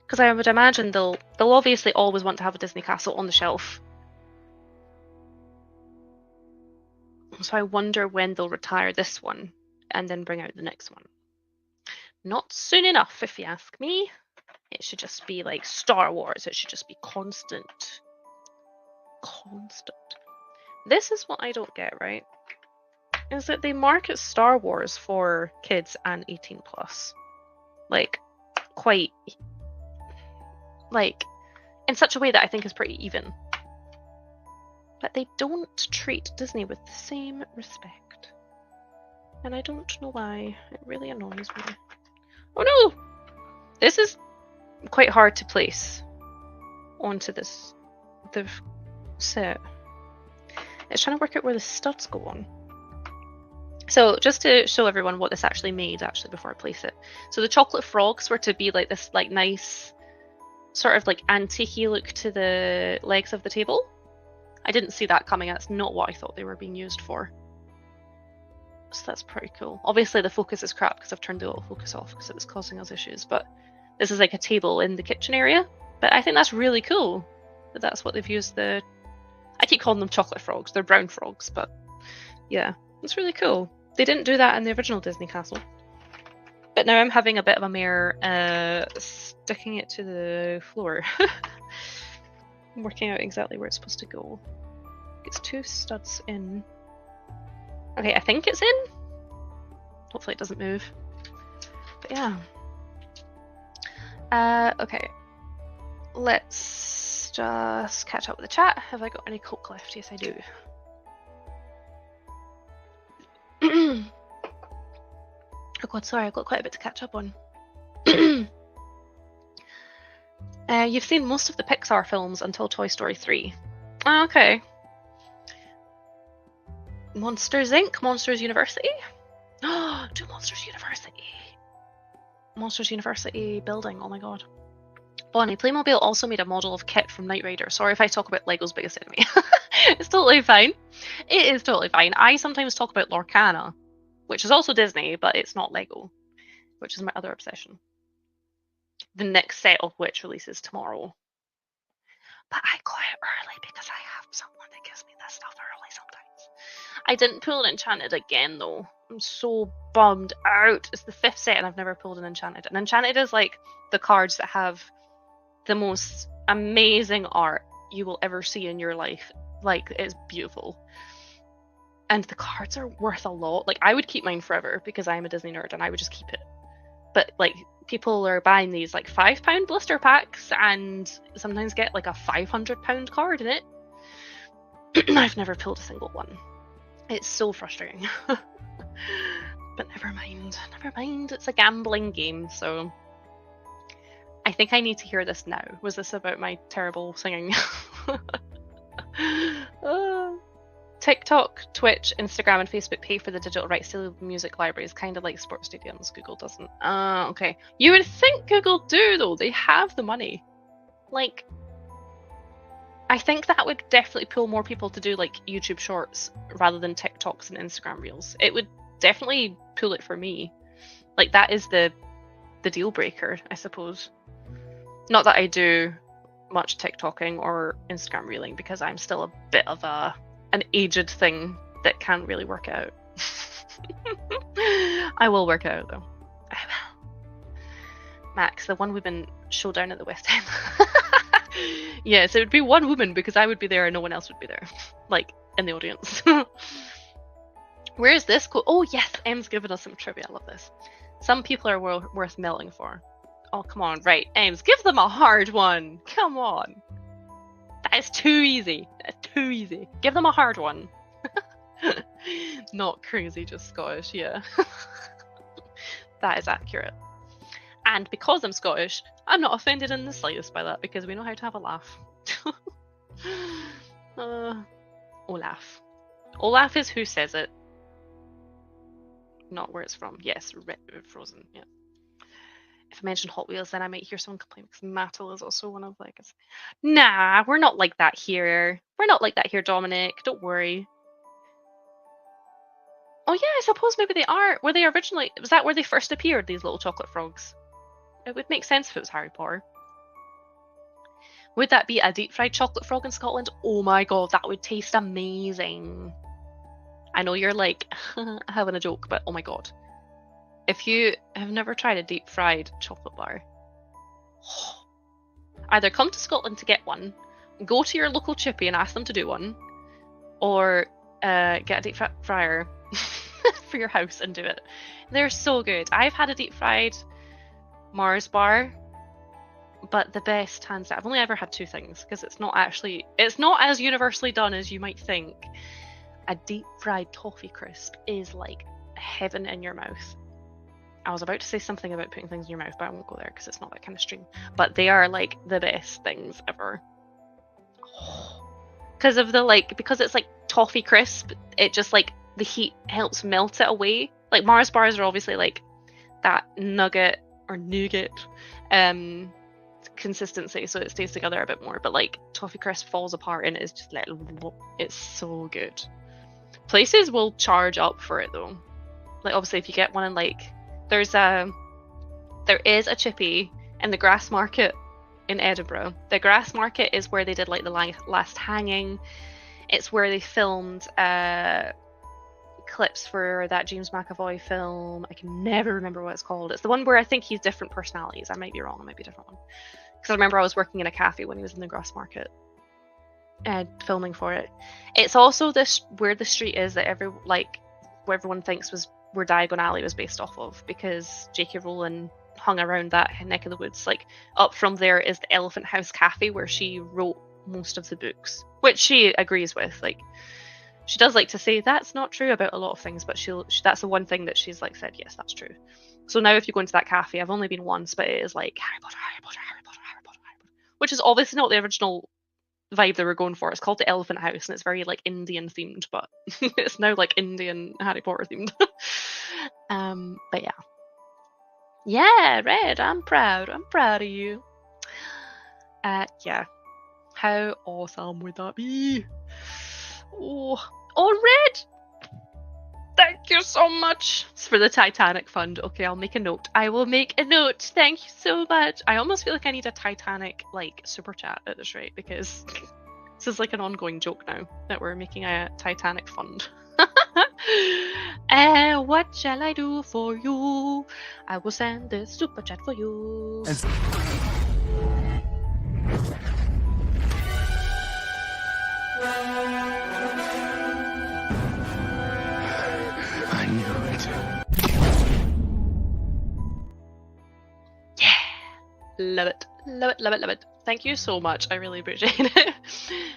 Because I would imagine they'll obviously always want to have a Disney castle on the shelf. So I wonder when they'll retire this one and then bring out the next one. Not soon enough, if you ask me. It should just be like Star Wars. It should just be constant. Constant. This is what I don't get, right? Is that they market Star Wars for kids and 18 plus. Like, quite... like, in such a way that I think is pretty even. But they don't treat Disney with the same respect. And I don't know why. It really annoys me. Oh no! This is quite hard to place onto the set. It's trying to work out where the studs go on. So just to show everyone what this actually made before I place it. So the chocolate frogs were to be like this like nice sort of like antique-y look to the legs of the table. I didn't see that coming. That's not what I thought they were being used for. So that's pretty cool. Obviously the focus is crap because I've turned the autofocus off because it was causing us issues, but this is like a table in the kitchen area. But I think that's really cool that that's what they've used the... I keep calling them chocolate frogs. They're brown frogs, but yeah, it's really cool. They didn't do that in the original Disney castle. But now I'm having a bit of a mare sticking it to the floor. I'm working out exactly where it's supposed to go. It's 2 studs in. Okay, I think it's in. Hopefully it doesn't move. But yeah. Okay. Let's just catch up with the chat. Have I got any Coke left? Yes, I do. Oh god, sorry, I've got quite a bit to catch up on. You've seen most of the Pixar films until Toy Story 3. Oh, okay. Monsters Inc. Monsters University? Oh, to Monsters University. Monsters University building, oh my god. Bonnie, Playmobil also made a model of Kit from Knight Rider. Sorry if I talk about Lego's biggest enemy. It's totally fine. It is totally fine. I sometimes talk about Lorcana, which is also Disney, but it's not Lego, which is my other obsession. The next set of which releases tomorrow. But I got it early because I have someone that gives me this stuff early sometimes. I didn't pull an Enchanted again though. I'm so bummed out. It's the 5th set and I've never pulled an Enchanted. And Enchanted is like the cards that have the most amazing art you will ever see in your life. Like, it's beautiful. And the cards are worth a lot. Like, I would keep mine forever because I'm a Disney nerd and I would just keep it. But like, people are buying these like £5 blister packs and sometimes get like a £500 card in it. I've never pulled a single one. It's so frustrating. But never mind. Never mind. It's a gambling game, so I think I need to hear this now. Was this about my terrible singing? TikTok, Twitch, Instagram, and Facebook pay for the digital rights to music libraries, kind of like sports stadiums. Google doesn't. Okay. You would think Google do, though. They have the money. Like, I think that would definitely pull more people to do like YouTube Shorts rather than TikToks and Instagram Reels. It would definitely pull it for me. Like, that is the deal breaker, I suppose. Not that I do much TikToking or Instagram reeling because I'm still a bit of an aged thing that can't really work out. I will work out though. I will. Max, the one woman showdown at the West End. Yes, it would be one woman because I would be there and no one else would be there. Like, in the audience. Where is this quote? Oh yes, Em's given us some trivia. I love this. Some people are worth milling for. Oh, come on, right. Ems, give them a hard one. Come on. That is too easy. That's too easy. Give them a hard one. Not crazy, just Scottish, yeah. That is accurate. And because I'm Scottish, I'm not offended in the slightest by that because we know how to have a laugh. Olaf. Olaf is who says it. Not where it's from. Yes, Frozen, yeah. If I mention Hot Wheels, then I might hear someone complain because Mattel is also one of like. Nah, we're not like that here. We're not like that here, Dominic. Don't worry. Oh yeah, I suppose maybe they are. Were they originally? Was that where they first appeared? These little chocolate frogs. It would make sense if it was Harry Potter. Would that be a deep fried chocolate frog in Scotland? Oh my god, that would taste amazing. I know you're like having a joke, but oh my god. If you have never tried a deep fried chocolate bar, either come to Scotland to get one, go to your local chippy and ask them to do one, or get a deep fryer for your house and do it. They're so good. I've had a deep fried Mars bar, but the best hands down. I've only ever had two things because it's not as universally done as you might think. A deep fried toffee crisp is like heaven in your mouth. I was about to say something about putting things in your mouth, but I won't go there because it's not that kind of stream. But they are like the best things ever. Because of because it's like toffee crisp, it just like the heat helps melt it away. Like Mars bars are obviously like that nugget or nougat consistency, so it stays together a bit more. But like toffee crisp falls apart and it's just like, it's so good. Places will charge up for it though. Like obviously if you get one in like there is a chippy in the Grass Market in Edinburgh. The Grass Market is where they did like the last hanging. It's where they filmed clips for that James McAvoy film. I can never remember what it's called. It's the one where I think he's different personalities. I might be wrong. It might be a different one. Because I remember I was working in a cafe when he was in the Grass Market filming for it. It's also where the street is that where everyone thinks was where Diagon Alley was based off of, because J.K. Rowling hung around that neck of the woods. Like up from there is the Elephant House Cafe where she wrote most of the books, which she agrees with. Like she does like to say that's not true about a lot of things, but that's the one thing that she's like said, yes, that's true. So now if you go into that cafe, I've only been once, but it is like Harry Potter, Harry Potter, Harry Potter, Harry Potter, Harry Potter, which is obviously not the original vibe they were going for. It's called the Elephant House and it's very like Indian themed, but it's now like Indian Harry Potter themed. But yeah, Red, I'm proud of you. Yeah, how awesome would that be? Oh, Red, thank you so much. It's for the Titanic fund. Okay, I'll make a note. I will make a note. Thank you so much. I almost feel like I need a Titanic like super chat at this rate, because this is like an ongoing joke now that we're making a Titanic fund. What shall I do for you? I will send this super chat for you. I knew it. Yeah, love it, love it, love it, love it. Thank you so much. I really appreciate it.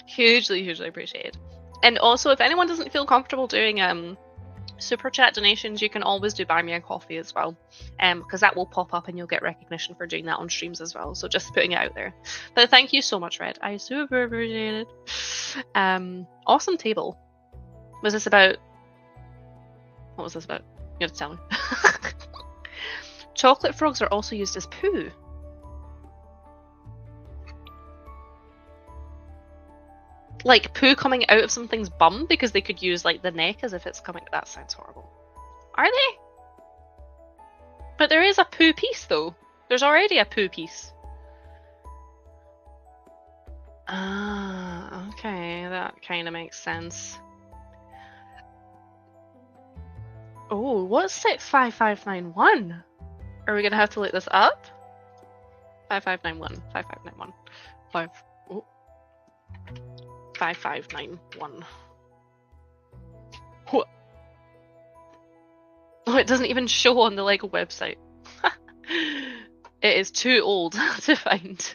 Hugely appreciate it. And also, if anyone doesn't feel comfortable doing super chat donations, you can always do buy me a coffee as well, because that will pop up and you'll get recognition for doing that on streams as well. So just putting it out there. But thank you so much, Red. I super appreciate it. Awesome table. Was this about? What was this about? You have to tell me. Chocolate frogs are also used as poo. Like poo coming out of something's bum, because they could use like the neck as if it's coming. That sounds horrible. Are they? But there is a poo piece though. There's already a poo piece. Ah, okay, that kind of makes sense. Oh, what's 65591? Are we gonna have to look this up? 5591. 5591. 5591. What? Oh, it doesn't even show on the LEGO website. It is too old to find.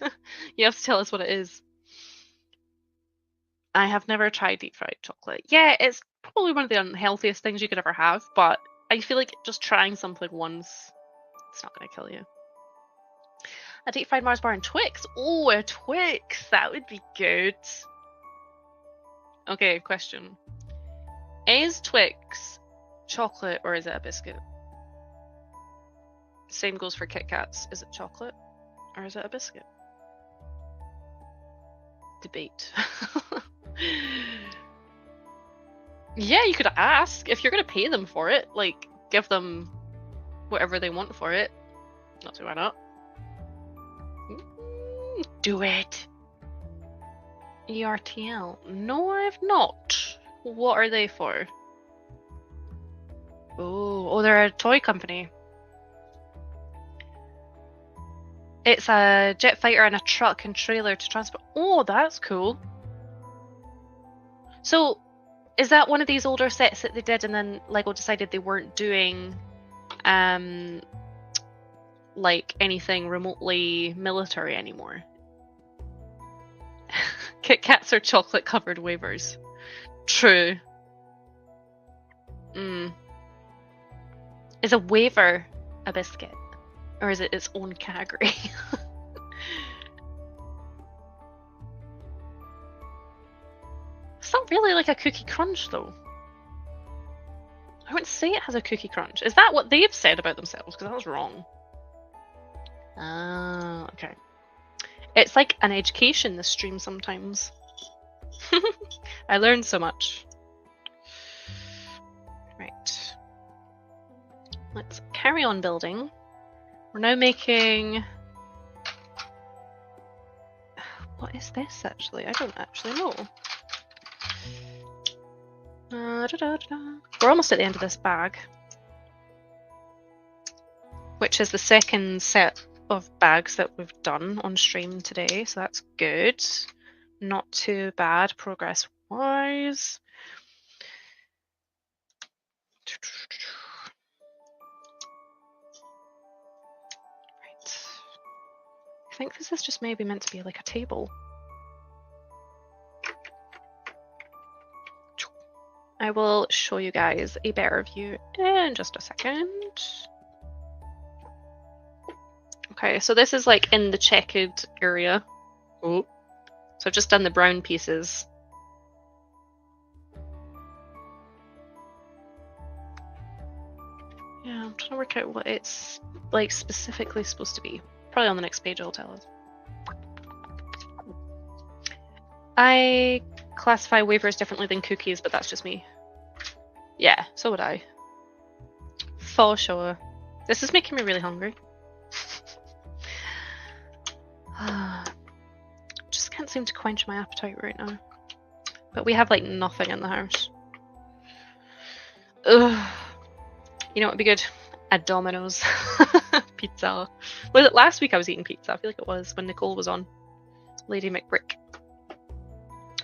You have to tell us what it is. I have never tried deep fried chocolate. Yeah, it's probably one of the unhealthiest things you could ever have, but I feel like just trying something once, it's not going to kill you. A deep fried Mars bar and Twix. Oh, a Twix. That would be good. Okay, question. Is Twix chocolate or is it a biscuit? Same goes for Kit Kats. Is it chocolate or is it a biscuit? Debate. Yeah, you could ask if you're gonna pay them for it. Like, give them whatever they want for it. Not see why not. Do it. ERTL. No, I have not. What are they for? Oh, they're a toy company. It's a jet fighter and a truck and trailer to transport. Oh, that's cool. So, is that one of these older sets that they did and then Lego decided they weren't doing like anything remotely military anymore? Kit Kats are chocolate covered wafers. True. Is a wafer a biscuit? Or is it its own category? It's not really like a cookie crunch though. I wouldn't say it has a cookie crunch. Is that what they've said about themselves? Because that was wrong. Ah, okay. It's like an education, this stream sometimes. I learned so much. Right. Let's carry on building. We're now making... What is this actually? I don't actually know. We're almost at the end of this bag, which is the second set of bags that we've done on stream today, so that's good. Not too bad progress wise. Right. I think this is just maybe meant to be like a table. I will show you guys a better view in just a second. Okay, so this is like in the checkered area. Oh, so I've just done the brown pieces. Yeah, I'm trying to work out what it's like specifically supposed to be. Probably on the next page it'll tell us. I classify wafers differently than cookies, but that's just me. Yeah, so would I. For sure. This is making me really hungry. Just can't seem to quench my appetite right now. But we have like nothing in the house. Ugh. You know what would be good? A Domino's pizza. Was it last week I was eating pizza? I feel like it was when Nicole was on. Lady McBrick.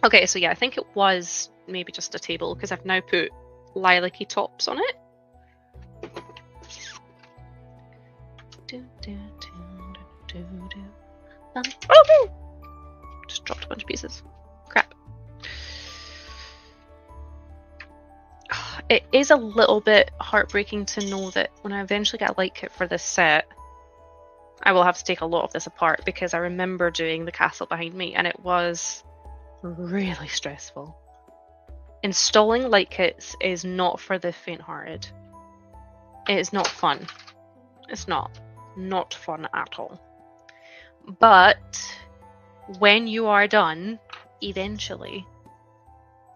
Okay, so yeah, I think it was maybe just a table because I've now put lilac-y tops on it. Oh! Just dropped a bunch of pieces. Crap. It is a little bit heartbreaking to know that when I eventually get a light kit for this set, I will have to take a lot of this apart because I remember doing the castle behind me and it was really stressful. Installing light kits is not for the faint-hearted. It is not fun. It's not fun at all. But when you are done, eventually,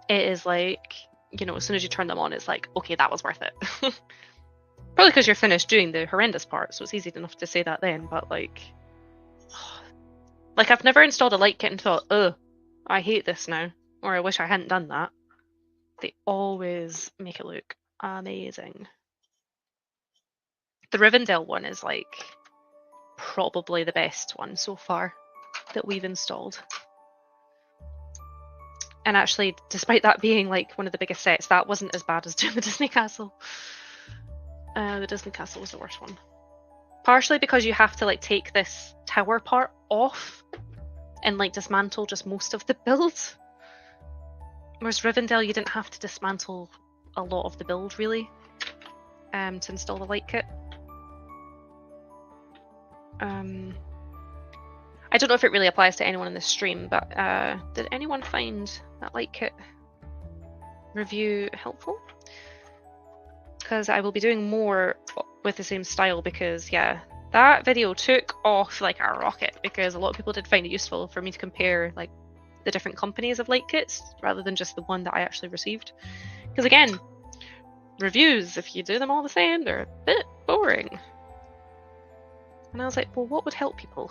it is like, you know, as soon as you turn them on, it's like, okay, that was worth it. Probably because you're finished doing the horrendous part, so it's easy enough to say that then, but like I've never installed a light kit and thought, ugh, I hate this now, or I wish I hadn't done that. They always make it look amazing. The Rivendell one is like probably the best one so far that we've installed. And actually, despite that being like one of the biggest sets, that wasn't as bad as doing the Disney Castle. The Disney Castle was the worst one. Partially because you have to like take this tower part off and like dismantle just most of the build. Whereas Rivendell, you didn't have to dismantle a lot of the build really to install the light kit. I don't know if it really applies to anyone in this stream, but did anyone find that light kit review helpful? Because I will be doing more with the same style, because yeah, that video took off like a rocket, because a lot of people did find it useful for me to compare like the different companies of light kits rather than just the one that I actually received. Because again, reviews, if you do them all the same, they're a bit boring. And I was like, well, what would help people?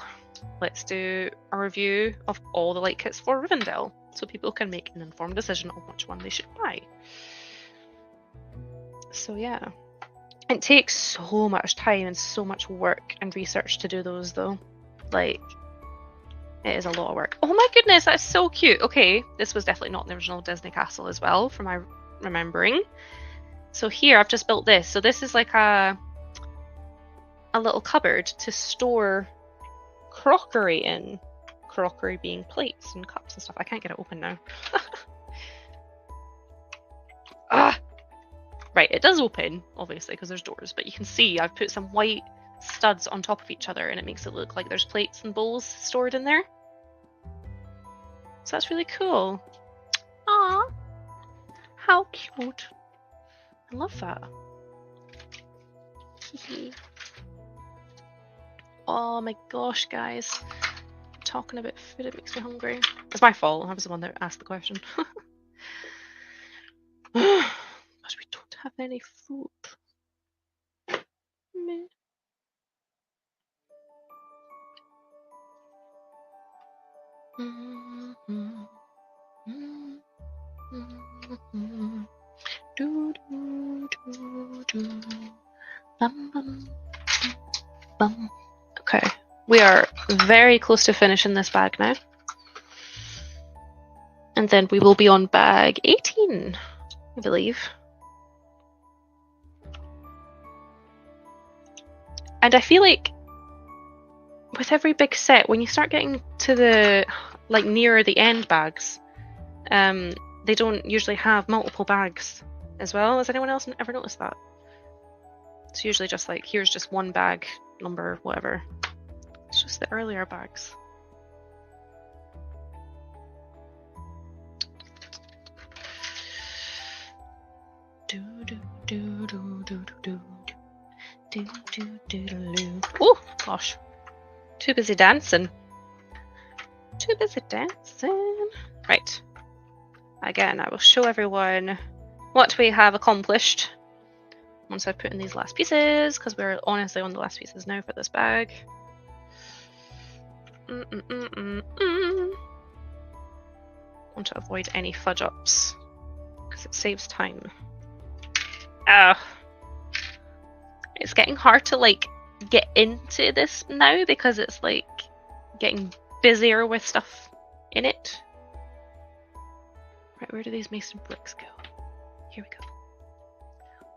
Let's do a review of all the light kits for Rivendell, so people can make an informed decision on which one they should buy. So yeah, it takes so much time and so much work and research to do those though. Like, it is a lot of work. Oh my goodness, that's so cute. Okay, this was definitely not in the original Disney castle as well, from my remembering. So here, I've just built this. So this is like a little cupboard to store crockery in. Crockery being plates and cups and stuff. I can't get it open now. Ah! Right, it does open, obviously, because there's doors, but you can see I've put some white studs on top of each other, and it makes it look like there's plates and bowls stored in there. So that's really cool. Ah, how cute. I love that. Oh my gosh, guys. Talking about food, it makes me hungry. It's my fault. I was the one that asked the question. Gosh, we don't have any food. Meh. Do, do, do, do. Bum, bum, bum. Okay, we are very close to finishing this bag now. And then we will be on bag 18, I believe. And I feel like with every big set, when you start getting to the like nearer the end bags, they don't usually have multiple bags as well. Has anyone else ever noticed that? It's usually just like, here's just one bag, number, whatever. It's just the earlier bags. Oh gosh, too busy dancing. Too busy dancing. Right. Again, I will show everyone what we have accomplished once I've put in these last pieces, because we're honestly on the last pieces now for this bag. Want to avoid any fudge ups because it saves time. It's getting hard to like get into this now because it's like getting busier with stuff in it. Right, where do these mason bricks go? Here we go.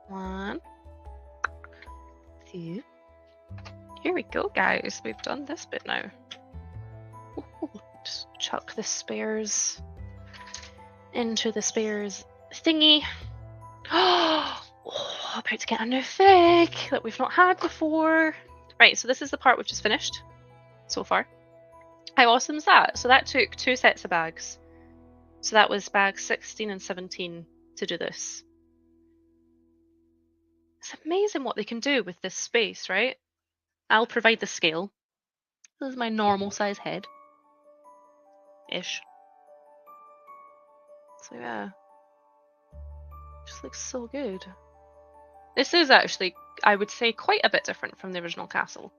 1, 2. Here we go, guys. We've done this bit now. Ooh, just chuck the spares into the spares thingy. Oh, about to get a new fig that we've not had before. Right, so this is the part we've just finished so far. How awesome is that? So that took 2 sets of bags. So that was bags 16 and 17 to do this. It's amazing what they can do with this space, right? I'll provide the scale. This is my normal size head. Ish. So yeah. Just looks so good. This is actually, I would say, quite a bit different from the original castle.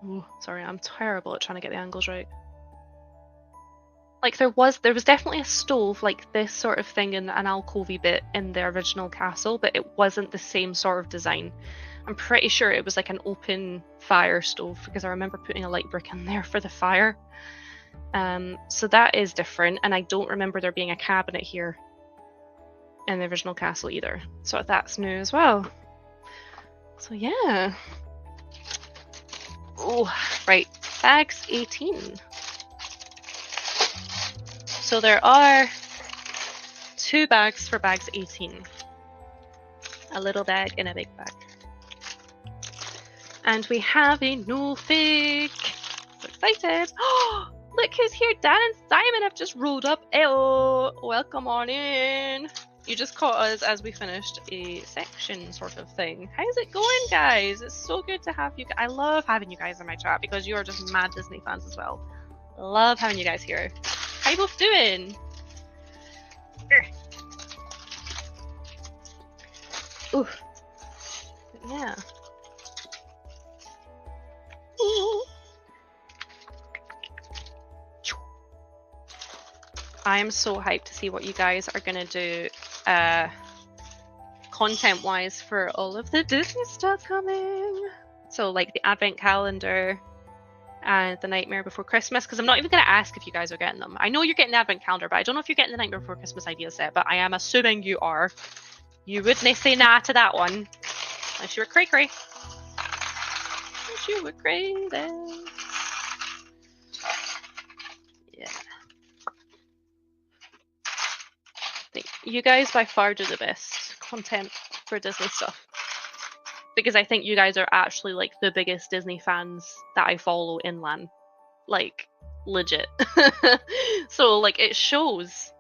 Ooh, sorry, I'm terrible at trying to get the angles right. Like there was definitely a stove like this sort of thing in an alcovey bit in the original castle, but it wasn't the same sort of design. I'm pretty sure it was like an open fire stove because I remember putting a light brick in there for the fire. So that is different, and I don't remember there being a cabinet here in the original castle either. So that's new as well. So yeah. Oh, right. Bags 18. So there are 2 bags for bags 18. A little bag and a big bag. And we have a new fig. So excited. Oh, Look who's here. Dan and Simon have just rolled up. Ew. Welcome on in. You just caught us as we finished a section sort of thing. How's it going, guys? It's so good to have you. I love having you guys in my chat because you are just mad Disney fans as well. Love having you guys here. How you both doing? Ooh. Yeah. Ooh. I am so hyped to see what you guys are gonna do content-wise for all of the Disney stuff coming. So like the advent calendar and the Nightmare Before Christmas, because I'm not even gonna ask if you guys are getting them. I know you're getting the advent calendar, but I don't know if you're getting the Nightmare Before Christmas idea set, but I am assuming you are. You wouldn't say nah to that one. Unless you were cray-cray. Unless you were crazy. Yeah. You guys by far do the best content for Disney stuff. Because I think you guys are actually like the biggest Disney fans that I follow in LAN. Like, legit. So like it shows.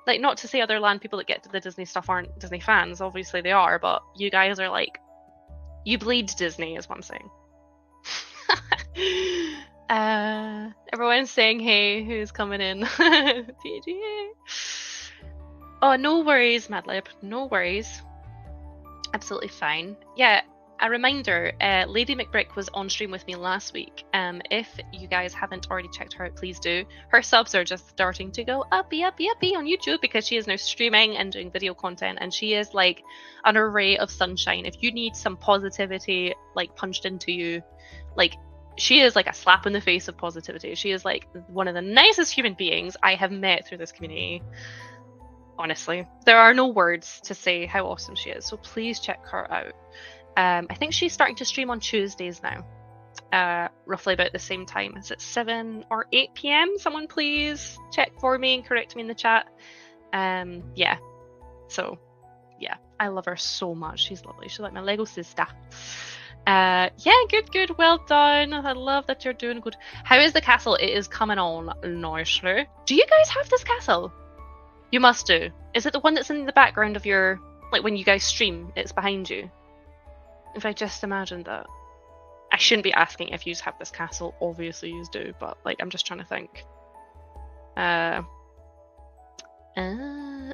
Like, not to say other LAN people that get to the Disney stuff aren't Disney fans, obviously they are, but you guys are like, you bleed Disney is what I'm saying. Everyone's saying hey, who's coming in? PGA. Oh, no worries, Madlib. No worries. Absolutely fine. Yeah, a reminder, Lady McBrick was on stream with me last week. If you guys haven't already checked her out, please do. Her subs are just starting to go uppy on YouTube because she is now streaming and doing video content, and she is like an array of sunshine. If you need some positivity like punched into you, like she is like a slap in the face of positivity. She is like one of the nicest human beings I have met through this community. Honestly, there are no words to say how awesome she is, so please check her out. I think she's starting to stream on Tuesdays now, roughly about the same time. Is it 7 or 8 p.m? Someone please check for me and correct me in the chat. Yeah, so yeah, I love her so much. She's lovely. She's like my Lego sister. Yeah, good, well done. I love that you're doing good. How is the castle? It is coming on nicely. Do you guys have this castle? You must do. Is it the one that's in the background of your, like when you guys stream, it's behind you? If I just imagined that. I shouldn't be asking if you have this castle, obviously you do, but like I'm just trying to think.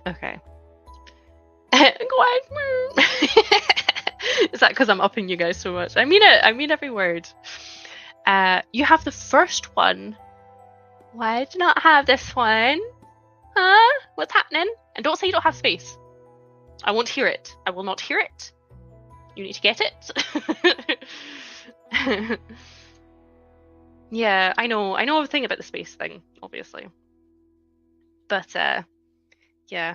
Okay. Is that because I'm upping you guys so much? I mean it, I mean every word. You have the first one. Why do you not have this one? Huh? What's happening? And don't say you don't have space. I won't hear it. I will not hear it. You need to get it. Yeah, I know a thing about the space thing, obviously. But yeah.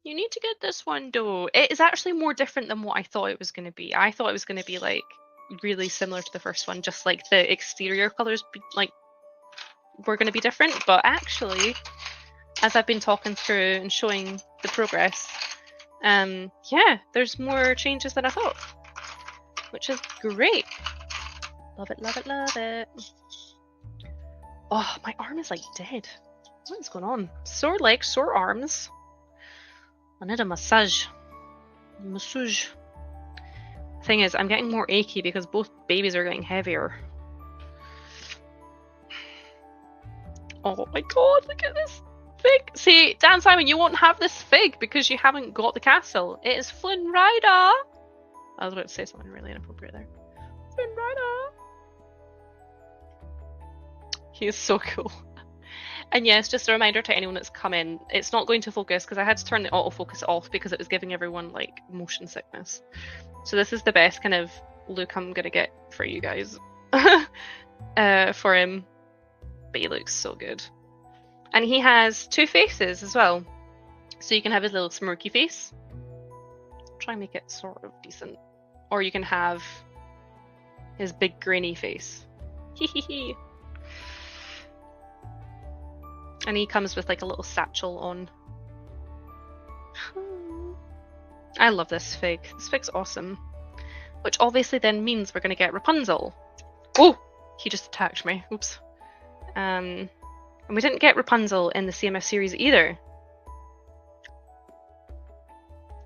You need to get this one though. It is actually more different than what I thought it was going to be. I thought it was going to be like really similar to the first one, just like the exterior colors like were going to be different, but actually as I've been talking through and showing the progress, yeah, there's more changes than I thought, which is great. Love it, love it, love it. Oh, my arm is like dead. What is going on? Sore legs, sore arms. I need a massage. Massage. Thing is, I'm getting more achy because both babies are getting heavier. Oh my god, look at this fig. See, Dan Simon, you won't have this fig because you haven't got the castle. It is Flynn Rider. I was about to say something really inappropriate there. Flynn Rider. He is so cool. And yes, just a reminder to anyone that's come in, it's not going to focus because I had to turn the autofocus off because it was giving everyone like motion sickness. So this is the best kind of look I'm gonna get for you guys for him. But he looks so good. And he has two faces as well. So you can have his little smirky face. Try and make it sort of decent. Or you can have his big grainy face. Hee hee hee. And he comes with like a little satchel on. I love this fig. This fig's awesome. Which obviously then means we're going to get Rapunzel. Oh! He just attacked me. Oops. And we didn't get Rapunzel in the CMF series either.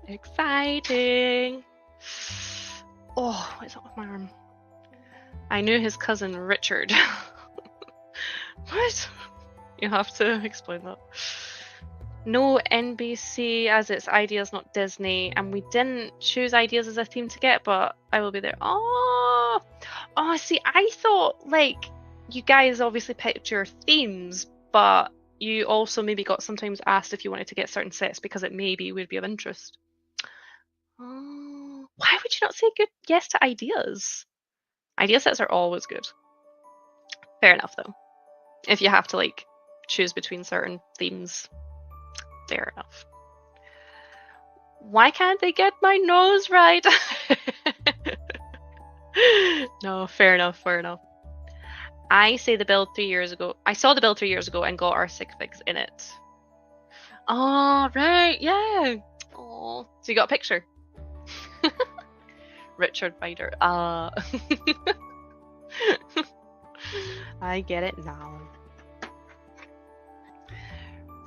Exciting. Oh, what is up with my arm? I knew his cousin Richard. What? You have to explain that. No NBC as its ideas, not Disney, and we didn't choose ideas as a theme to get, but I will be there. Oh, see, I thought like you guys obviously picked your themes, but you also maybe got sometimes asked if you wanted to get certain sets because it maybe would be of interest. Oh, why would you not say good yes to ideas? Idea sets are always good. Fair enough though. If you have to like choose between certain themes, fair enough. Why can't they get my nose right? No, fair enough, fair enough. I say the build 3 years ago. I saw the build 3 years ago and got our sig figs in it. Oh, right, yeah. Oh, so you got a picture? Richard Bider. I get it now.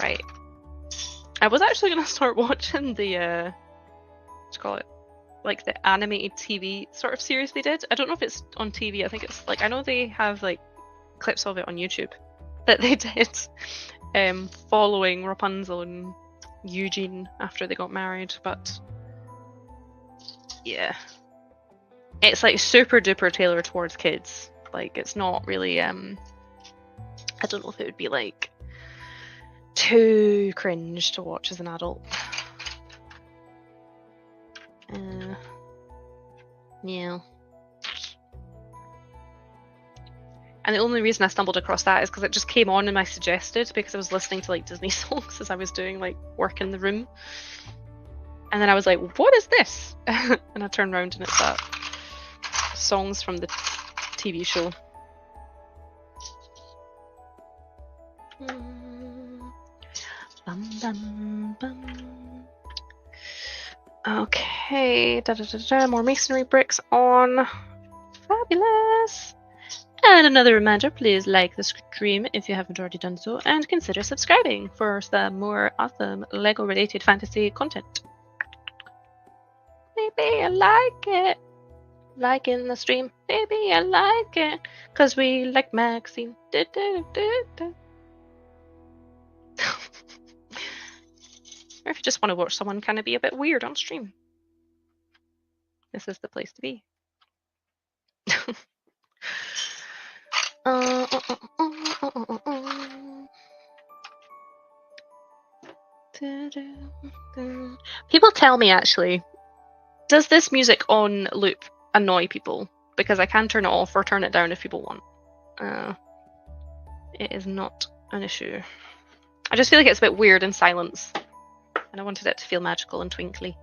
Right. I was actually gonna start watching the what do you call it? Like the animated TV sort of series they did. I don't know if it's on TV. I think it's like, I know they have like clips of it on YouTube that they did following Rapunzel and Eugene after they got married, but yeah. It's like super duper tailored towards kids. Like it's not really I don't know if it would be like too cringe to watch as an adult. Yeah. And the only reason I stumbled across that is because it just came on in my suggested because I was listening to like Disney songs as I was doing like work in the room. And then I was like, what is this? And I turned around and it's that songs from the TV show. Bum, bum, bum. Okay, more masonry bricks on. Fabulous. And another reminder, please like the stream if you haven't already done so, and consider subscribing for some more awesome Lego related fantasy content. Maybe I like it. Liking the stream, maybe I like it, cause we like Maxine. Or if you just want to watch someone kind of be a bit weird on stream, this is the place to be. People tell me actually, does this music on loop annoy people? Because I can turn it off or turn it down if people want. It is not an issue. I just feel like it's a bit weird in silence, and I wanted it to feel magical and twinkly.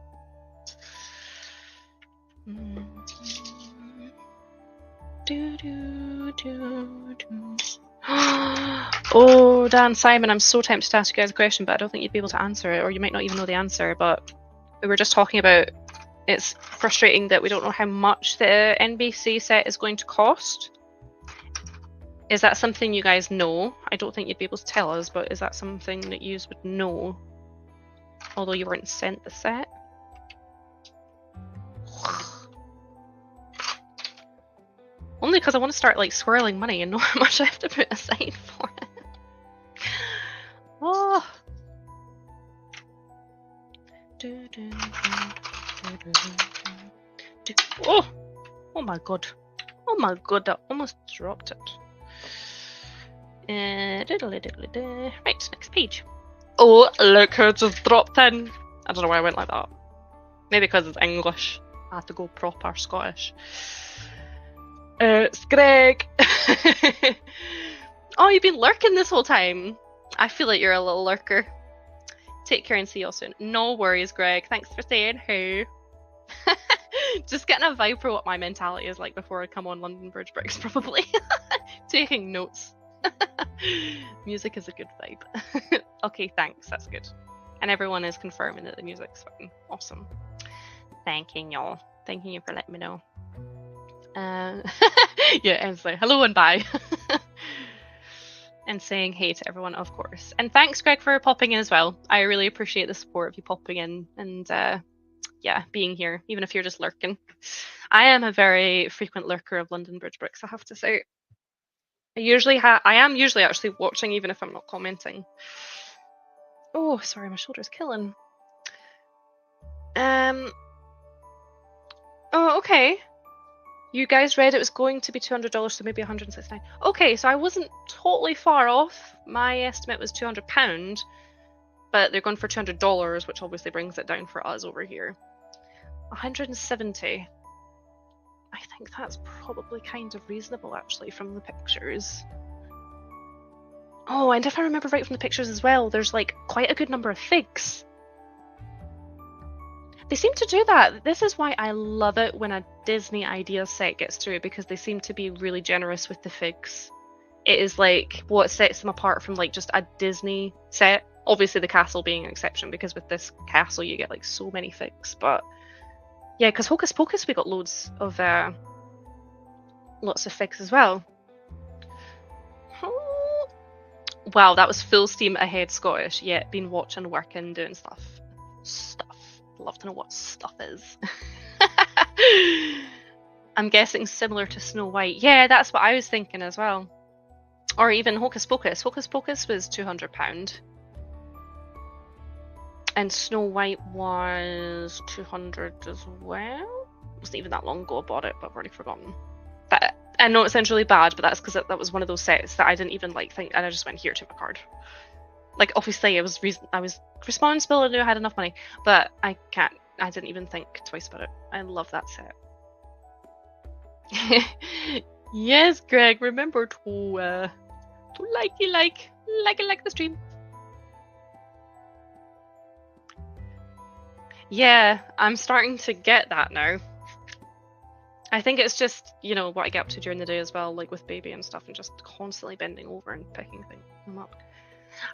Oh, Dan, Simon, I'm so tempted to ask you guys a question, but I don't think you'd be able to answer it, or you might not even know the answer. But we were just talking about it's frustrating that we don't know how much the NBC set is going to cost. Is that something you guys know? I don't think you'd be able to tell us, but is that something that you would know? Although you weren't sent the set. Only because I want to start like swirling money and know how much I have to put aside for it. Oh. Oh! Oh my god. Oh my god, I almost dropped it. Right, next page. Oh, look who just dropped in. I don't know why I went like that. Maybe because it's English. I have to go proper Scottish. It's Greg. Oh, you've been lurking this whole time. I feel like you're a little lurker. Take care and see you all soon. No worries, Greg. Thanks for saying hey. Just getting a vibe for what my mentality is like before I come on London Bridge Bricks, probably. Taking notes. Music is a good vibe. Okay, thanks. That's good. And everyone is confirming that the music's fine. Awesome. Thanking y'all. Thanking you for letting me know. Yeah, and say hello and bye. and saying hey to everyone, of course. And thanks, Greg, for popping in as well. I really appreciate the support of you popping in and yeah, being here, even if you're just lurking. I am a very frequent lurker of London Bridge Bricks, I have to say. I am usually actually watching, even if I'm not commenting. Oh, sorry, my shoulder's killing. Oh, okay. You guys read it was going to be $200, so maybe 169. Okay, so I wasn't totally far off. My estimate was £200, but they're going for $200, which obviously brings it down for us over here. 170. I think that's probably kind of reasonable, actually, from the pictures. Oh, and if I remember right from the pictures as well, there's like quite a good number of figs. They seem to do that. This is why I love it when a Disney idea set gets through, because they seem to be really generous with the figs. It is like what sets them apart from like just a Disney set. Obviously the castle being an exception, because with this castle you get like so many figs. But yeah, because Hocus Pocus we got lots of figs as well. Wow, that was full steam ahead Scottish. Yeah, been watching, working, doing stuff. Love to know what stuff is. I'm guessing similar to Snow White. Yeah, that's what I was thinking as well. Or even Hocus Pocus. Hocus Pocus was £200. And Snow White was 200 as well. It wasn't even that long ago I bought it, but I've already forgotten. I know it sounds really bad, but that's because that was one of those sets that I didn't even like think, and I just went here to my card. Like obviously I was responsible and knew I had enough money, but I didn't even think twice about it. I love that set. Yes, Greg, remember to like the stream. Yeah, I'm starting to get that now. I think it's just, you know, what I get up to during the day as well, like with baby and stuff, and just constantly bending over and picking them up.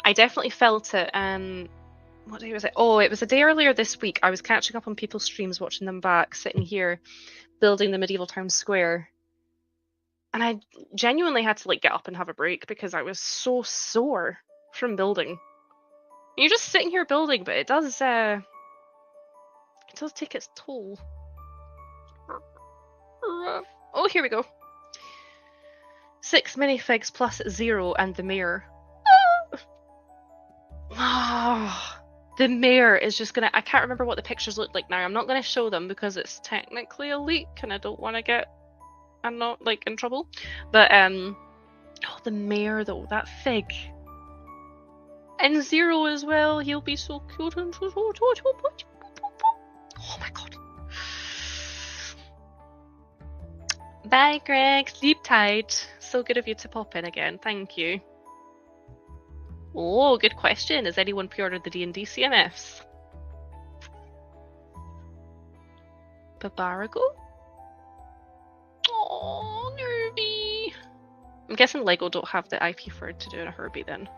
I definitely felt it. What day was it? Oh, it was a day earlier this week. I was catching up on people's streams, watching them back, sitting here, building the medieval town square. And I genuinely had to like get up and have a break because I was so sore from building. You're just sitting here building, but it does take its toll. Oh, here we go. 6 minifigs plus 0 and the mayor. The mayor is just gonna. I can't remember what the pictures look like now. I'm not gonna show them because it's technically a leak and I don't want to get. I'm not like in trouble. But oh, the mayor though, that fig. And 0 as well. He'll be so cute and so. Oh my god. Bye, Greg. Sleep tight. So good of you to pop in again. Thank you. Oh, good question. Has anyone pre-ordered the D&D CMFs? Babarago? Oh, Nervy. I'm guessing Lego don't have the IP for it to do in a Herbie then.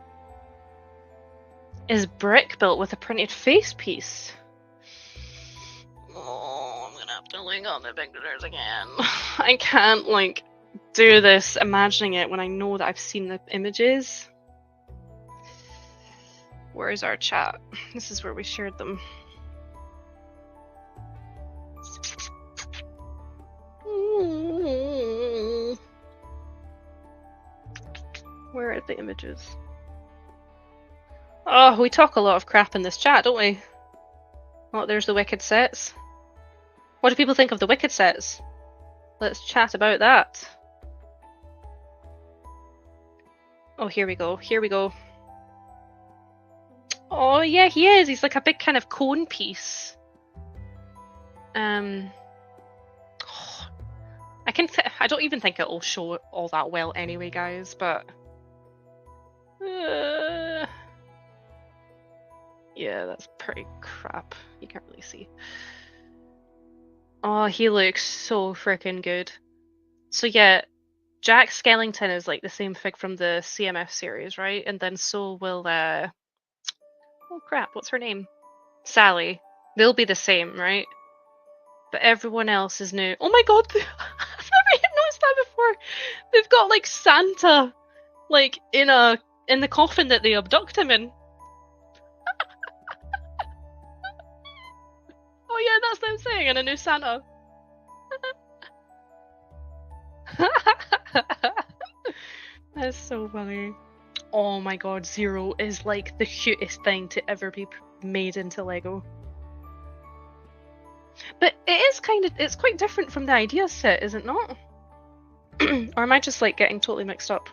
Is brick built with a printed face piece? Oh, I'm gonna have to link on the pictures again. I can't like do this imagining it when I know that I've seen the images. Where is our chat? This is where we shared them. Where are the images? Oh, we talk a lot of crap in this chat, don't we? Oh, there's the Wicked sets. What do people think of the Wicked sets? Let's chat about that. Oh, here we go. Here we go. Oh, yeah, he is. He's like a big kind of cone piece. I don't even think it'll show all that well anyway, guys, but yeah, that's pretty crap. You can't really see. Oh, he looks so freaking good. So yeah, Jack Skellington is like the same fig from the CMF series, right? And then so will oh crap, what's her name? Sally. They'll be the same, right? But everyone else is new. Oh my god, I've never even noticed that before. They've got like Santa like in the coffin that they abduct him in. Oh yeah, that's them saying in a new Santa. That's so funny. Oh my god, Zero is like the cutest thing to ever be made into Lego. But it's quite different from the idea set, is it not? Or am I just like getting totally mixed up?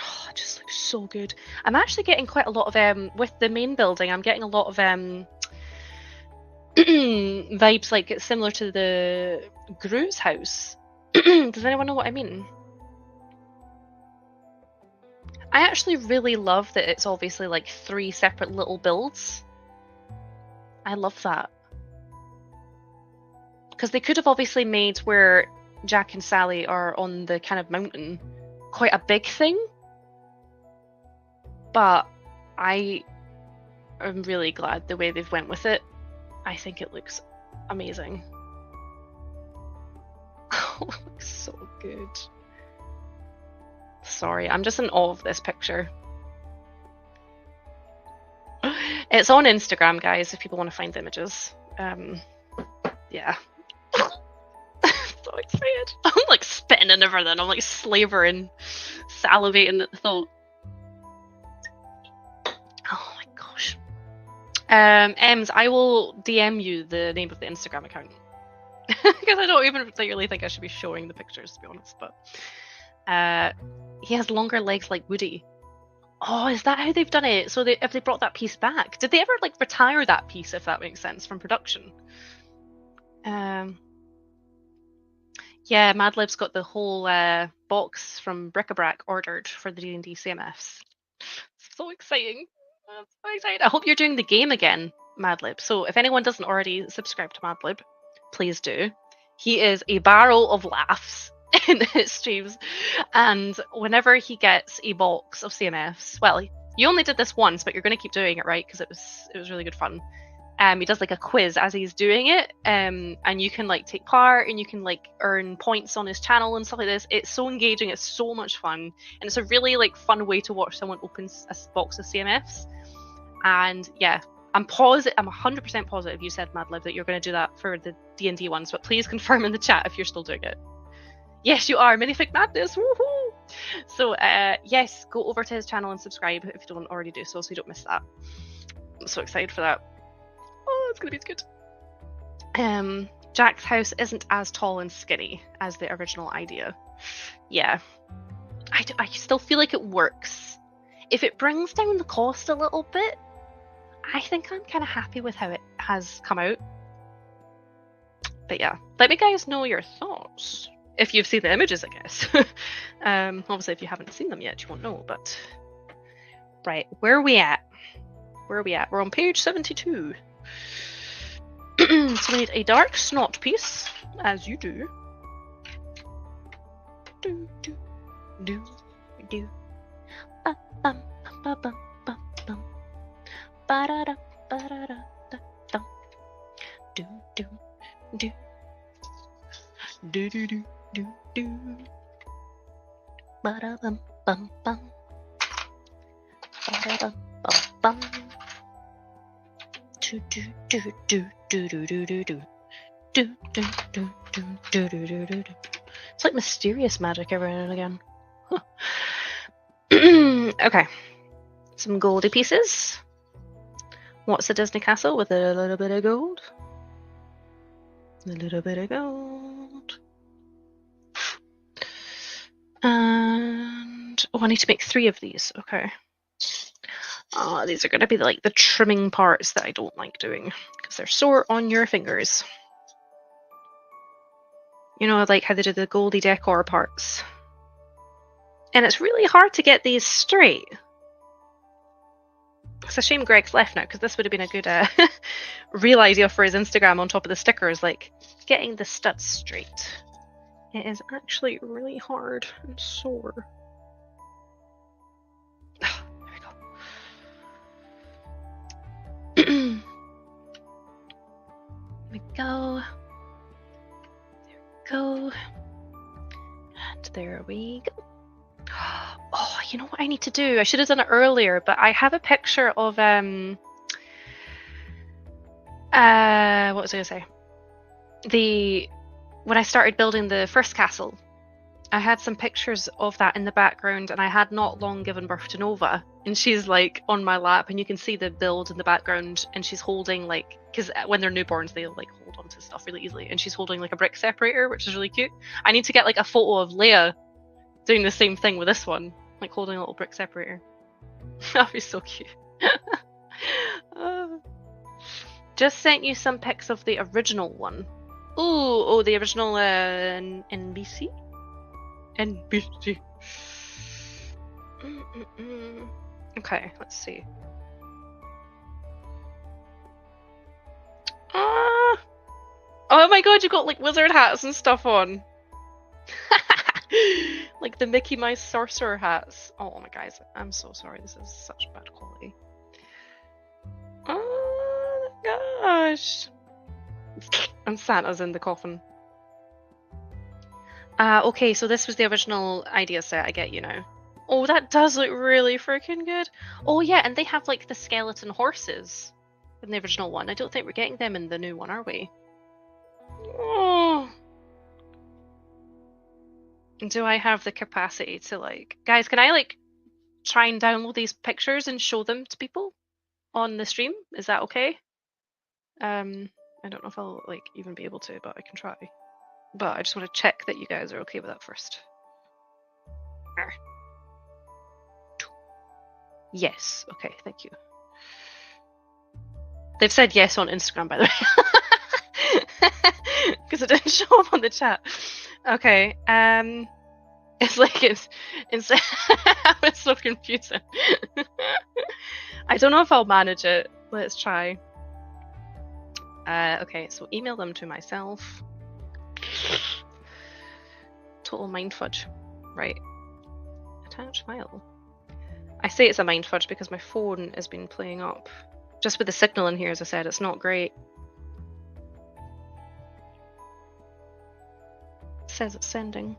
Oh, it just looks so good. I'm actually getting quite a lot of with the main building, I'm getting a lot of vibes like it's similar to the Gru's house. Does anyone know what I mean? I actually really love that it's obviously like 3 separate little builds. I love that. Because they could have obviously made where Jack and Sally are on the kind of mountain quite a big thing. But I am really glad the way they've went with it. I think it looks amazing. Oh, it looks so good. Sorry, I'm just in awe of this picture. It's on Instagram, guys, if people want to find the images. Yeah. So excited. I'm like spitting and everything. I'm like slavering, salivating at the thought. Oh my gosh. Ems, I will DM you the name of the Instagram account. Because I don't even really think I should be showing the pictures, to be honest. But he has longer legs like Woody. Oh, is that how they've done it? So if they brought that piece back, did they ever like retire that piece, if that makes sense, from production? Yeah, Madlib's got the whole box from Bric-a-Brac ordered for the D&D CMFs. So exciting. I'm so excited. I hope you're doing the game again, Madlib. So if anyone doesn't already subscribe to Madlib, please do. He is a barrel of laughs in his streams. And whenever he gets a box of CMFs, well, you only did this once, but you're going to keep doing it, right? Because it was really good fun. He does like a quiz as he's doing it, and you can like take part and you can like earn points on his channel and stuff like this. It's so engaging, it's so much fun, and it's a really like fun way to watch someone open a box of CMFs. And yeah, I'm 100% positive you said, Madlib, that you're going to do that for the D&D ones, but please confirm in the chat if you're still doing it. Yes, you are. Minifig Madness. Woohoo! So yes, go over to his channel and subscribe if you don't already do so you don't miss that. I'm so excited for that. Oh, it's gonna be good. Jack's house isn't as tall and skinny as the original idea. Yeah, I still feel like it works. If it brings down the cost a little bit, I think I'm kind of happy with how it has come out. But yeah, let me guys know your thoughts. If you've seen the images, I guess. Obviously, if you haven't seen them yet, you won't know. But right, where are we at? We're on page 72. So we need a dark snot piece, as you do. Do do do do. Ba bum ba bum ba bum. Ba da da ba da da da dum. Do do do. Do do do do do. Ba da bum bum bum. Ba da bum bum bum. Do do do do do do do do do. Do do do do do do do do. It's like mysterious magic every now and again. Huh. Okay, some goldy pieces. What's a Disney castle with a little bit of gold? A little bit of gold. And I need to make 3 of these. Okay. These are going to be like the trimming parts that I don't like doing because they're sore on your fingers. You know, like how they did the Goldie decor parts. And it's really hard to get these straight. It's a shame Greg's left now because this would have been a good real idea for his Instagram on top of the stickers, like getting the studs straight. It is actually really hard and sore. There we go. There we go. And there we go. you know what I need to do? I should have done it earlier, but I have a picture of what was I gonna say? When I started building the first castle, I had some pictures of that in the background, and I had not long given birth to Nova, and she's like on my lap, and you can see the build in the background, and she's holding like, because when they're newborns they like hold onto stuff really easily, and she's holding like a brick separator, which is really cute. I need to get like a photo of Leia doing the same thing with this one, like holding a little brick separator. That'd be so cute. Just sent you some pics of the original one. Oh, the original NBC? NBC. Okay, let's see. Oh my god, you got like wizard hats and stuff on. Like the Mickey Mouse sorcerer hats. Oh my guys, I'm so sorry. This is such bad quality. Oh my gosh. And Santa's in the coffin. Okay, so this was the original idea set. I get you now. Oh, that does look really freaking good. Oh yeah, and they have like the skeleton horses in the original one. I don't think we're getting them in the new one, are we? Oh. Do I have the capacity to like... Guys, can I like try and download these pictures and show them to people on the stream? Is that okay? I don't know if I'll like even be able to, but I can try. But I just want to check that you guys are okay with that first. Yes. Okay, thank you. They've said yes on Instagram, by the way. Because it didn't show up on the chat. Okay. It's like it's so confusing. I don't know if I'll manage it. Let's try. Okay, so email them to myself. Total mind fudge. Right. Attach file. I say it's a mind fudge because my phone has been playing up. Just with the signal in here, as I said, it's not great. It says it's sending.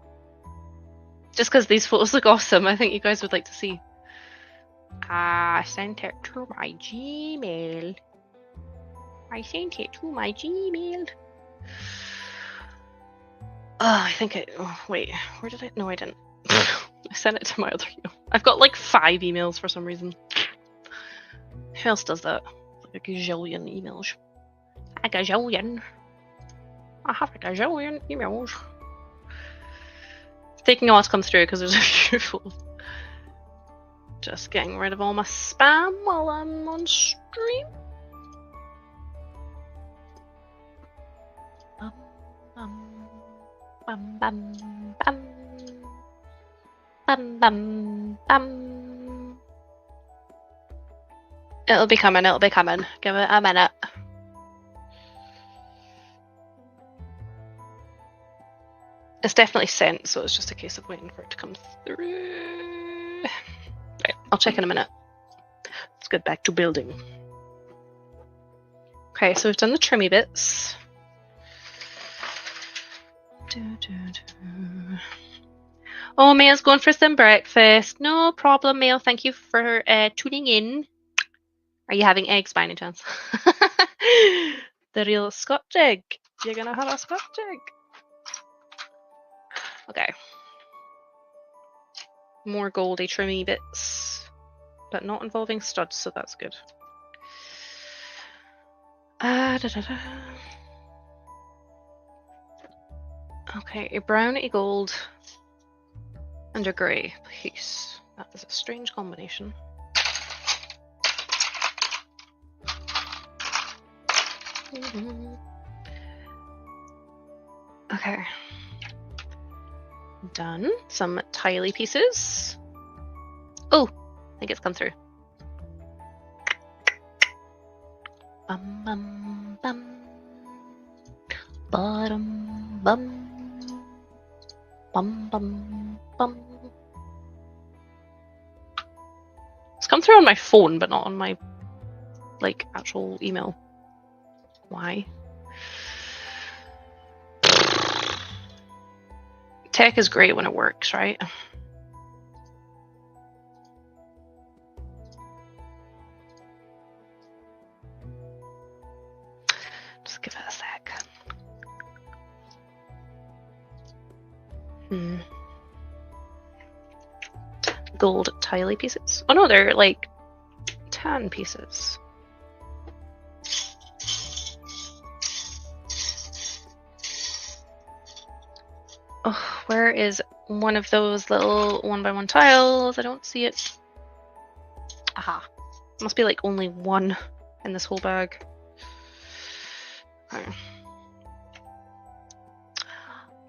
Just because these photos look awesome, I think you guys would like to see. I sent it to my Gmail. I sent it to my Gmail. I think I... Oh, wait, where did I... No, I didn't. I sent it to my other email. I've got like 5 emails for some reason. Who else does that? Like a gazillion emails. A gazillion. I have a gazillion emails. It's taking a while to come through because there's a few full. Just getting rid of all my spam while I'm on stream. Bum, bum, bum. Bum, bum, bum. It'll be coming, it'll be coming. Give it a minute. It's definitely sent, so it's just a case of waiting for it to come through. Right, I'll check in a minute. Let's get back to building. Okay, so we've done the trimmy bits. Oh, Mail's going for some breakfast. No problem, Mail. Thank you for tuning in. Are you having eggs by any chance? The real Scotch egg. You're gonna have a Scotch egg. Okay. More goldy trimmy bits, but not involving studs, so that's good. Okay, a brown, a gold, and a grey, please. That is a strange combination. Okay. Done. Some tile pieces. Oh, I think it's come through. Bum bum bum. Bottom bum. Bum bum bum. It's come through on my phone, but not on my like actual email. Why? Tech is great when it works, right? Gold tiley pieces. Oh no, they're like tan pieces. Oh, where is one of those little 1x1 tiles? I don't see it. Aha. Must be like only one in this whole bag. Okay.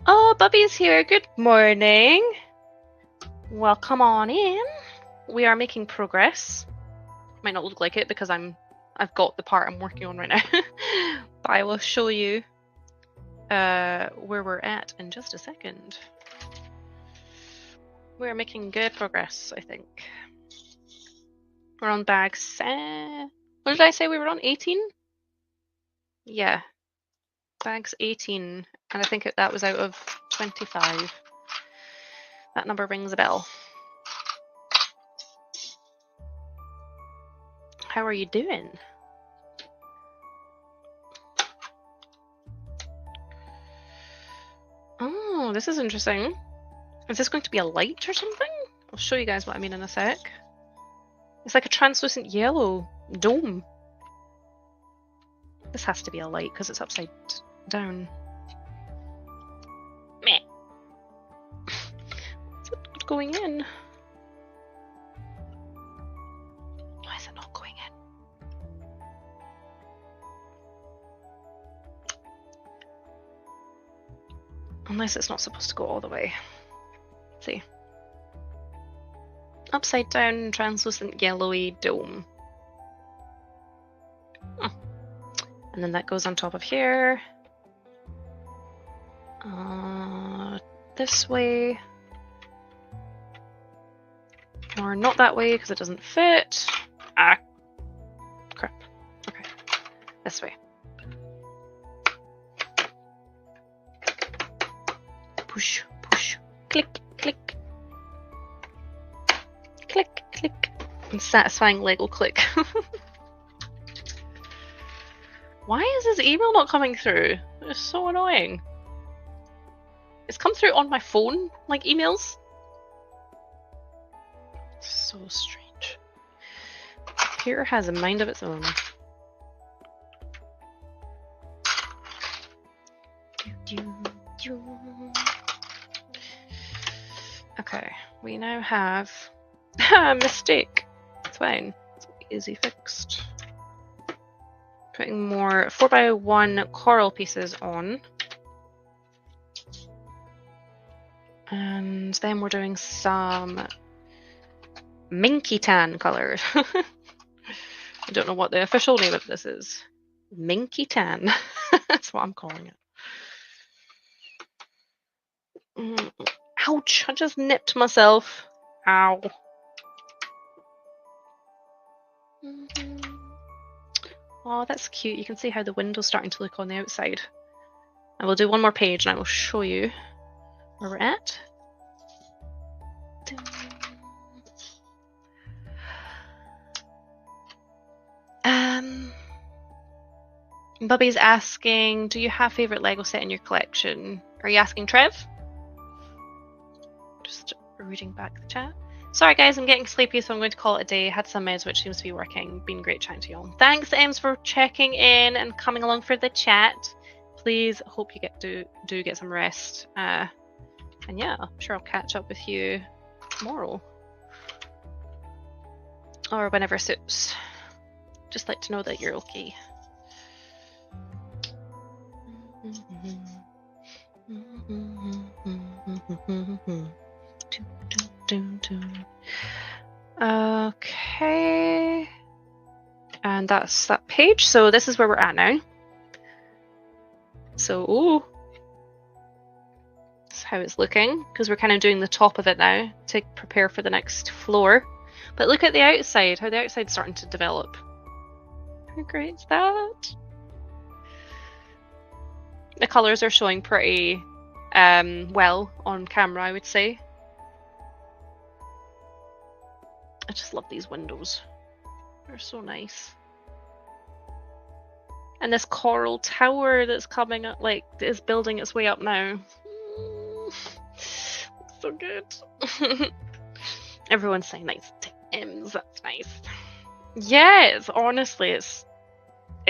Oh, Bubby's here. Good morning. Well, come on in. We are making progress. Might not look like it because I've got the part I'm working on right now. But I will show you where we're at in just a second. We're making good progress, I think. We're on bag what did I say we were on? 18? Yeah. Bags 18. And I think that was out of 25. That number rings a bell. How are you doing? Oh, this is interesting. Is this going to be a light or something? I'll show you guys what I mean in a sec. It's like a translucent yellow dome. This has to be a light because it's upside down. Meh. Is it not going in? Why is it not going in? Unless it's not supposed to go all the way. Let's see. Upside down, translucent yellowy dome. And then that goes on top of here. This way. Or not that way because it doesn't fit. Ah, crap. Okay, this way. Push, push, click, click. Click, click. And satisfying Lego click. Why is his email not coming through? It's so annoying. It's come through on my phone, like emails. So strange. Computer has a mind of its own. Okay, we now have a mistake. It's fine. It's easy fixed. Putting more 4x1 coral pieces on. And then we're doing some minky tan color. I don't know what the official name of this is. Minky tan. That's what I'm calling it. Ouch! I just nipped myself. Ow. Oh, that's cute. You can see how the window's starting to look on the outside. I will do one more page and I will show you where we're at. Bubby's asking, do you have favourite Lego set in your collection? Are you asking Trev? Just reading back the chat. Sorry guys, I'm getting sleepy, so I'm going to call it a day. Had some meds which seems to be working. Been great chatting to you all. Thanks, Ems, for checking in and coming along for the chat. Please, hope you do get some rest. And yeah, I'm sure I'll catch up with you tomorrow. Or whenever suits. Just like to know that you're okay. Okay. And that's that page. So this is where we're at now. So, ooh. That's how it's looking, because we're kind of doing the top of it now to prepare for the next floor. But look at the outside, how the outside's starting to develop. How great is that? The colours are showing pretty well on camera, I would say. I just love these windows. They're so nice. And this coral tower that's coming up, like, is building its way up now. So good. Everyone's saying nice Tim's. That's nice. Yes, honestly, it's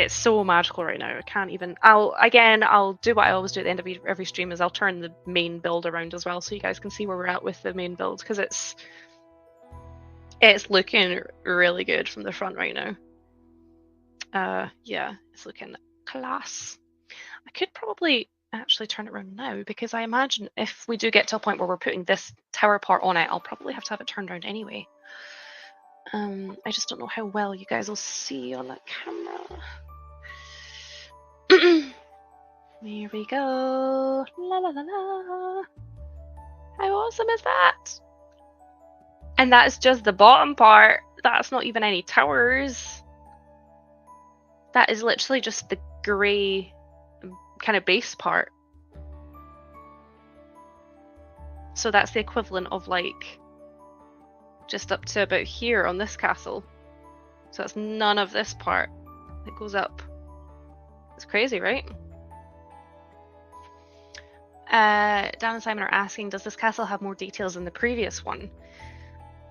so magical right now. I can't even. I'll do what I always do at the end of every stream is I'll turn the main build around as well, so you guys can see where we're at with the main build, because it's looking really good from the front right now. Yeah, it's looking class. I could probably actually turn it around now, because I imagine if we do get to a point where we're putting this tower part on it, I'll probably have to have it turned around anyway. I just don't know how well you guys will see on that camera. Here we go. La la la la. How awesome is that? And that is just the bottom part. That's not even any towers. That is literally just the grey kind of base part. So that's the equivalent of like just up to about here on this castle. So that's none of this part that goes up. It's crazy, right? Dan and Simon are asking, does this castle have more details than the previous one?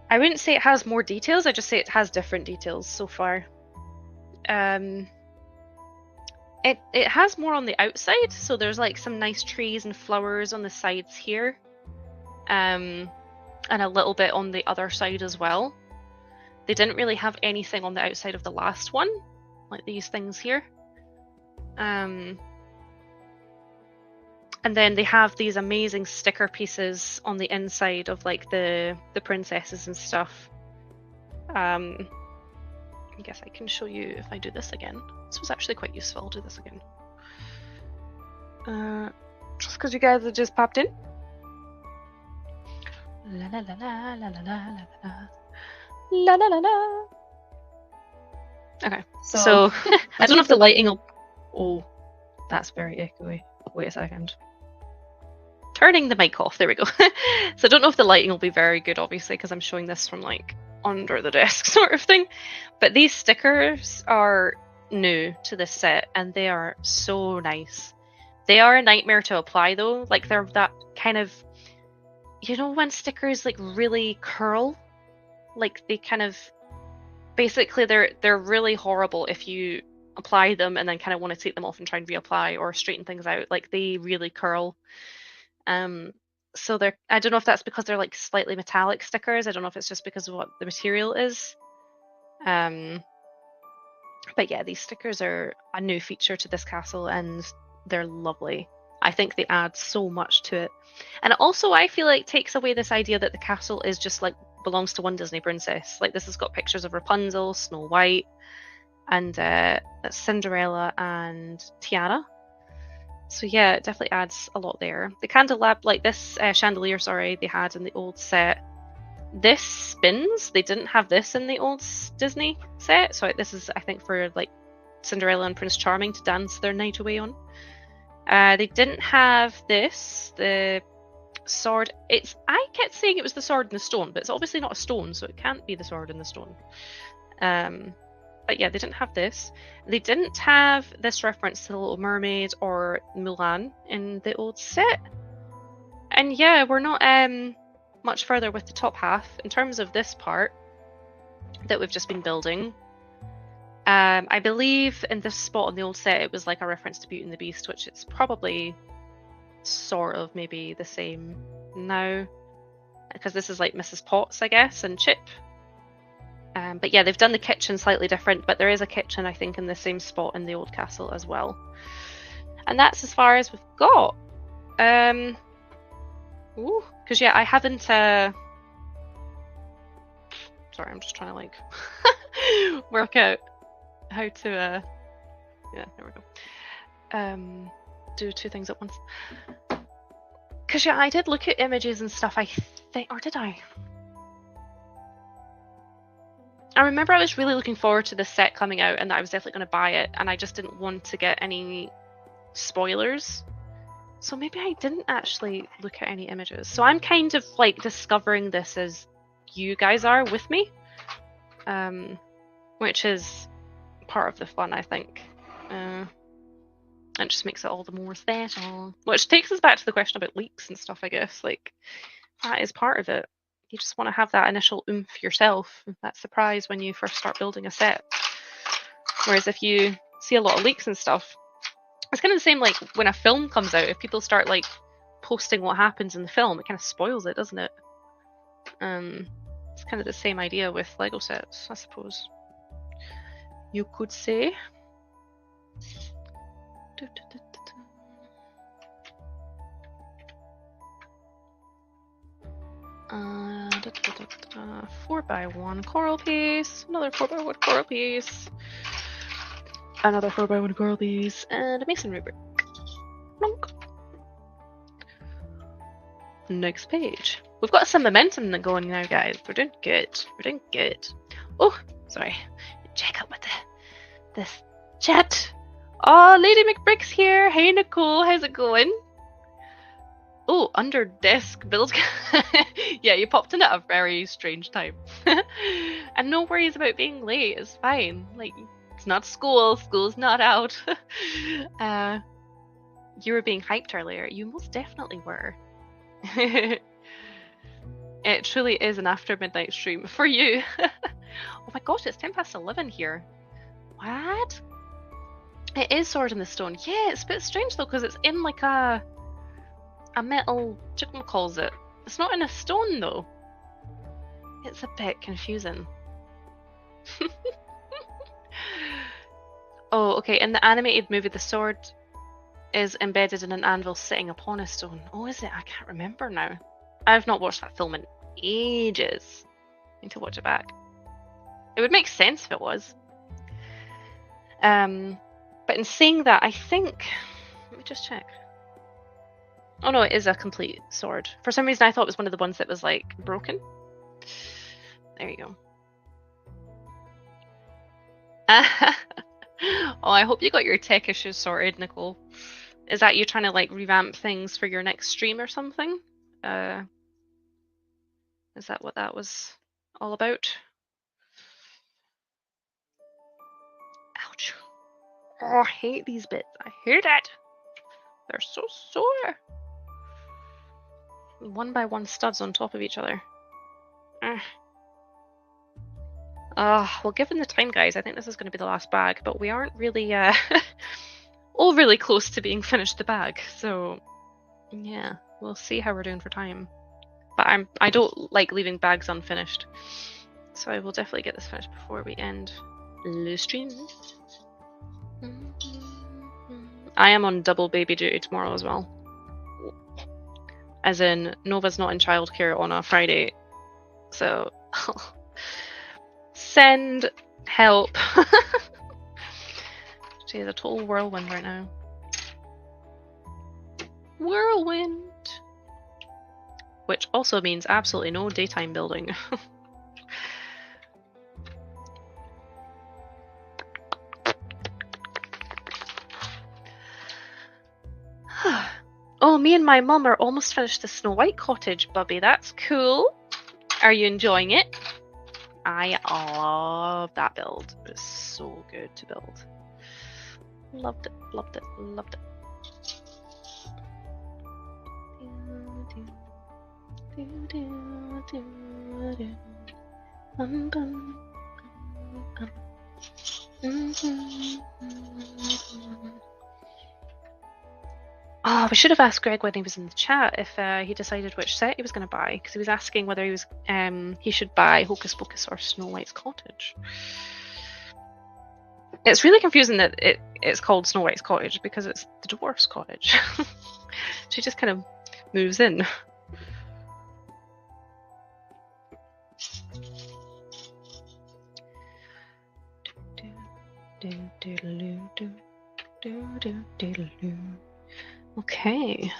I wouldn't say it has more details, I just say it has different details so far. It has more on the outside, so there's like some nice trees and flowers on the sides here. And a little bit on the other side as well. They didn't really have anything on the outside of the last one, like these things here. And then they have these amazing sticker pieces on the inside of like the princesses and stuff. I guess I can show you if I do this again. This was actually quite useful. I'll do this again. Just because you guys have just popped in. La la la la la la la la la la la la. Okay, so I don't know if the lighting will. Oh, that's very echoey. Wait a second. Turning the mic off. There we go. So I don't know if the lighting will be very good, obviously, because I'm showing this from like under the desk sort of thing. But these stickers are new to this set, and they are so nice. They are a nightmare to apply though. Like they're that kind of, you know, when stickers like really curl, like they kind of, basically they're really horrible if you apply them and then kind of want to take them off and try and reapply or straighten things out. Like they really curl. So they're, I don't know if that's because they're like slightly metallic stickers. I don't know if it's just because of what the material is. But yeah, these stickers are a new feature to this castle and they're lovely. I think they add so much to it. And also I feel like takes away this idea that the castle is just like belongs to one Disney princess. Like this has got pictures of Rapunzel, Snow White, and Cinderella and Tiana. So yeah, it definitely adds a lot there. The candelabra, like this chandelier, sorry, they had in the old set. This spins. They didn't have this in the old Disney set. So this is, I think, for like Cinderella and Prince Charming to dance their night away on. They didn't have this, the sword. I kept saying it was the sword and the stone, but it's obviously not a stone, so it can't be the sword and the stone. But yeah, they didn't have this. They didn't have this reference to the Little Mermaid or Mulan in the old set. And yeah, we're not much further with the top half in terms of this part that we've just been building. I believe in this spot on the old set it was like a reference to Beauty and the Beast, which it's probably sort of maybe the same now, because this is like Mrs. Potts, I guess, and Chip. But yeah, they've done the kitchen slightly different, but there is a kitchen, I think, in the same spot in the old castle as well. And that's as far as we've got. Because yeah, I haven't... Sorry, I'm just trying to like work out how to... Yeah, there we go. Do two things at once. Because yeah, I did look at images and stuff, I think... Or did I? I remember I was really looking forward to this set coming out and that I was definitely going to buy it, and I just didn't want to get any spoilers. So maybe I didn't actually look at any images. So I'm kind of like discovering this as you guys are with me, which is part of the fun, I think. It just makes it all the more special. Which takes us back to the question about leaks and stuff, I guess. Like, That is part of it. You just want to have that initial oomph yourself, that surprise when you first start building a set. Whereas if you see a lot of leaks and stuff, it's kind of the same like when a film comes out. If people start like posting what happens in the film, it kind of spoils it, doesn't it? It's kind of the same idea with Lego sets, I suppose. You could say. Uh, 4x1 coral piece, another 4x1 coral piece, another 4x1 coral piece, and a masonry brick. Plonk. Next page. We've got some momentum going now, guys. We're doing good. We're doing good. Oh, sorry. Check out with this chat. Oh, Lady McBrick's here. Hey, Nicole. How's it going? Oh, under desk build. Yeah, you popped in at a very strange time. And no worries about being late. It's fine. Like, it's not school. School's not out. You were being hyped earlier. You most definitely were. It truly is an after midnight stream for you. Oh my gosh, it's 11 here. What? It is Sword in the Stone. Yeah, it's a bit strange though, because it's in like a metal, Chicken calls it. It's not in a stone though. It's a bit confusing. Oh, okay, in the animated movie, the sword is embedded in an anvil sitting upon a stone. Oh, is it? I can't remember now. I've not watched that film in ages. I need to watch it back. It would make sense if it was. But in saying that, I think... Let me just check. Oh no, it is a complete sword. For some reason I thought it was one of the ones that was like broken. There you go. Oh, I hope you got your tech issues sorted, Nicole. Is that you trying to like revamp things for your next stream or something? Is that what that was all about? Ouch. Oh, I hate these bits. I hate it. They're so sore. 1x1 studs on top of each other. Well, given the time, guys, I think this is going to be the last bag, but we aren't really overly close to being finished the bag, so yeah, we'll see how we're doing for time. But I don't like leaving bags unfinished, so I will definitely get this finished before we end the stream. I am on double baby duty tomorrow as well. As in, Nova's not in childcare on a Friday, so send help. She's a total whirlwind right now. Whirlwind! Which also means absolutely no daytime building. Oh, me and my mum are almost finished the Snow White cottage, Bubby. That's cool. Are you enjoying it? I love that build. It was so good to build. Loved it, loved it, loved it. Oh, we should have asked Greg when he was in the chat if he decided which set he was going to buy, because he was asking whether he should buy Hocus Pocus or Snow White's Cottage. It's really confusing that it's called Snow White's Cottage because it's the dwarf's cottage. She just kind of moves in. Okay.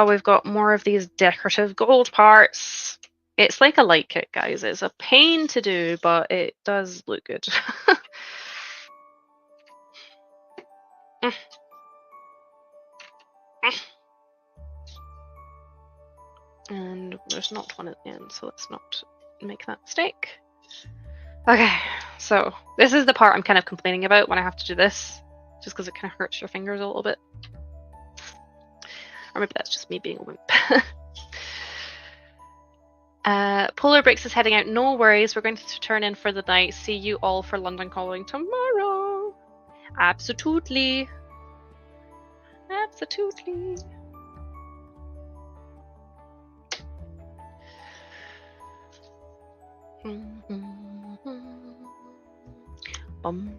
We've got more of these decorative gold parts. It's like a light kit, guys. It's a pain to do, but it does look good. And there's not one at the end, so let's not make that mistake. Okay, so this is the part I'm kind of complaining about when I have to do this, just because it kind of hurts your fingers a little bit. Or maybe that's just me being a wimp. Polar Bricks is heading out. No worries, we're going to turn in for the night. See you all for London Calling tomorrow. Absolutely. Absolutely. Bum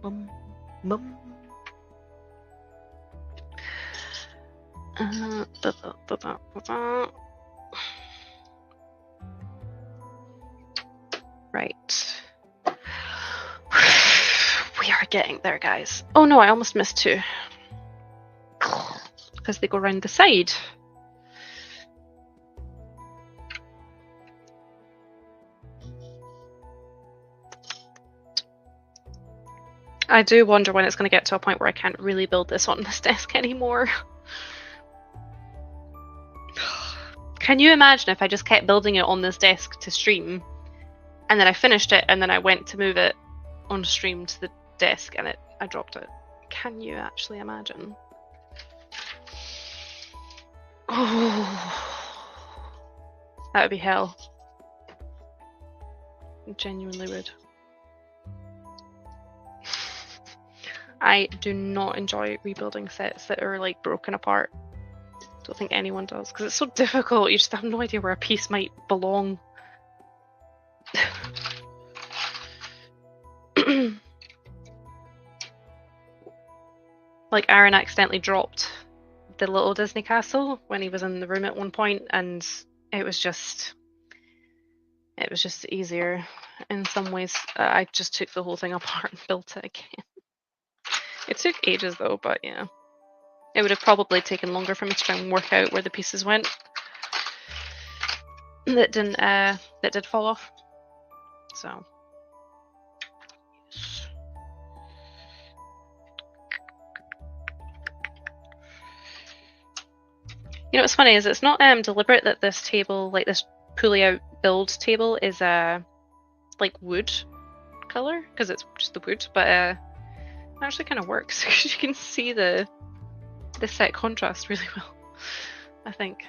bum bum. Right. We are getting there, guys. Oh no, I almost missed two. Because they go around the side. I do wonder when it's going to get to a point where I can't really build this on this desk anymore. Can you imagine if I just kept building it on this desk to stream, and then I finished it, and then I went to move it on stream to the desk, and I dropped it? Can you actually imagine? Oh, that would be hell. It genuinely would. I do not enjoy rebuilding sets that are like broken apart. Don't think anyone does, because it's so difficult. You just have no idea where a piece might belong. Like Aaron accidentally dropped the little Disney castle when he was in the room at one point, and it was just easier in some ways. I just took the whole thing apart and built it again. It took ages though, but yeah. It would have probably taken longer for me to try and work out where the pieces went that did fall off. So you know what's funny is it's not deliberate that this table, like this pulley out build table, is like wood color, because it's just the wood, but it actually kind of works because you can see the set contrast really well, I think.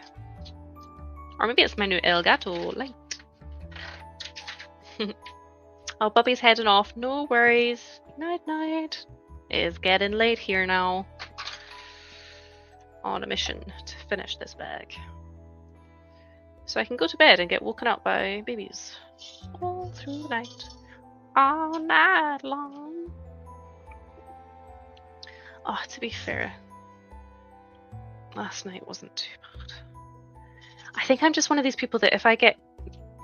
Or maybe it's my new Elgato light. Oh, Bubby's heading off. No worries. Night night. It is getting late here now. On a mission to finish this bag, so I can go to bed and get woken up by babies all through the night, all night long. Oh, to be fair, last night wasn't too bad. I think I'm just one of these people that if I get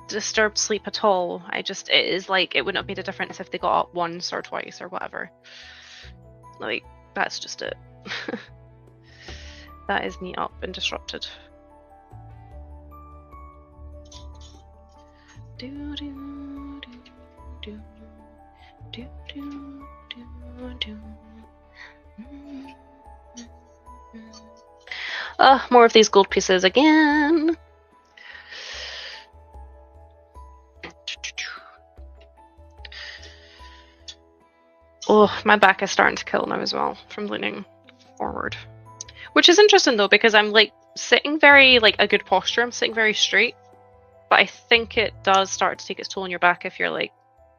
disturbed sleep at all, it is like it wouldn't have made a difference if they got up once or twice or whatever. Like, that's just it. That is me up and disrupted. Do do do do do do do. More of these gold pieces again. Oh, my back is starting to kill now as well from leaning forward. Which is interesting though, because I'm like sitting very, like a good posture, I'm sitting very straight. But I think it does start to take its toll on your back if you're like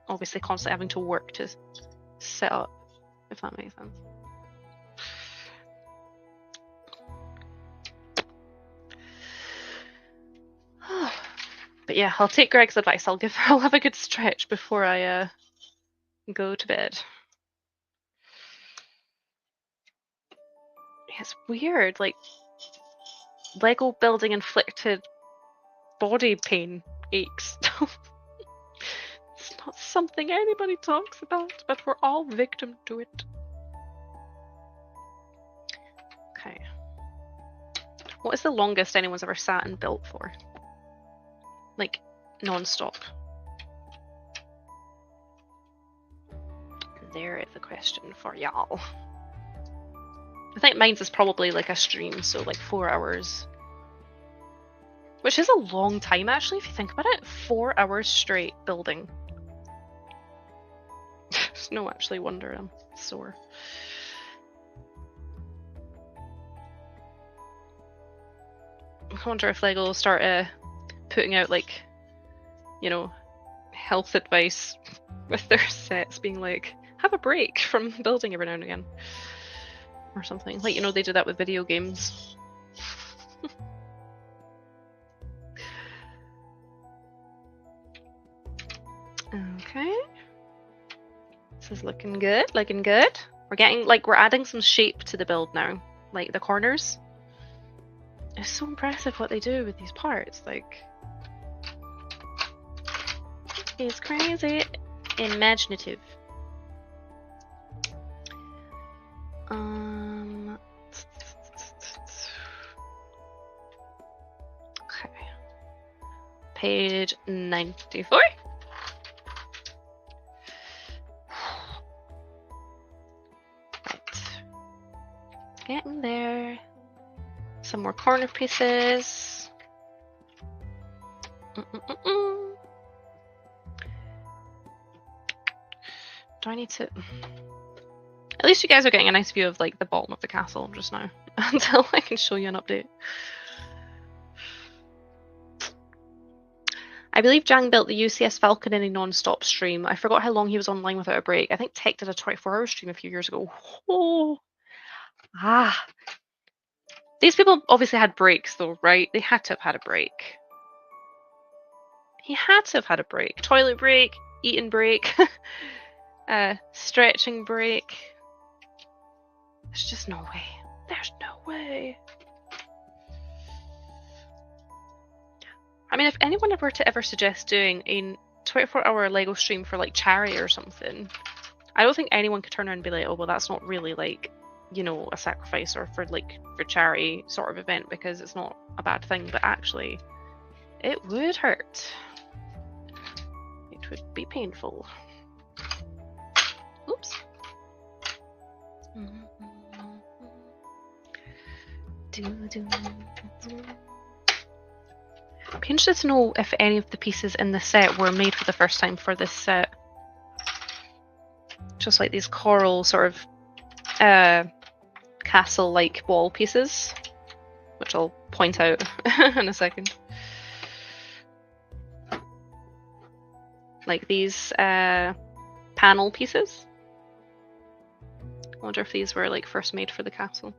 obviously constantly having to work to sit up, if that makes sense. But yeah, I'll take Greg's advice. I'll have a good stretch before I go to bed. It's weird, like Lego building inflicted body pain aches. It's not something anybody talks about, but we're all victim to it. Okay. What is the longest anyone's ever sat and built for? Like, non-stop. There is a question for y'all. I think mine's is probably like a stream, so like 4 hours. Which is a long time actually, if you think about it. 4 hours straight building. There's no actually wonder I'm sore. I wonder if Lego will start putting out like, you know, health advice with their sets, being like, have a break from building every now and again, or something. Like, you know, they do that with video games. Okay. This is looking good, looking good. We're adding some shape to the build now, like the corners. It's so impressive what they do with these parts, like, it's crazy imaginative. Okay. Page 94. Getting there. Some more corner pieces. Do I need to... At least you guys are getting a nice view of like the bottom of the castle just now. Until I can show you an update. I believe Jang built the UCS Falcon in a non-stop stream. I forgot how long he was online without a break. I think Tech did a 24-hour stream a few years ago. Oh. Ah. These people obviously had breaks though, right? They had to have had a break. He had to have had a break. Toilet break, eating break, stretching break. There's just no way. There's no way. I mean, if anyone were to ever suggest doing a 24-hour Lego stream for like charity or something, I don't think anyone could turn around and be like, oh, well, that's not really like, you know, a sacrifice or for charity sort of event, because it's not a bad thing. But actually, it would hurt. It would be painful. Oops. I'm interested to know if any of the pieces in the set were made for the first time for this set. Just like these coral sort of castle-like wall pieces, which I'll point out in a second. Like these panel pieces. I wonder if these were like first made for the castle.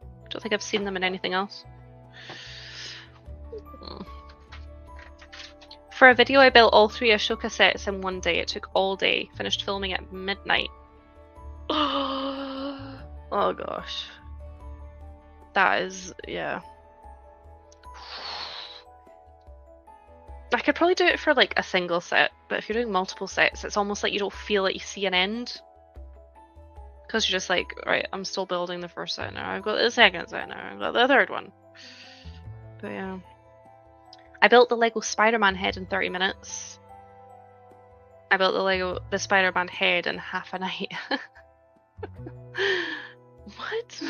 I don't think I've seen them in anything else. For a video, I built all 3 Ashoka sets in one day. It took all day. Finished filming at midnight. Oh gosh. That is, yeah. I could probably do it for like a single set, but if you're doing multiple sets, it's almost like you don't feel like you see an end. Because you're just like, right, I'm still building the first set now. I've got the second set now. I've got the third one. But yeah. I built the Lego Spider-Man head in 30 minutes. I built the Spider-Man head in half a night. What?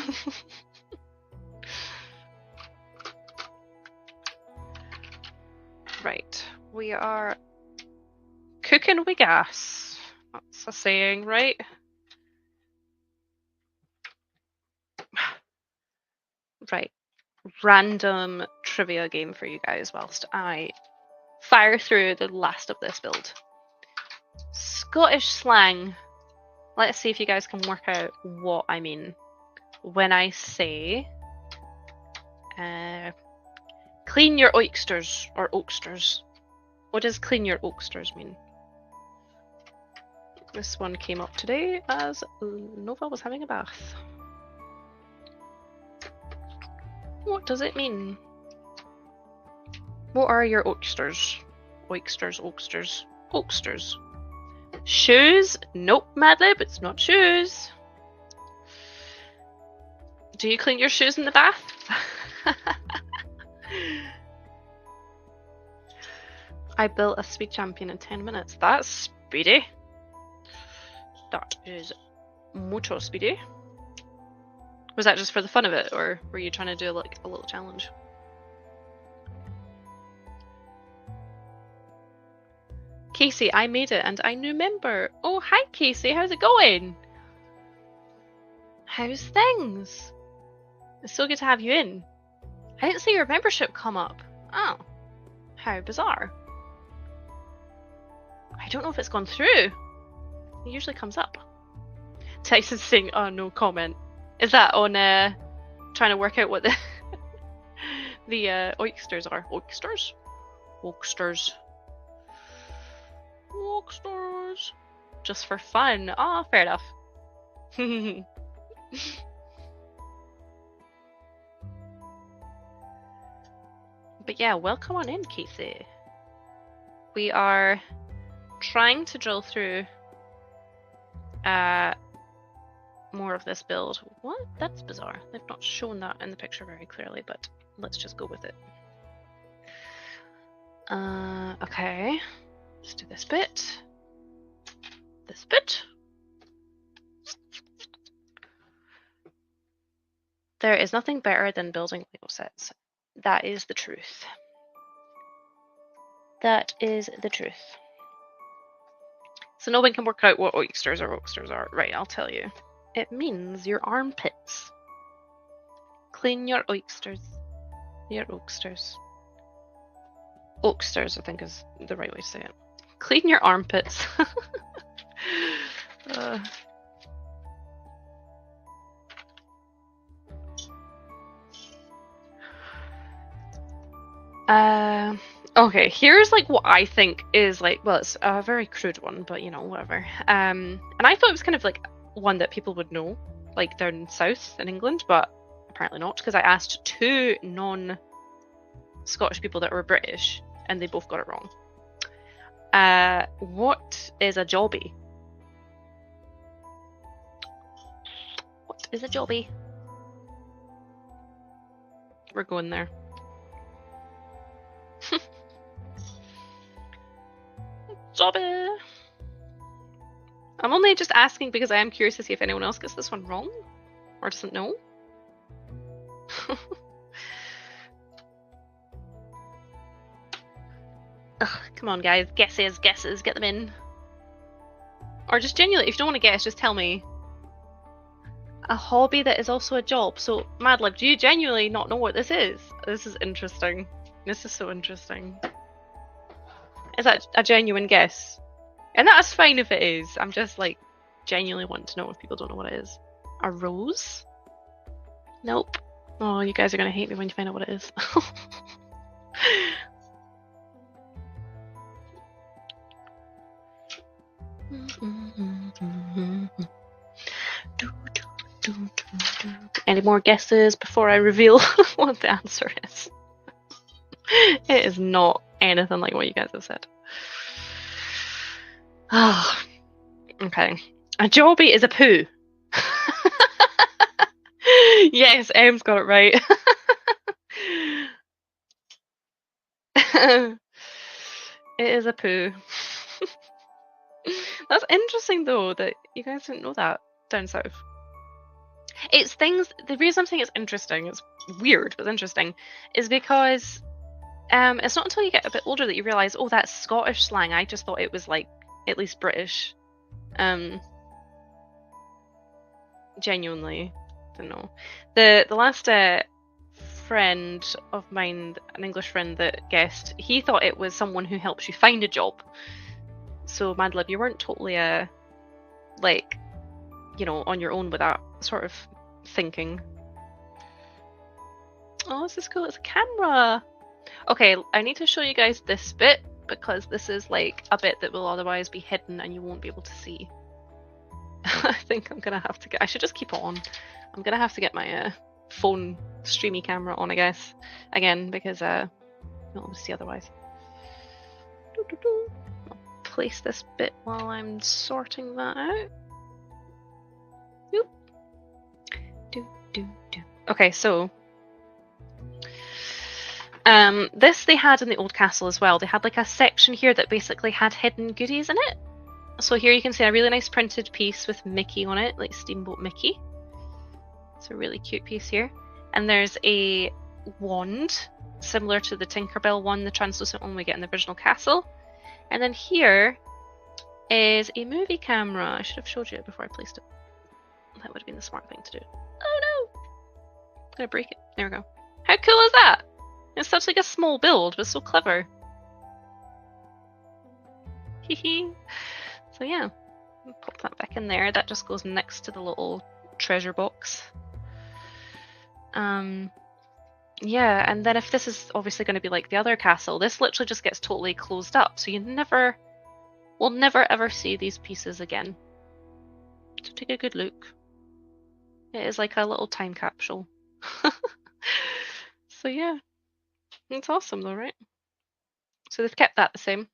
Right. We are cooking with gas. That's a saying, right? Right. Random trivia game for you guys whilst I fire through the last of this build. Scottish slang. Let's see if you guys can work out what I mean when I say clean your oysters or oaksters. What does clean your oaksters mean? This one came up today as Nova was having a bath. What does it mean? What are your oaksters? Oaksters, oaksters, oaksters. Shoes? Nope, Madlib, it's not shoes. Do you clean your shoes in the bath? I built a speed champion in 10 minutes. That's speedy. That is mucho speedy. Was that just for the fun of it, or were you trying to do like a little challenge? Casey, I made it and I new member. Oh, hi Casey, how's it going? How's things? It's so good to have you in. I didn't see your membership come up. Oh. How bizarre. I don't know if it's gone through. It usually comes up. Tyson's saying, oh, no comment. Is that on trying to work out what the the oysters are? Oysters? Oysters. Oysters. Just for fun. Ah, fair enough. But yeah, welcome on in, Casey. We are trying to drill through more of this build. What? That's bizarre. They've not shown that in the picture very clearly, but let's just go with it. Okay. Let's do this bit. This bit. There is nothing better than building Lego sets. That is the truth. That is the truth. So no one can work out what oysters are. Right, I'll tell you. It means your armpits. Clean your oysters. Your oysters. Oysters, I think, is the right way to say it. Clean your armpits. Okay, here's like what I think is like, well, it's a very crude one, but you know, whatever. And I thought it was kind of like one that people would know, like down south in England, but apparently not, because I asked 2 non-Scottish people that were British, and they both got it wrong. What is a jobby? What is a jobby? We're going there. Jobby. I'm only just asking because I am curious to see if anyone else gets this one wrong or doesn't know. Ugh, come on, guys. Guesses, get them in. Or just genuinely, if you don't want to guess, just tell me. A hobby that is also a job. So, Madlib, do you genuinely not know what this is? This is interesting. This is so interesting. Is that a genuine guess? And that's fine if it is. I'm just like genuinely want to know if people don't know what it is. A rose? Nope. Oh, you guys are gonna hate me when you find out what it is. Any more guesses before I reveal what the answer is? It is not anything like what you guys have said. Ah, okay. A jobby is a poo. Yes, Em's got it right. It is a poo. That's interesting though that you guys didn't know that down south. It's things. The reason I'm saying it's interesting, it's weird but interesting, is because it's not until you get a bit older that you realise, oh, that's Scottish slang. I just thought it was like at least British. Genuinely, don't know. The last friend of mine, an English friend that guessed, he thought it was someone who helps you find a job. So Madlib, you weren't totally like, you know, on your own with that sort of thinking. Oh, this is cool. It's a camera. Okay, I need to show you guys this bit because this is like a bit that will otherwise be hidden and you won't be able to see. I think I'm gonna have to get. I should just keep it on. I'm gonna have to get my phone streamy camera on, I guess, again because you won't be able to see otherwise. I'll place this bit while I'm sorting that out. Okay, so this they had in the old castle as well. They had like a section here that basically had hidden goodies in it. So here you can see a really nice printed piece with Mickey on it, like Steamboat Mickey. It's a really cute piece here. And there's a wand, similar to the Tinkerbell one, the translucent one we get in the original castle. And then here is a movie camera. I should have showed you it before I placed it. That would have been the smart thing to do. Oh no! I'm gonna break it. There we go. How cool is that? It's such like a small build, but so clever. Hee. So yeah, pop that back in there. That just goes next to the little treasure box. Yeah, and then if this is obviously going to be like the other castle, this literally just gets totally closed up, so we'll never ever see these pieces again. So take a good look. It is like a little time capsule. So yeah, it's awesome though, right? So they've kept that the same.